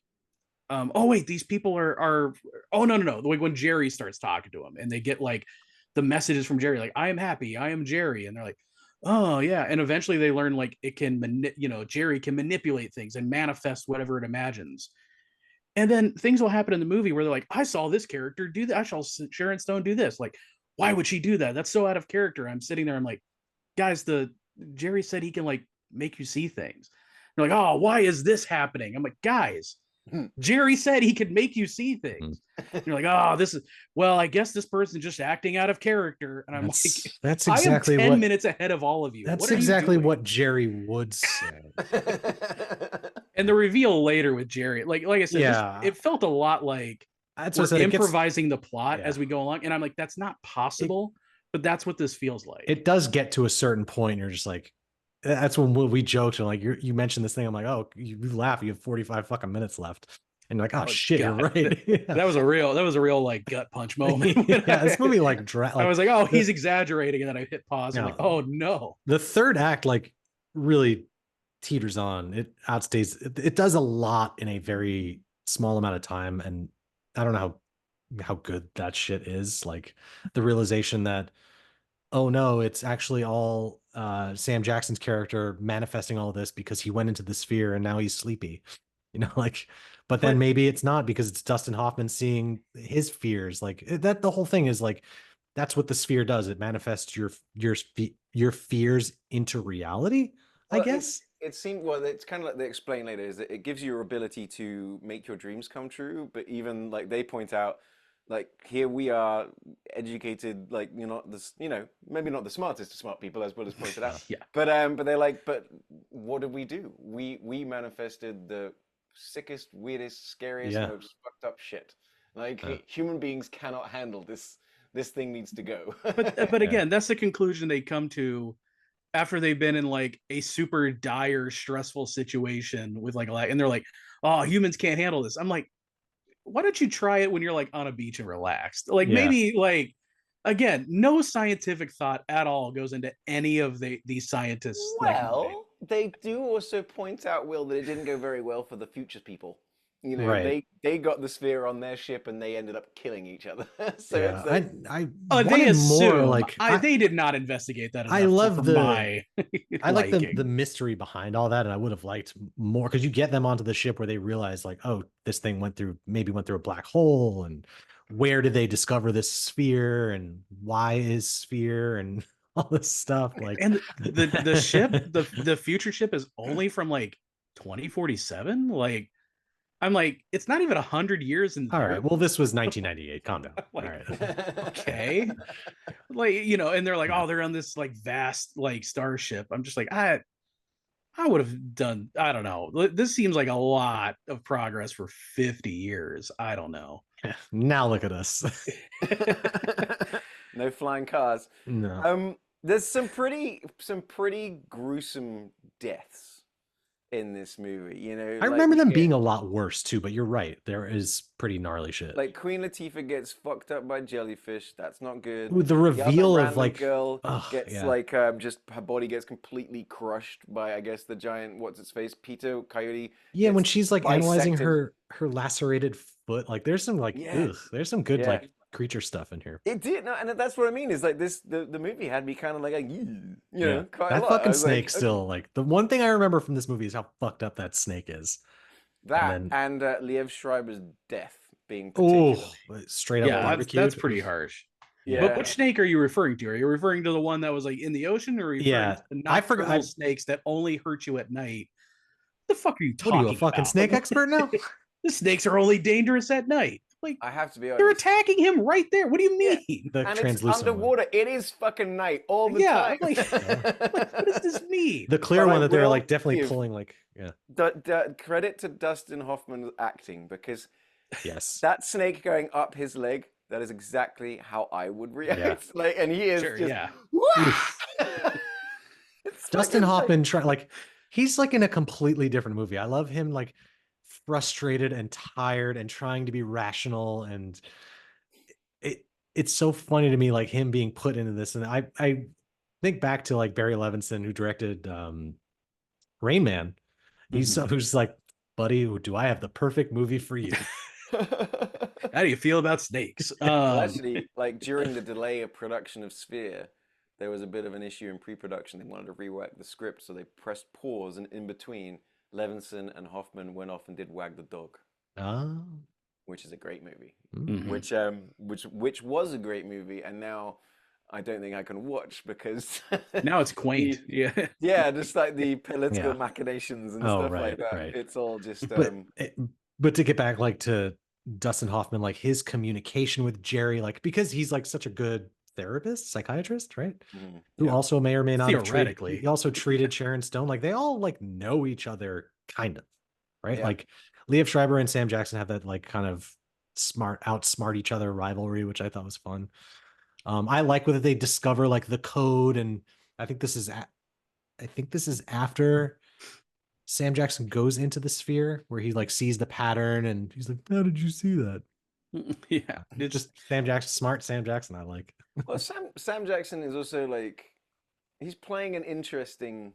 Speaker 3: oh wait, these people are oh no, like when Jerry starts talking to them and they get like the messages from Jerry, like, I am happy, I am Jerry, and they're like, oh yeah, and eventually they learn like it can Jerry can manipulate things and manifest whatever it imagines. And then things will happen in the movie where they're like, I saw this character do that, I saw Sharon Stone do this, like, why would she do that? That's so out of character. I'm sitting there, I'm like, guys, Jerry said he can like make you see things. They're like, oh, why is this happening? I'm like, guys, Jerry said he could make you see things. You're like, oh, well, I guess this person's just acting out of character. And I'm
Speaker 2: that's exactly
Speaker 3: I am 10 minutes ahead of all of you.
Speaker 2: That's exactly what Jerry would say.
Speaker 3: And the reveal later with Jerry, like I said, it felt a lot like we're improvising the plot as we go along. And I'm like, that's not possible, but that's what this feels like.
Speaker 2: It does get to a certain point. You're just like, that's when we joked, and like you mentioned this thing. I'm like, oh, you laugh. You have 45 fucking minutes left, and you're like, oh,
Speaker 3: Oh,
Speaker 2: shit, you're
Speaker 3: God.
Speaker 2: right. Yeah.
Speaker 3: That was a real like gut punch moment.
Speaker 2: Yeah, this movie like
Speaker 3: I was like, oh, he's exaggerating, and then I hit pause. I'm like, oh no.
Speaker 2: The third act like really teeters on. It outstays. It does a lot in a very small amount of time, and I don't know how good that shit is. Like the realization that, oh no, it's actually all Sam Jackson's character manifesting all this because he went into the sphere and now he's sleepy. Like, but then maybe it's not because it's Dustin Hoffman seeing his fears. Like that, the whole thing is like, that's what the sphere does. It manifests your fears into reality, I guess.
Speaker 1: It seemed, well, it's kind of like they explain later, is that it gives you your ability to make your dreams come true. But even like they point out, like here we are educated, like you're not this, maybe not the smartest of smart people, as Will has pointed out.
Speaker 3: Yeah.
Speaker 1: But they're like, but what did we do? We manifested the sickest, weirdest, scariest, most fucked up shit. Like human beings cannot handle this. This thing needs to go.
Speaker 3: But again, that's the conclusion they come to after they've been in like a super dire, stressful situation with like, and they're like, oh, humans can't handle this. I'm like, why don't you try it when you're like on a beach and relaxed? Like maybe like, again, no scientific thought at all goes into any of these scientists.
Speaker 1: Well, they do also point out, Will, that it didn't go very well for the Futures people. They got the sphere on their ship and they ended up killing each other. So
Speaker 2: yeah,
Speaker 1: it's
Speaker 2: like,
Speaker 3: they assume
Speaker 2: more like
Speaker 3: they did not investigate that enough.
Speaker 2: I love
Speaker 3: I
Speaker 2: like the mystery behind all that, and I would have liked more because you get them onto the ship where they realize like, oh, this thing went through a black hole, and where did they discover this sphere, and why is sphere, and all this stuff. Like,
Speaker 3: and the ship, the future ship is only from like 2047. Like, I'm like, it's not even 100 years in.
Speaker 2: All right, well, this was 1998. Calm down.
Speaker 3: Like,
Speaker 2: all right.
Speaker 3: Okay. Like, and they're like, oh, they're on this like vast like starship. I'm just like, I would have done, I don't know. This seems like a lot of progress for 50 years. I don't know.
Speaker 2: Now look at us.
Speaker 1: No flying cars.
Speaker 2: No.
Speaker 1: There's some pretty gruesome deaths in this movie,
Speaker 2: I remember them being a lot worse too, but you're right. There is pretty gnarly shit.
Speaker 1: Like Queen Latifah gets fucked up by jellyfish. That's not good.
Speaker 2: Ooh, the reveal
Speaker 1: other
Speaker 2: of like
Speaker 1: girl gets like just her body gets completely crushed by, I guess, the giant what's its face Peter Coyote.
Speaker 2: Yeah, when she's like analyzing
Speaker 1: bisected.
Speaker 2: her lacerated foot, like there's some like there's some good like creature stuff in here.
Speaker 1: It did, no, and that's what I mean. Is like this, the movie had me kind of like, quite
Speaker 2: that
Speaker 1: a lot.
Speaker 2: fucking snake
Speaker 1: like,
Speaker 2: still like the one thing I remember from this movie is how fucked up that snake is.
Speaker 1: That and Liev Schreiber's death being particular.
Speaker 2: Straight up barbecue.
Speaker 3: That's pretty harsh.
Speaker 1: Yeah.
Speaker 3: But which snake are you referring to? Are you referring to the one that was like in the ocean, or are you referring to the nocturnal snakes that only hurt you at night? What the fuck are you talking about?
Speaker 2: What are you, a fucking snake expert now?
Speaker 3: The snakes are only dangerous at night. Like,
Speaker 1: I have to be honest.
Speaker 3: They're attacking him right there. What do you mean?
Speaker 1: Yeah. And it's underwater. It is fucking night all the time.
Speaker 3: Like, what does this mean?
Speaker 2: The clear one that they're like definitely pulling like,
Speaker 1: credit to Dustin Hoffman's acting, because
Speaker 2: yes,
Speaker 1: that snake going up his leg, that is exactly how I would react. Yeah. Like, and he is
Speaker 2: Dustin Hoffman he's like in a completely different movie. I love him like frustrated and tired and trying to be rational, and it's so funny to me like him being put into this. And I think back to like Barry Levinson, who directed Rain Man. He's who's like, buddy, do I have the perfect movie for you?
Speaker 3: How do you feel about snakes?
Speaker 1: Well, actually, like during the delay of production of Sphere, there was a bit of an issue in pre-production. They wanted to rework the script, so they pressed pause, and in between, Levinson and Hoffman went off and did Wag the Dog, which is a great movie. Which was a great movie, and now I don't think I can watch because
Speaker 3: now it's quaint.
Speaker 1: Just like the political machinations and stuff like that. Right. It's all just.
Speaker 2: But to get back like to Dustin Hoffman, like his communication with Jerry, like because he's like such a good psychiatrist, right? Who also may or may not
Speaker 3: theoretically
Speaker 2: he also treated Sharon Stone. Like they all like know each other kind of, right? Like Liev Schreiber and Sam Jackson have that like kind of outsmart each other rivalry, which I thought was fun. I like whether they discover like the code, and I think this is after Sam Jackson goes into the sphere where he like sees the pattern and he's like, how did you see that?
Speaker 3: Yeah,
Speaker 2: It's just Sam Jackson, smart Sam Jackson. I like.
Speaker 1: Well, Sam Jackson is also like he's playing an interesting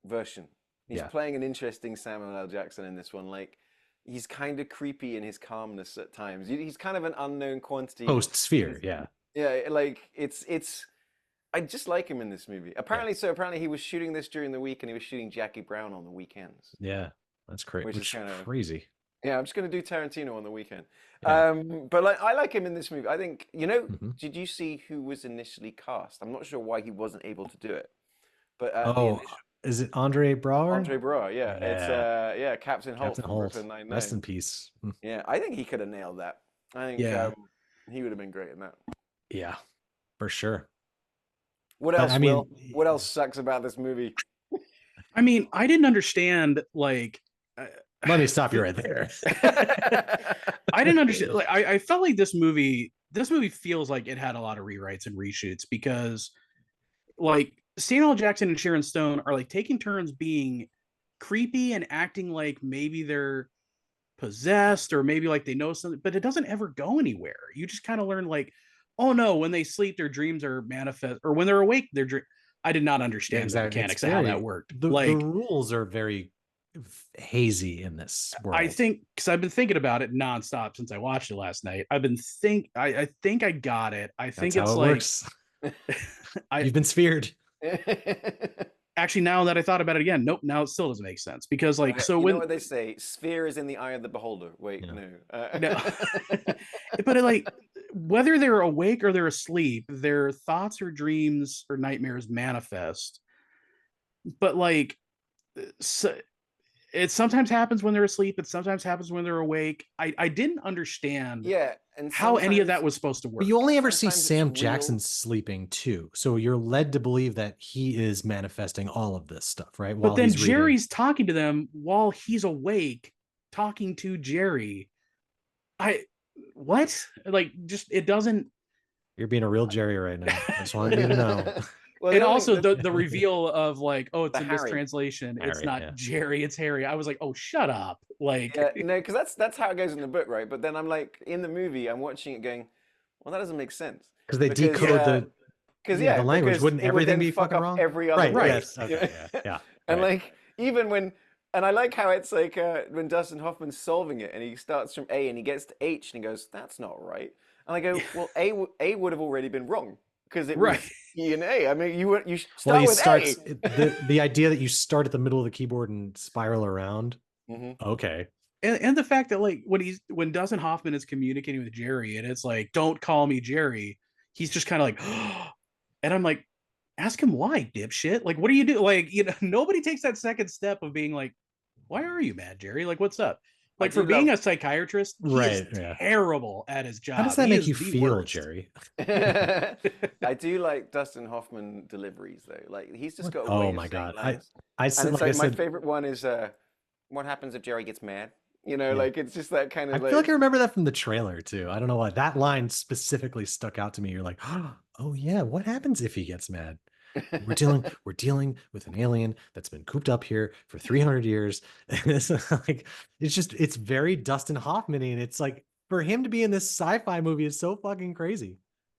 Speaker 1: version. He's
Speaker 2: Yeah.
Speaker 1: playing an interesting Samuel L. Jackson in this one. Like he's kind of creepy in his calmness at times. He's kind of an unknown quantity.
Speaker 2: Post sphere. Yeah.
Speaker 1: Yeah, like it's. I just like him in this movie. Apparently he was shooting this during the week and he was shooting Jackie Brown on the weekends.
Speaker 2: Yeah. That's crazy.
Speaker 1: Which is kind of
Speaker 2: crazy.
Speaker 1: Yeah, I'm just gonna do Tarantino on the weekend.
Speaker 2: Yeah.
Speaker 1: But like I like him in this movie. I think
Speaker 2: Mhm.
Speaker 1: did you see who was initially cast? I'm not sure why he wasn't able to do it. But
Speaker 2: Oh, is it Andre Braugher?
Speaker 1: Andre Braugher, yeah. It's Captain Holt
Speaker 2: Captain
Speaker 1: from
Speaker 2: Holt.
Speaker 1: Brooklyn Nine-Nine.
Speaker 2: Rest in peace.
Speaker 1: Yeah, I think he could have nailed that. I think
Speaker 3: Yeah.
Speaker 1: he would have been great in that.
Speaker 2: Yeah, for sure.
Speaker 1: What
Speaker 2: But,
Speaker 1: else,
Speaker 2: I mean-
Speaker 1: Will? What else sucks about this movie?
Speaker 3: I mean, I didn't understand like.
Speaker 2: Let me stop you right there.
Speaker 3: I didn't understand. Like, I felt like this movie feels like it had a lot of rewrites and reshoots because, like, Samuel L. Jackson and Sharon Stone are like taking turns being creepy and acting like maybe they're possessed or maybe like they know something, but it doesn't ever go anywhere. You just kind of learn like, oh no, when they sleep, their dreams are manifest, or when they're awake, their dream. I did not understand
Speaker 2: Exactly.
Speaker 3: the mechanics
Speaker 2: It's
Speaker 3: of how
Speaker 2: very-
Speaker 3: that worked.
Speaker 2: The
Speaker 3: Like,
Speaker 2: rules are very hazy in this world.
Speaker 3: I think because I've been thinking about it nonstop since I watched it last night. I think I got it. I think
Speaker 2: that's how
Speaker 3: it's
Speaker 2: it
Speaker 3: like
Speaker 2: works.
Speaker 3: I-
Speaker 2: You've been sphered.
Speaker 3: actually, now that I thought about it again, nope. Now it still doesn't make sense because like so
Speaker 1: you
Speaker 3: when
Speaker 1: know what they say, sphere is in the eye of the beholder. Wait,
Speaker 2: Yeah.
Speaker 1: no.
Speaker 3: No. But like whether they're awake or they're asleep, their thoughts or dreams or nightmares manifest. But like so, it sometimes happens when they're asleep. It sometimes happens when they're awake. I didn't understand
Speaker 1: Yeah, and
Speaker 3: how any of that
Speaker 1: sometimes-
Speaker 3: was supposed to work.
Speaker 2: But you only ever see
Speaker 1: Sometimes it's
Speaker 2: Sam
Speaker 1: real.
Speaker 2: Jackson sleeping too. So you're led to believe that he is manifesting all of this stuff, right?
Speaker 3: But
Speaker 2: While
Speaker 3: then
Speaker 2: he's reading.
Speaker 3: Jerry's talking to them while he's awake, talking to Jerry. What? Like, just it doesn't.
Speaker 2: You're being a real Jerry right now. I just wanted you to know.
Speaker 1: Well,
Speaker 3: And
Speaker 1: the only-
Speaker 3: also the reveal of like, oh, it's
Speaker 1: The
Speaker 3: a
Speaker 1: Harry.
Speaker 3: mistranslation. It's
Speaker 2: Harry,
Speaker 3: not
Speaker 2: yeah.
Speaker 3: Jerry, it's Harry. I was like, oh, shut up. Like,
Speaker 1: Yeah, no, because that's how it goes in the book, right? But then I'm like, in the movie, I'm watching it going, well, that doesn't make sense.
Speaker 2: Because they
Speaker 1: Because,
Speaker 2: decode the
Speaker 1: Because
Speaker 2: the language.
Speaker 1: because
Speaker 2: Wouldn't
Speaker 1: it would
Speaker 2: everything
Speaker 1: then
Speaker 2: be
Speaker 1: fuck
Speaker 2: fucking
Speaker 1: up
Speaker 2: wrong?
Speaker 1: every other
Speaker 2: Right.
Speaker 1: way.
Speaker 2: Yes.
Speaker 1: you
Speaker 2: Okay.
Speaker 1: know?
Speaker 2: Yeah.
Speaker 1: And
Speaker 2: right.
Speaker 1: like even when, and I like how it's like when Dustin Hoffman's solving it and he starts from A and he gets to H and he goes, that's not right. And I go, well, A would have already been wrong because it was
Speaker 3: Right.
Speaker 1: E and A. I mean, you
Speaker 2: Well,
Speaker 1: start
Speaker 2: he
Speaker 1: with
Speaker 2: starts
Speaker 1: A.
Speaker 2: the idea that you start at the middle of the keyboard and spiral around.
Speaker 1: Mhm.
Speaker 2: Okay.
Speaker 3: and the fact that like when Dustin Hoffman is communicating with Jerry and it's like, don't call me Jerry, he's just kind of like, and I'm like, ask him why, dipshit. Like, what do you do? Like, nobody takes that second step of being like, why are you mad, Jerry? Like, what's up? Like, for
Speaker 1: do
Speaker 3: being
Speaker 1: love-
Speaker 3: a psychiatrist, he
Speaker 2: Right,
Speaker 3: is
Speaker 2: yeah.
Speaker 3: terrible at his job.
Speaker 2: How does that
Speaker 3: He
Speaker 2: make
Speaker 3: is
Speaker 2: you
Speaker 3: the
Speaker 2: feel,
Speaker 3: worst.
Speaker 2: Jerry?
Speaker 1: I do like Dustin Hoffman deliveries though. Like he's just got. A
Speaker 2: Oh
Speaker 1: way of
Speaker 2: my
Speaker 1: saying
Speaker 2: God.
Speaker 1: lines.
Speaker 2: I
Speaker 1: And
Speaker 2: said,
Speaker 1: it's
Speaker 2: like I
Speaker 1: like my
Speaker 2: said,
Speaker 1: favorite one is what happens if Jerry gets mad? You know,
Speaker 2: Yeah.
Speaker 1: like it's just that kind
Speaker 2: I
Speaker 1: of
Speaker 2: feel like I remember that from the trailer too. I don't know why that line specifically stuck out to me. You're like, oh yeah, what happens if he gets mad? We're dealing with an alien that's been cooped up here for 300 years. And it's like, it's very Dustin Hoffman-y, and it's like for him to be in this sci-fi movie is so fucking crazy.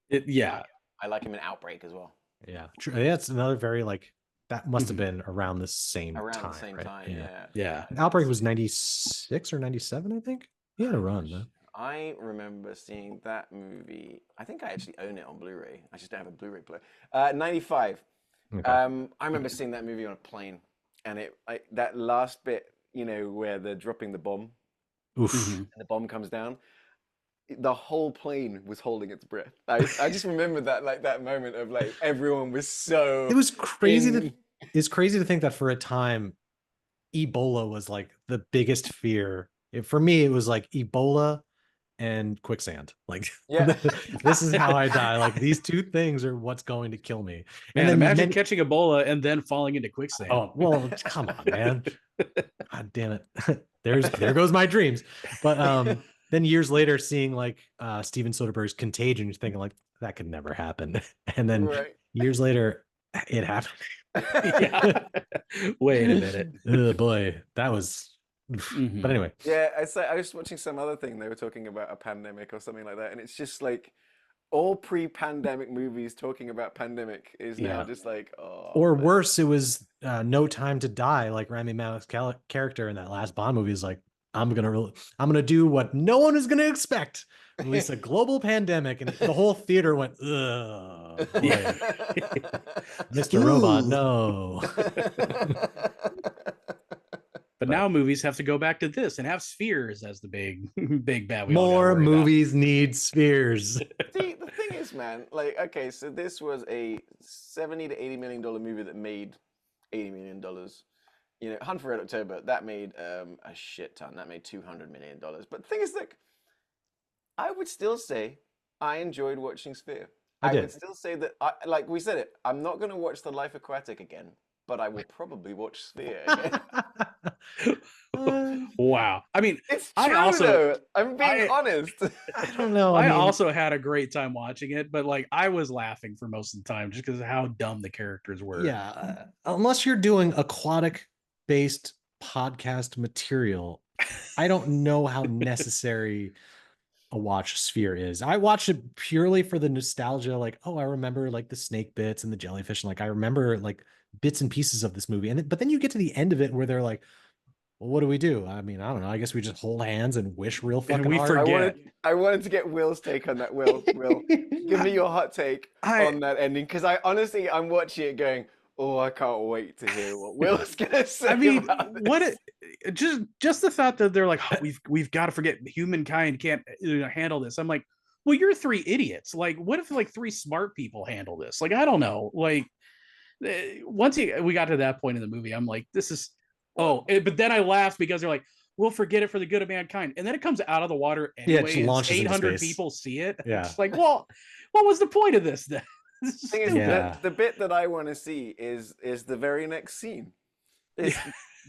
Speaker 3: Yeah.
Speaker 1: I like him in Outbreak as well.
Speaker 2: Yeah, true. Yeah, it's another very like that must have been around the same
Speaker 1: Around
Speaker 2: time.
Speaker 1: the same
Speaker 2: right?
Speaker 1: time, yeah.
Speaker 3: Yeah.
Speaker 2: Outbreak was 96 or 97, I think. He had a run, though.
Speaker 1: I remember seeing that movie. I think I actually own it on Blu-ray. I just don't have a Blu-ray player. 95.
Speaker 2: Okay.
Speaker 1: I remember seeing that movie on a plane, and that last bit, you know, where they're dropping the bomb
Speaker 2: Oof.
Speaker 3: Mhm.
Speaker 1: and the bomb comes down. The whole plane was holding its breath. I just remember that moment of like everyone was so.
Speaker 2: It was crazy
Speaker 1: in-
Speaker 2: it's crazy to think that for a time Ebola was like the biggest fear. For me, it was like Ebola and quicksand. Like,
Speaker 1: Yeah.
Speaker 2: this is how I die. Like, these two things are what's going to kill me.
Speaker 3: Man,
Speaker 2: then
Speaker 3: imagine catching Ebola and then falling into quicksand.
Speaker 2: Oh, well, come on, man. God damn it. There goes my dreams. But then years later, seeing like Steven Soderbergh's Contagion, you're thinking like that could never happen. And then
Speaker 1: Right.
Speaker 2: years later, it happened.
Speaker 3: Yeah. Wait a minute.
Speaker 2: Oh boy, that was.
Speaker 3: Mhm.
Speaker 2: But anyway,
Speaker 1: Yeah, I was watching some other thing. They were talking about a pandemic or something like that, and it's just like all pre-pandemic movies talking about pandemic is now
Speaker 3: Yeah.
Speaker 1: just like, oh,
Speaker 2: or
Speaker 1: man.
Speaker 2: worse, it was No Time to Die. Like Rami Malek's character in that last Bond movie is like, I'm gonna do what no one is gonna expect. Release a global pandemic, and the whole theater went, ugh, boy, Mr. Robot,
Speaker 3: Ooh.
Speaker 2: no.
Speaker 3: But
Speaker 2: But
Speaker 3: now movies have to go back to this and have spheres as the big big bad we all gotta
Speaker 2: more
Speaker 3: worry about.
Speaker 2: movies need spheres.
Speaker 1: See, the thing is, man, like, okay, so this was a $70 to $80 million movie that made $80 million. You know, Hunt for Red October, that made a shit ton. That made $200 million. But the thing is, like, I would still say I enjoyed watching Sphere.
Speaker 2: I did.
Speaker 1: would still say that, like we said it, I'm not going to watch The Life Aquatic again, but I will probably watch Sphere again.
Speaker 3: Wow. I mean,
Speaker 1: It's
Speaker 3: I
Speaker 1: true,
Speaker 3: also-
Speaker 1: though. I'm being honest.
Speaker 2: I don't know.
Speaker 3: I
Speaker 2: mean,
Speaker 3: also had a great time watching it, but like I was laughing for most of the time just because of how dumb the characters were.
Speaker 2: yeah, unless you're doing aquatic based podcast material, I don't know how necessary a watch Sphere is. I watched it purely for the nostalgia, like, oh, I remember like the snake bits and the jellyfish, and like I remember like bits and pieces of this movie. But then you get to the end of it where they're like, well, what do we do? I mean, I don't know. I guess we just hold hands and wish real fucking
Speaker 3: we
Speaker 2: hard.
Speaker 3: forget.
Speaker 1: I wanted to get Will's take on that. Will, give me your hot take on that ending, because I'm watching it going, oh, I can't wait to hear what Will's gonna say.
Speaker 3: I mean,
Speaker 1: about this.
Speaker 3: what it just the thought that they're like, oh, we've got to forget humankind can't handle this. I'm like, well, you're three idiots. Like, what if like three smart people handle this? Like, I don't know. Like, once we got to that point in the movie, I'm like, this is but then I laughed because they're like, we'll forget it for the good of mankind, and then it comes out of the water
Speaker 2: Yeah, it
Speaker 3: anyway.
Speaker 2: just
Speaker 3: And
Speaker 2: launches into
Speaker 3: 800
Speaker 2: space.
Speaker 3: people see it.
Speaker 2: Yeah.
Speaker 3: It's like, well, what was the point of this then? This is
Speaker 1: Thing is,
Speaker 3: stupid.
Speaker 2: Yeah.
Speaker 1: the bit that I want to see is the very next scene.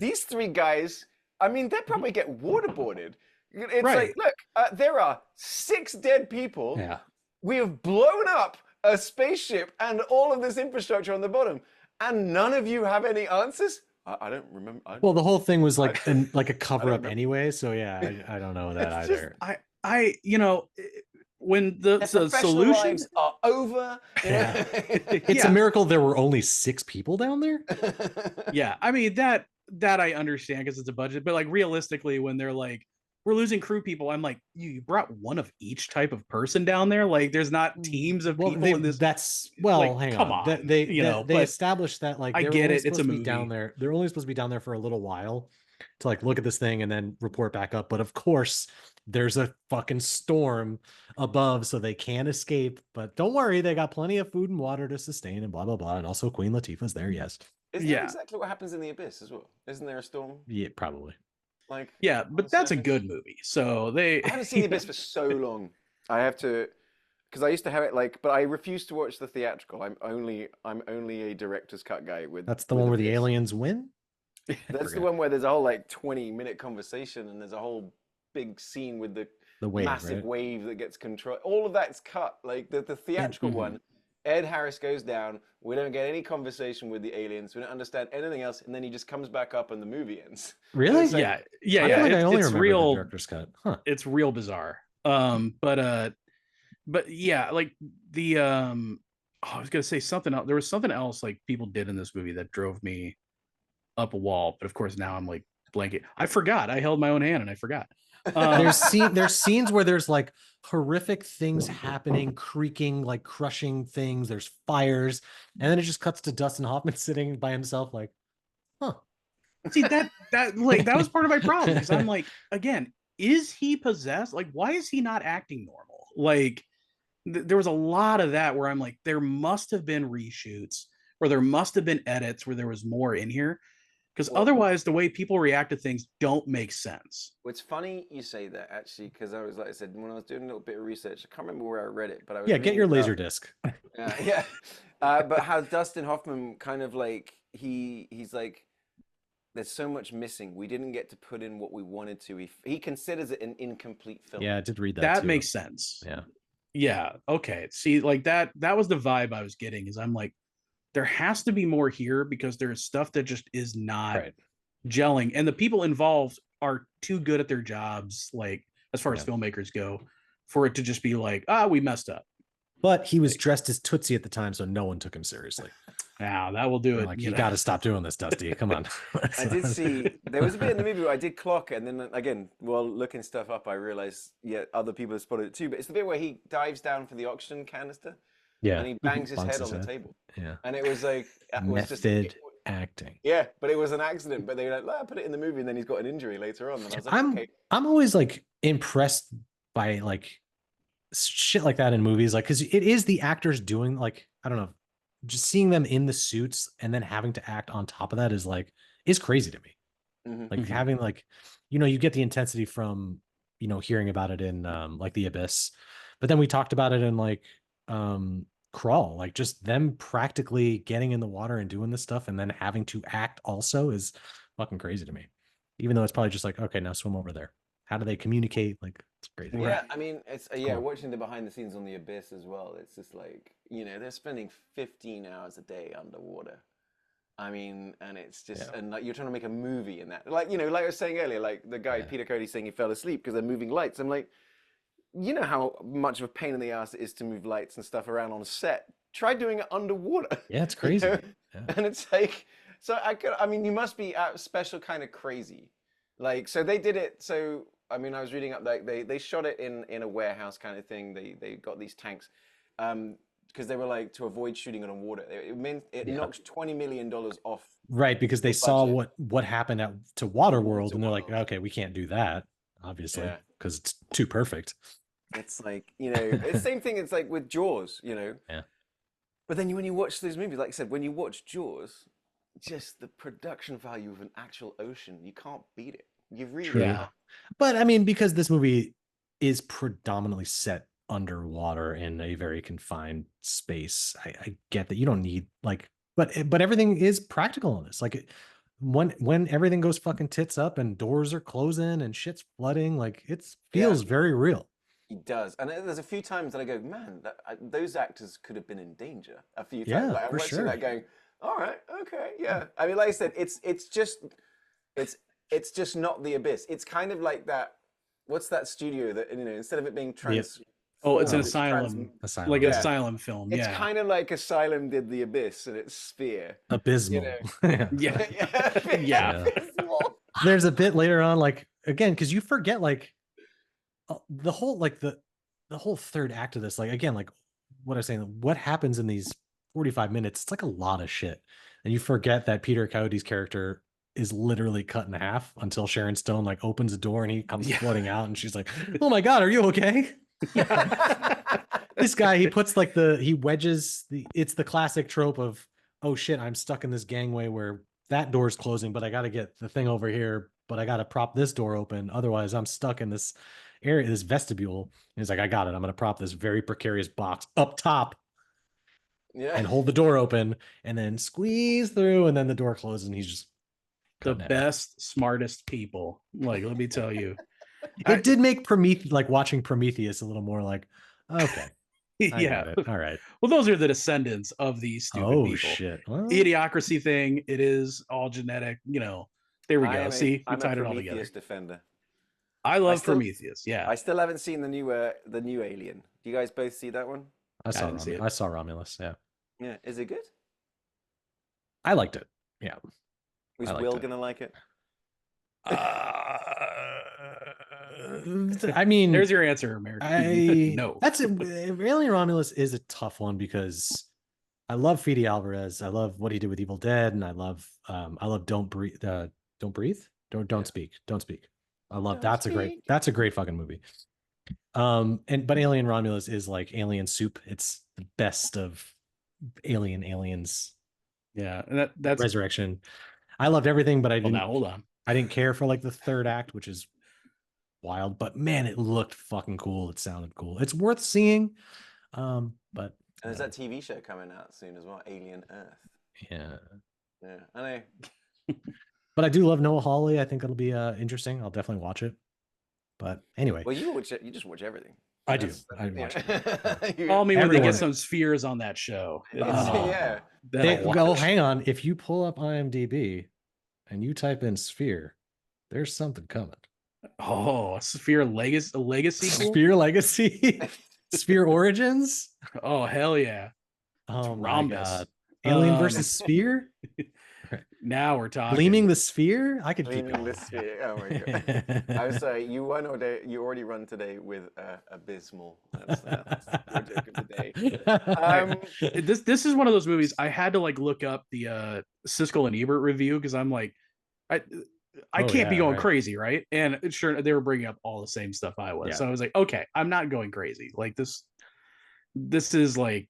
Speaker 1: These three guys, I mean, they probably get waterboarded. It's
Speaker 3: Right.
Speaker 1: like, look, there are 6 dead people.
Speaker 2: Yeah.
Speaker 1: We have blown up a spaceship and all of this infrastructure on the bottom, and none of you have any answers? I don't remember.
Speaker 2: Well, the whole thing was like like a cover up
Speaker 1: remember.
Speaker 2: anyway. So yeah, I don't know that
Speaker 1: It's just-
Speaker 2: either.
Speaker 3: I when the
Speaker 1: Their professional
Speaker 3: solution
Speaker 1: lives are over. you know?
Speaker 2: Yeah. It's a miracle there were only 6 people down there.
Speaker 3: yeah, I mean that I understand because it's a budget, but like realistically, when they're like, we're losing crew people, I'm like, you brought one of each type of person down there. Like, there's not teams of
Speaker 2: Well,
Speaker 3: people
Speaker 2: they,
Speaker 3: in this.
Speaker 2: that's well,
Speaker 3: like,
Speaker 2: hang
Speaker 3: come
Speaker 2: on.
Speaker 3: on,
Speaker 2: They
Speaker 3: but
Speaker 2: established that like
Speaker 3: I
Speaker 2: they were
Speaker 3: get
Speaker 2: only
Speaker 3: it, it's a
Speaker 2: supposed to be down
Speaker 3: movie.
Speaker 2: there. They're only supposed to be down there for a little while to like look at this thing and then report back up. But of course, there's a fucking storm above, so they can't escape. But don't worry, they got plenty of food and water to sustain and blah blah blah. And also Queen Latifah's there, yes.
Speaker 1: Isn't
Speaker 3: Yeah.
Speaker 1: that exactly what happens in the Abyss as well? Isn't there a storm?
Speaker 2: Yeah, probably.
Speaker 1: Like,
Speaker 3: Yeah, but
Speaker 1: on
Speaker 3: that's a
Speaker 1: surface?
Speaker 3: good movie. So they
Speaker 1: I haven't seen the Abyss for so long. I have to, because I used to have it like, but I refuse to watch the theatrical. I'm only a director's cut guy with.
Speaker 2: That's the
Speaker 1: with
Speaker 2: one where the
Speaker 1: Abyss.
Speaker 2: aliens win.
Speaker 1: That's the one where there's a whole like 20-minute conversation and there's a whole big scene with the
Speaker 2: The wave,
Speaker 1: massive
Speaker 2: right?
Speaker 1: wave that gets controlled. All of that's cut. Like the theatrical
Speaker 3: Mhm.
Speaker 1: one, Ed Harris goes down. We don't get any conversation with the aliens. We don't understand anything else, and then he just comes back up and the movie ends.
Speaker 2: Really?
Speaker 1: It's like-
Speaker 3: yeah,
Speaker 2: I feel like I only
Speaker 3: it's
Speaker 2: remember
Speaker 3: real.
Speaker 2: the director's cut. Huh.
Speaker 3: It's real bizarre. But yeah, like the I was gonna say something else. There was something else like people did in this movie that drove me up a wall. But of course now I'm like blanket. I forgot. I held my own hand and I forgot.
Speaker 2: There's scenes where there's like horrific things happening, creaking, like crushing things. There's fires, and then it just cuts to Dustin Hoffman sitting by himself, like, huh.
Speaker 3: See that like that was part of my problem because I'm like, again, is he possessed? Like, why is he not acting normal? Like, there was a lot of that where I'm like, there must have been reshoots or there must have been edits where there was more in here. Because
Speaker 1: Well-
Speaker 3: otherwise, the way people react to ththings don't make sense.
Speaker 1: It's funny you say that actually, because I was like I said when I was doing a little bit of research, I can't remember where I read it, but I was
Speaker 2: Yeah, get your
Speaker 1: reading
Speaker 2: laser
Speaker 1: about-
Speaker 2: disc.
Speaker 1: Yeah. But how Dustin Hoffman kind of like he's like, there's so much missing. We didn't get to put in what we wanted to. He considers it an incomplete film.
Speaker 2: Yeah, I did read that.
Speaker 3: That
Speaker 2: too.
Speaker 3: makes sense.
Speaker 2: Yeah.
Speaker 3: Yeah. Okay. See, like that was the vibe I was getting. Is I'm like, there has to be more here because there's stuff that just is not
Speaker 2: Right.
Speaker 3: gelling, and the people involved are too good at their jobs, like as far as
Speaker 2: Yeah.
Speaker 3: filmmakers go, for it to just be like, we messed up.
Speaker 2: But he was dressed as Tootsie at the time, so no one took him seriously.
Speaker 3: Now that will do
Speaker 2: They're
Speaker 3: it.
Speaker 2: like, you got to stop doing this, Dusty. Come on.
Speaker 1: I did see there was a bit in the movie where I did clock it, and then again, while looking stuff up, I realized other people have spotted it too. But it's the bit where he dives down for the oxygen canister,
Speaker 2: Yeah.
Speaker 1: and he bangs his
Speaker 2: Bonks
Speaker 1: head
Speaker 2: his
Speaker 1: on the
Speaker 2: head.
Speaker 1: table,
Speaker 2: Yeah.
Speaker 1: and it was like
Speaker 2: Method acting.
Speaker 1: Yeah, but it was an accident. But they were like, put it in the movie, and then he's got an injury later on. And I was like, okay.
Speaker 2: I'm always like impressed by like shit like that in movies, like because it is the actors doing, like, I don't know, just seeing them in the suits and then having to act on top of that is crazy to me. Like having like, you get the intensity from hearing about it in like The Abyss, but then we talked about it in like Crawl, like just them practically getting in the water and doing this stuff and then having to act also is fucking crazy to me, even though it's probably just like, okay, now swim over there. How do they communicate? Like, it's crazy.
Speaker 1: Yeah, I mean, it's
Speaker 2: cool.
Speaker 1: watching the behind the scenes on The Abyss as well. It's just like, they're spending 15 hours a day underwater. I mean, and it's just, and like you're trying to make a movie in that, like, like I was saying earlier, like the guy Peter Cody saying he fell asleep because they're moving lights. I'm like, you know how much of a pain in the ass it is to move lights and stuff around on a set. Try doing it underwater.
Speaker 2: Yeah, it's crazy.
Speaker 1: Yeah. And it's like, so you must be a special kind of crazy. Like, so they did it. So, I mean, I was reading up, like they shot it in a warehouse kind of thing. They got these tanks, because they were like, to avoid shooting it on water. It meant it knocked $20 million off.
Speaker 2: Right, because they saw what happened to Waterworld, and they're like, okay, we can't do that, obviously, because it's too perfect.
Speaker 1: It's like, it's the same thing. It's like with Jaws,
Speaker 2: Yeah.
Speaker 1: But then when you watch those movies, like I said, when you watch Jaws, just the production value of an actual ocean, you can't beat it. You really can't.
Speaker 2: But I mean, because this movie is predominantly set underwater in a very confined space, I get that you don't need like, but everything is practical in this. Like when everything goes fucking tits up and doors are closing and shit's flooding, like it feels very real.
Speaker 1: It does, and there's a few times that I go, man, those actors could have been in danger a few times. Like I'm watching that going, all right, okay, yeah. I mean, like I said, it's just not The Abyss. It's kind of like that. What's that studio that instead of it being trans?
Speaker 3: Oh, it's an asylum, like an asylum film.
Speaker 1: It's kind of like Asylum did The Abyss, and it's Sphere.
Speaker 2: Abysmal.
Speaker 3: Yeah.
Speaker 2: There's a bit later on, like again, because you forget like the whole like the whole third act of this, like again, like what I was saying, what happens in these 45 minutes, it's like a lot of shit, and you forget that Peter Coyote's character is literally cut in half until Sharon Stone like opens the door and he comes floating out, and she's like, "Oh my god, are you okay?" This guy, he wedges it's the classic trope of, oh shit, I'm stuck in this gangway where that door's closing, but I got to get the thing over here, but I got to prop this door open, otherwise I'm stuck in this area, this vestibule. And he's like, I got it, I'm gonna prop this very precarious box up top and hold the door open and then squeeze through, and then the door closes and he's just
Speaker 3: the best, smartest people. Like, let me tell you.
Speaker 2: It did make Prometheus, like watching Prometheus, a little more like, okay. All right.
Speaker 3: Well, those are the descendants of these stupid people.
Speaker 2: Shit. Well,
Speaker 3: Idiocracy thing. It is all genetic. There we go. See, we tied it all together.
Speaker 1: Defender.
Speaker 3: I love Prometheus. Yeah.
Speaker 1: I still haven't seen the new Alien. Do you guys both see that one?
Speaker 2: I saw Romulus. Yeah.
Speaker 1: Yeah. Is it good?
Speaker 2: I liked it. Yeah.
Speaker 1: Is Will gonna like it?
Speaker 2: I mean,
Speaker 3: there's your answer, American. No.
Speaker 2: That's it. Alien Romulus is a tough one because I love Fede Alvarez. I love what he did with Evil Dead, and I love Don't Breathe. Don't Breathe. Don't speak. Don't speak. I love that's a great fucking movie. But Alien Romulus is like alien soup. It's the best of aliens.
Speaker 3: Yeah, and that's
Speaker 2: Resurrection. I loved everything, but I didn't.
Speaker 3: Hold on.
Speaker 2: I didn't care for like the third act, which is wild. But man, it looked fucking cool. It sounded cool. It's worth seeing. But
Speaker 1: and there's that TV show coming out soon as well, Alien Earth.
Speaker 2: Yeah,
Speaker 1: I know.
Speaker 2: But I do love Noah Hawley. I think it'll be interesting. I'll definitely watch it. But anyway,
Speaker 1: well, you just watch everything.
Speaker 2: I do. I watch it.
Speaker 3: Call me when they get some spheres on that show.
Speaker 1: Yeah.
Speaker 2: Well, hang on. If you pull up IMDb and you type in Sphere, there's something coming.
Speaker 3: Oh, Sphere Legacy.
Speaker 2: Sphere Legacy, Sphere Origins.
Speaker 3: Oh hell yeah!
Speaker 2: Oh
Speaker 3: It's
Speaker 2: my
Speaker 3: Rhombus.
Speaker 2: god! Alien versus Sphere.
Speaker 3: Now we're talking.
Speaker 2: Gleaming the Sphere. I could keep
Speaker 1: Gleaming
Speaker 2: going.
Speaker 1: the Sphere. Oh my god! I'm sorry. You won all day. You already run today with abysmal. That's your joke of the day.
Speaker 3: This is one of those movies I had to like look up the Siskel and Ebert review because I'm like, I can't be going crazy, right? And sure, they were bringing up all the same stuff I was, so I was like, okay, I'm not going crazy. Like this is like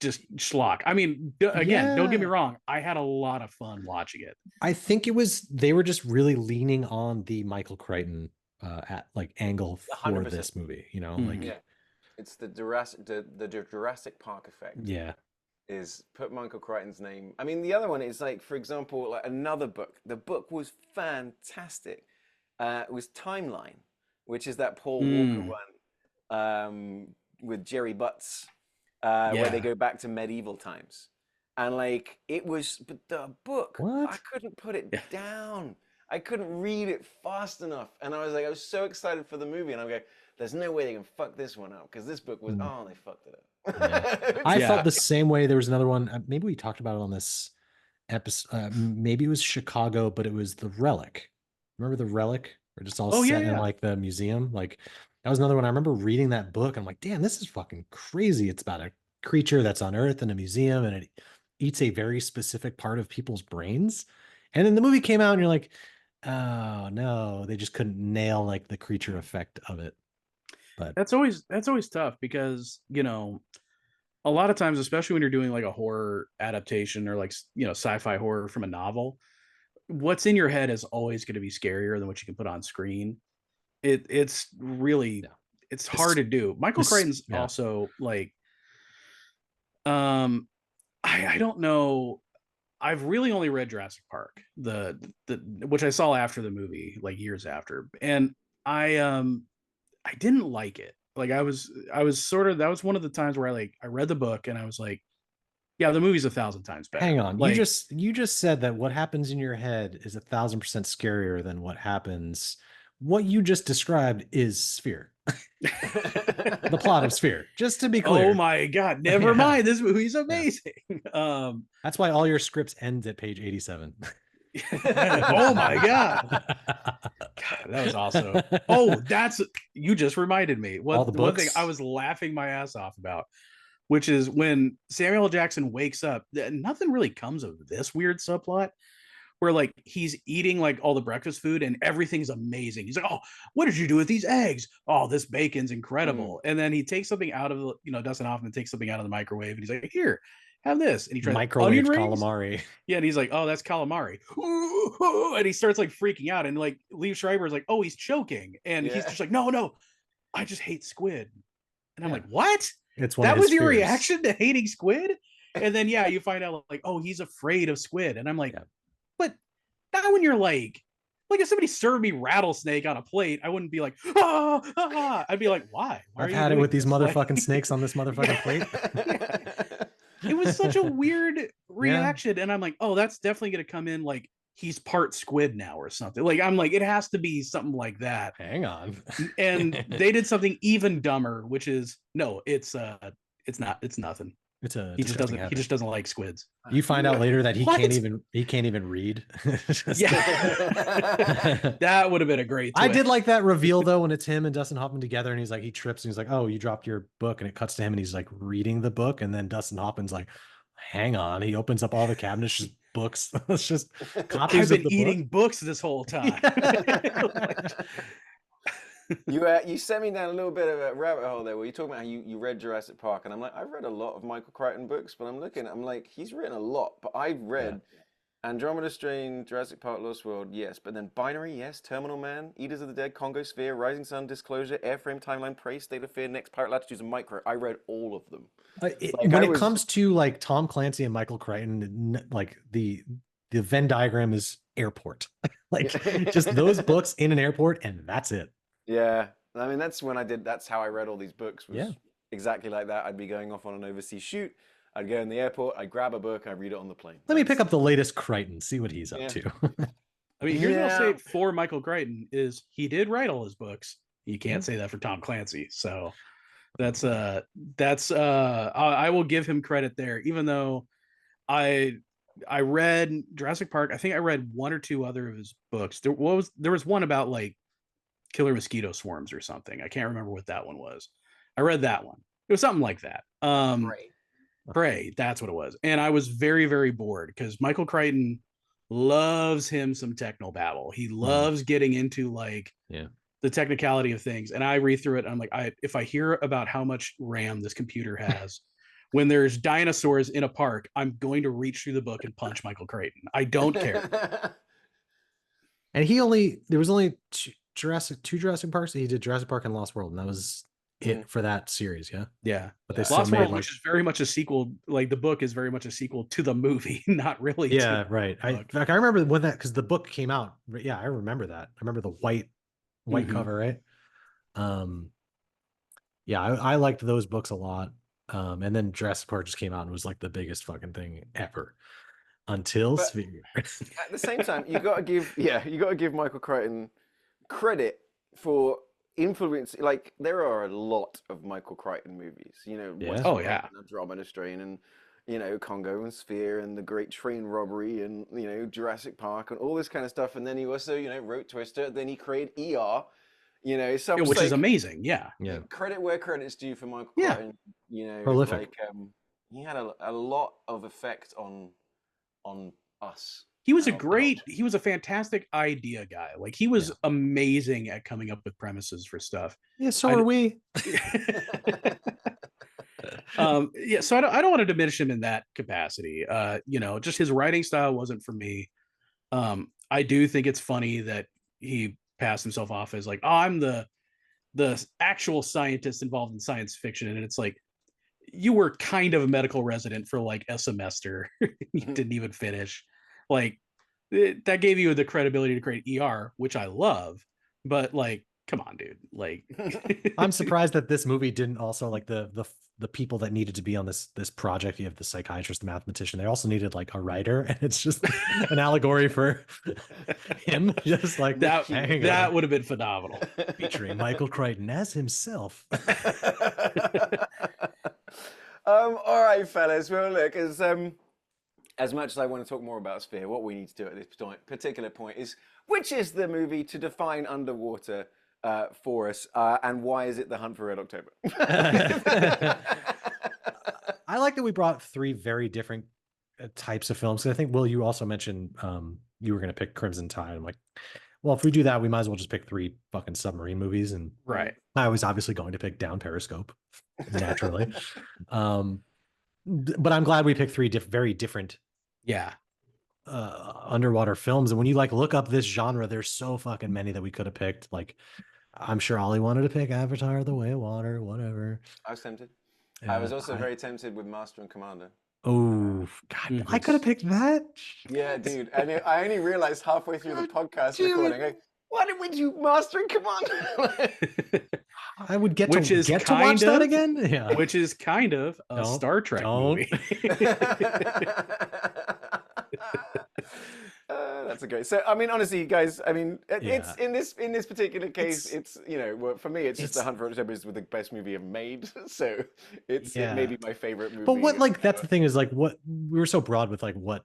Speaker 3: just schlock. I mean, again, don't get me wrong, I had a lot of fun watching it.
Speaker 2: I think they were just really leaning on the Michael Crichton at like angle for
Speaker 1: 100%.
Speaker 2: this movie. You know,
Speaker 3: Mhm.
Speaker 2: like
Speaker 1: it's the Jurassic Park effect.
Speaker 2: Yeah.
Speaker 1: Is put Michael Crichton's name. I mean, the other one is like, for example, like another book. The book was fantastic. It was Timeline, which is that Paul Walker one with Jerry Butts, where they go back to medieval times. And like, it was, but the book, I couldn't put it down. I couldn't read it fast enough. And I was so excited for the movie. And I'm going, there's no way they can fuck this one up. Because this book was, they fucked it up.
Speaker 2: I felt the same way. There was another one. Maybe we talked about it on this episode. Maybe it was Chicago, but it was The Relic. Remember The Relic? Or just all set in like the museum. Like that was another one. I remember reading that book. And I'm like, damn, this is fucking crazy. It's about a creature that's on Earth in a museum, and it eats a very specific part of people's brains. And then the movie came out, and you're like, oh no, they just couldn't nail like the creature effect of it. But
Speaker 3: that's always tough because, you know, a lot of times, especially when you're doing like a horror adaptation or like, you know, sci-fi horror from a novel, what's in your head is always going to be scarier than what you can put on screen. It's really it's hard to do. Michael Crichton's also like, I don't know. I've really only read Jurassic Park, the which I saw after the movie, like years after, and I didn't like it. Like I was sort of, that was one of the times where I read the book and I was like, yeah, the movie's 1,000 times better.
Speaker 2: Hang on.
Speaker 3: Like,
Speaker 2: you just said that what happens in your head is 1,000% scarier than what happens. What you just described is Sphere. The plot of Sphere, just to be clear.
Speaker 3: Oh my God. Never mind. This movie's amazing.
Speaker 2: That's why all your scripts end at page 87.
Speaker 3: Oh my God. God, that was awesome. Oh, you just reminded me. One thing I was laughing my ass off about, which is when Samuel L. Jackson wakes up, nothing really comes of this weird subplot where like he's eating like all the breakfast food and everything's amazing. He's like, oh, what did you do with these eggs? Oh, this bacon's incredible. And then he takes something out of the, you know, Dustin Hoffman takes something out of the microwave and he's like, here, have this. And he tries
Speaker 2: microwave calamari.
Speaker 3: Yeah, and he's like, oh, that's calamari. And he starts like freaking out. And like Liev Schreiber is like, oh, he's choking. And he's just like, no, I just hate squid. And I'm like, what? That was your reaction to hating squid? And then you find out like, oh, he's afraid of squid. And I'm like, but not when you're like if somebody served me rattlesnake on a plate, I wouldn't be like, I'd be like, why?
Speaker 2: I've had it with these motherfucking snakes on this motherfucking plate.
Speaker 3: It was such a weird reaction. And I'm like, oh, that's definitely going to come in like he's part squid now or something. Like, I'm like, it has to be something like that.
Speaker 2: Hang on.
Speaker 3: And they did something even dumber, which is it's nothing. He just doesn't like squids.
Speaker 2: You find out later that he can't even read.
Speaker 3: That would have been a great twist.
Speaker 2: I did like that reveal though, when it's him and Dustin Hoffman together and he's like, he trips and he's like, oh, you dropped your book, and it cuts to him and he's like reading the book, and then Dustin Hoffman's like, hang on, he opens up all the cabinets, just books. It's just copies.
Speaker 3: I've been eating books this whole time.
Speaker 1: You sent me down a little bit of a rabbit hole there where you talking about how you read Jurassic Park, and I'm like, I've read a lot of Michael Crichton books, but I'm like, he's written a lot, but I've read Andromeda Strain, Jurassic Park, Lost World, yes, but then Binary, yes, Terminal Man, Eaters of the Dead, Congo Sphere, Rising Sun, Disclosure, Airframe, Timeline, Prey, State of Fear, Next, Pirate Latitudes, and Micro. I read all of them.
Speaker 2: When it comes to like Tom Clancy and Michael Crichton, like the Venn diagram is airport. Like just those books in an airport, and that's it.
Speaker 1: Yeah, I mean, that's how I read all these books, was exactly like that. I'd be going off on an overseas shoot, I'd go in the airport, I'd grab a book, I'd read it on the plane.
Speaker 2: Let me pick up the latest Crichton, see what he's up
Speaker 1: Yeah.
Speaker 2: to.
Speaker 3: I mean, here's what I'll say
Speaker 1: Yeah.
Speaker 3: for Michael Crichton is he did write all his books. You can't say that for Tom Clancy. So that's I will give him credit there, even though I read Jurassic Park. I think I read one or two other of his books. There was one about like killer mosquito swarms or something. I can't remember what that one was. I read that one. It was something like that. Prey, that's what it was. And I was very, very bored because Michael Crichton loves him some technobabble. He loves getting into like the technicality of things. And I read through it. And I'm like, if I hear about how much RAM this computer has, when there's dinosaurs in a park, I'm going to reach through the book and punch Michael Crichton. I don't care.
Speaker 2: And there was only two Jurassic Parks. He did Jurassic Park and Lost World, and that was it for that series.
Speaker 3: Yeah.
Speaker 2: But they
Speaker 3: Lost World, which is very much a sequel. Like the book is very much a sequel to the movie, not really.
Speaker 2: Yeah, right. I remember when because the book came out. Yeah, I remember that. I remember the white cover, right? Yeah, I liked those books a lot. And then Jurassic Park just came out and was like the biggest fucking thing ever until Sphere.
Speaker 1: At the same time, you got to give Michael Crichton credit for influence. Like there are a lot of Michael Crichton movies, West Andromeda Strain, and Congo and Sphere and the Great Train Robbery, and Jurassic Park and all this kind of stuff. And then he also wrote Twister. Then he created ER.
Speaker 3: Which is amazing. Yeah.
Speaker 1: Credit where credit's due for Michael Crichton.
Speaker 2: Prolific.
Speaker 1: Like he had a lot of effect on us.
Speaker 3: He was he was a fantastic idea guy. Like he was amazing at coming up with premises for stuff.
Speaker 2: Yeah, so are we.
Speaker 3: So I don't want to diminish him in that capacity. Just his writing style wasn't for me. I do think it's funny that he passed himself off as like, oh, I'm the actual scientist involved in science fiction, and it's like you were kind of a medical resident for like a semester. You didn't even finish. Like that gave you the credibility to create ER, which I love, but like, come on, dude. Like
Speaker 2: I'm surprised that this movie didn't also like the people that needed to be on this project. You have the psychiatrist, the mathematician. They also needed like a writer, and it's just an allegory for him. Just like
Speaker 3: that would have been phenomenal.
Speaker 2: Featuring Michael Crichton as himself.
Speaker 1: All right, fellas. Well, look, as much as I want to talk more about Sphere, what we need to do at this particular point is, which is the movie to define underwater for us, and why is it The Hunt for Red October?
Speaker 2: I like that we brought three very different types of films. I think, Will, you also mentioned you were going to pick Crimson Tide. I'm like, well, if we do that, we might as well just pick three fucking submarine movies. And
Speaker 3: right,
Speaker 2: I was obviously going to pick Down Periscope, naturally. But I'm glad we picked three very different underwater films. And when you like look up this genre, there's so fucking many that we could have picked. Like I'm sure Ollie wanted to pick Avatar, The Way of Water, whatever.
Speaker 1: I was tempted. I was also very tempted with Master and Commander.
Speaker 2: Oh God, I could have picked that.
Speaker 1: Yeah, dude. And I only realized halfway through the podcast recording, like, why didn't we do Master and Commander?
Speaker 2: I would get to watch that again. Yeah,
Speaker 3: which is kind of a Star Trek movie.
Speaker 1: That's a great. So I mean, honestly, guys, I mean, it's in this particular case, it's for me, it's just The Hunt for Red October is the best movie I've made. So it may be my favorite movie.
Speaker 2: But what that's the thing is like what we were so broad with like what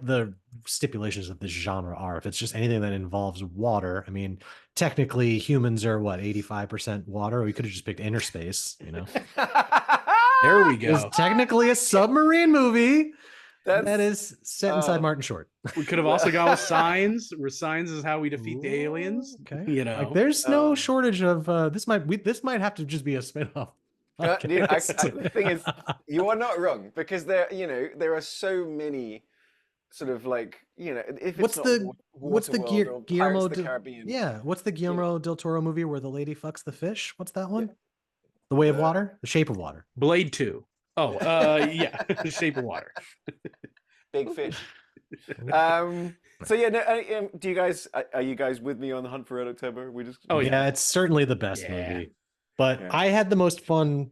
Speaker 2: the stipulations of this genre are. If it's just anything that involves water, I mean, technically humans are 85% water. We could have just picked Inner Space.
Speaker 3: There we go.
Speaker 2: It's technically a submarine movie. That is set inside Martin Short.
Speaker 3: We could have also gone with Signs, where Signs is how we defeat the aliens.
Speaker 2: Okay. Like, there's no shortage of this might have to just be a spinoff.
Speaker 1: Dude, the thing is, you are not wrong, because there are so many sort of like if it's what's the Guillermo
Speaker 2: del Toro movie where the lady fucks the fish? What's that one? The Way of Water, The Shape of Water,
Speaker 3: Blade 2. Oh, The Shape of Water.
Speaker 1: Big fish. So yeah, no, do you guys are you guys with me on The Hunt for Red October?
Speaker 2: It's certainly the best movie. But I had the most fun.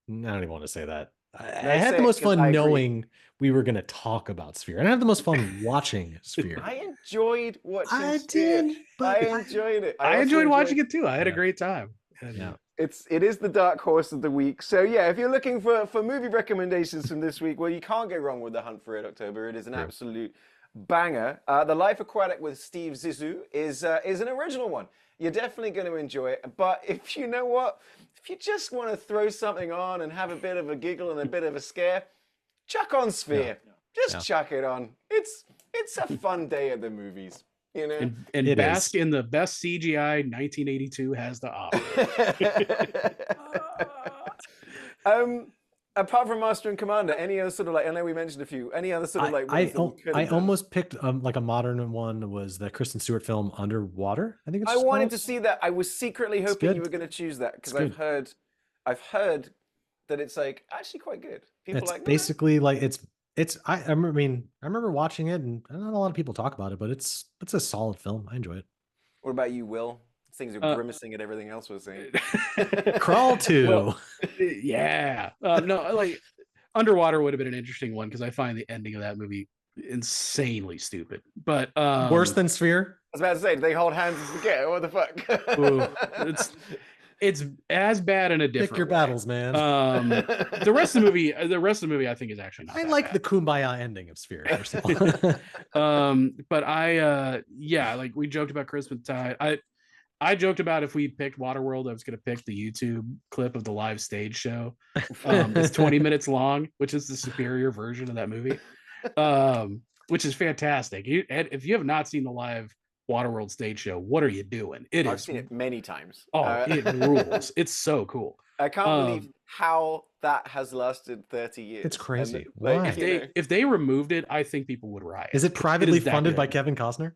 Speaker 2: I don't even want to say that. I had the most fun knowing we were going to talk about Sphere, and I had the most fun watching Sphere.
Speaker 1: I enjoyed watching
Speaker 2: I
Speaker 1: Sphere.
Speaker 2: did, but
Speaker 1: I enjoyed it.
Speaker 3: I
Speaker 1: also
Speaker 3: enjoyed watching it too. I had a great time.
Speaker 2: Yeah.
Speaker 1: It is the dark horse of the week. So yeah, if you're looking for movie recommendations from this week, well, you can't go wrong with The Hunt for Red October. It is an absolute banger. The Life Aquatic with Steve Zissou is an original one. You're definitely going to enjoy it. But if you know what, if you just want to throw something on and have a bit of a giggle and a bit of a scare, chuck on Sphere. Just chuck it on. It's a fun day at the movies. You know,
Speaker 3: and bask in the best CGI 1982 has to offer.
Speaker 1: Apart from Master and Commander, any other sort of I know we mentioned a few. Any other sort of
Speaker 2: I almost picked like a modern one was the Kristen Stewart film Underwater. I think it's.
Speaker 1: I wanted to see that. I was secretly hoping you were going to choose that because I've heard that it's like actually quite good. People
Speaker 2: it's
Speaker 1: like
Speaker 2: basically like it's. I remember watching it, and not a lot of people talk about it, but it's a solid film. I enjoy it.
Speaker 1: What about you, Will? Things are grimacing at everything else we're saying.
Speaker 2: Crawl 2.
Speaker 3: Well, yeah. No, like Underwater would have been an interesting one because I find the ending of that movie insanely stupid. But
Speaker 2: worse than Sphere?
Speaker 1: I was about to say, do they hold hands and forget? What the fuck?
Speaker 3: Ooh, it's as bad in a different
Speaker 2: Pick your battles, man.
Speaker 3: The rest of the movie I think is actually not
Speaker 2: I
Speaker 3: that
Speaker 2: like
Speaker 3: bad.
Speaker 2: the Kumbaya ending of Sphere, first of all.
Speaker 3: But like we joked about Christmas Tide. I joked about if we picked Waterworld, I was going to pick the YouTube clip of the live stage show. It's 20 minutes long, which is the superior version of that movie, which is fantastic. If you have not seen the live Waterworld stage show, what are you doing?
Speaker 1: I've seen it many times.
Speaker 3: It rules. It's so cool.
Speaker 1: I can't believe how that has lasted 30 years.
Speaker 2: It's crazy.
Speaker 1: And,
Speaker 2: Why?
Speaker 3: If they removed it, I think people would riot.
Speaker 2: Is it privately funded by Kevin Costner?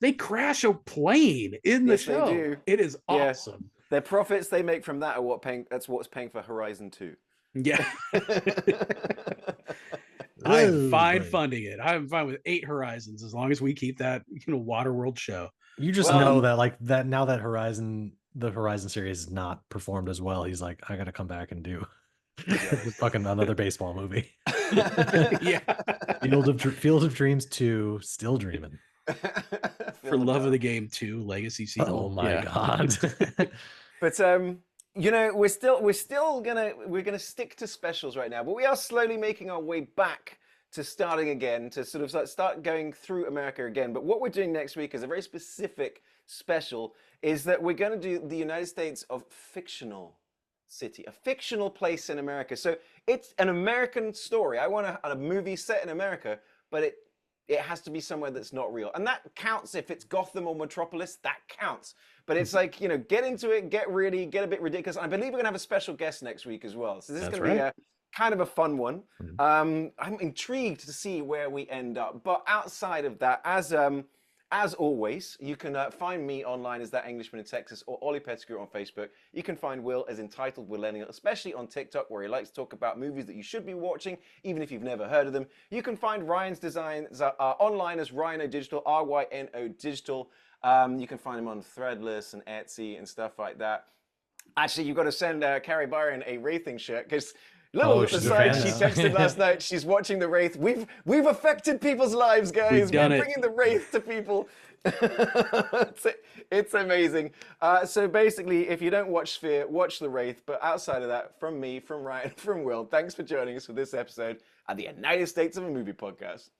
Speaker 3: They crash a plane in the show.
Speaker 1: They do.
Speaker 3: It is awesome.
Speaker 1: Their profits they make from that are that's what's paying for Horizon 2.
Speaker 3: Yeah. I'm fine funding it. I'm fine with 8 Horizons as long as we keep that Waterworld show.
Speaker 2: You just know that now that the Horizon series is not performed as well, he's like, I gotta come back and do fucking another baseball movie.
Speaker 3: Yeah.
Speaker 2: Field of Dreams 2, still dreaming.
Speaker 3: For Love of the Game 2, Legacy sequel.
Speaker 2: Oh my god.
Speaker 1: But we're gonna stick to specials right now, but we are slowly making our way back to starting again, to sort of start going through America again. But what we're doing next week is a very specific special, is that we're going to do the United States of fictional city, a fictional place in America. So it's an American story. I want a movie set in America, but it has to be somewhere that's not real. And that counts if it's Gotham or Metropolis, that counts. But it's like, get into it, get a bit ridiculous. And I believe we're gonna have a special guest next week as well. So this is gonna be a kind of a fun one. I'm intrigued to see where we end up. But outside of that, as always, you can find me online as That Englishman in Texas or Ollie Pettigrew on Facebook. You can find Will as Entitled Millennial, especially on TikTok, where he likes to talk about movies that you should be watching, even if you've never heard of them. You can find Ryan's designs online as Ryno Digital, RYNO Digital. You can find him on Threadless and Etsy and stuff like that. Actually, you've got to send Carrie Byron a Wraithing shirt, because little aside, she texted last night. She's watching the Wraith. We've affected people's lives, guys. We're bringing the Wraith to people. It's amazing. So basically, if you don't watch Sphere, watch the Wraith. But outside of that, from me, from Ryan, from Will, thanks for joining us for this episode at the United States of a Movie podcast.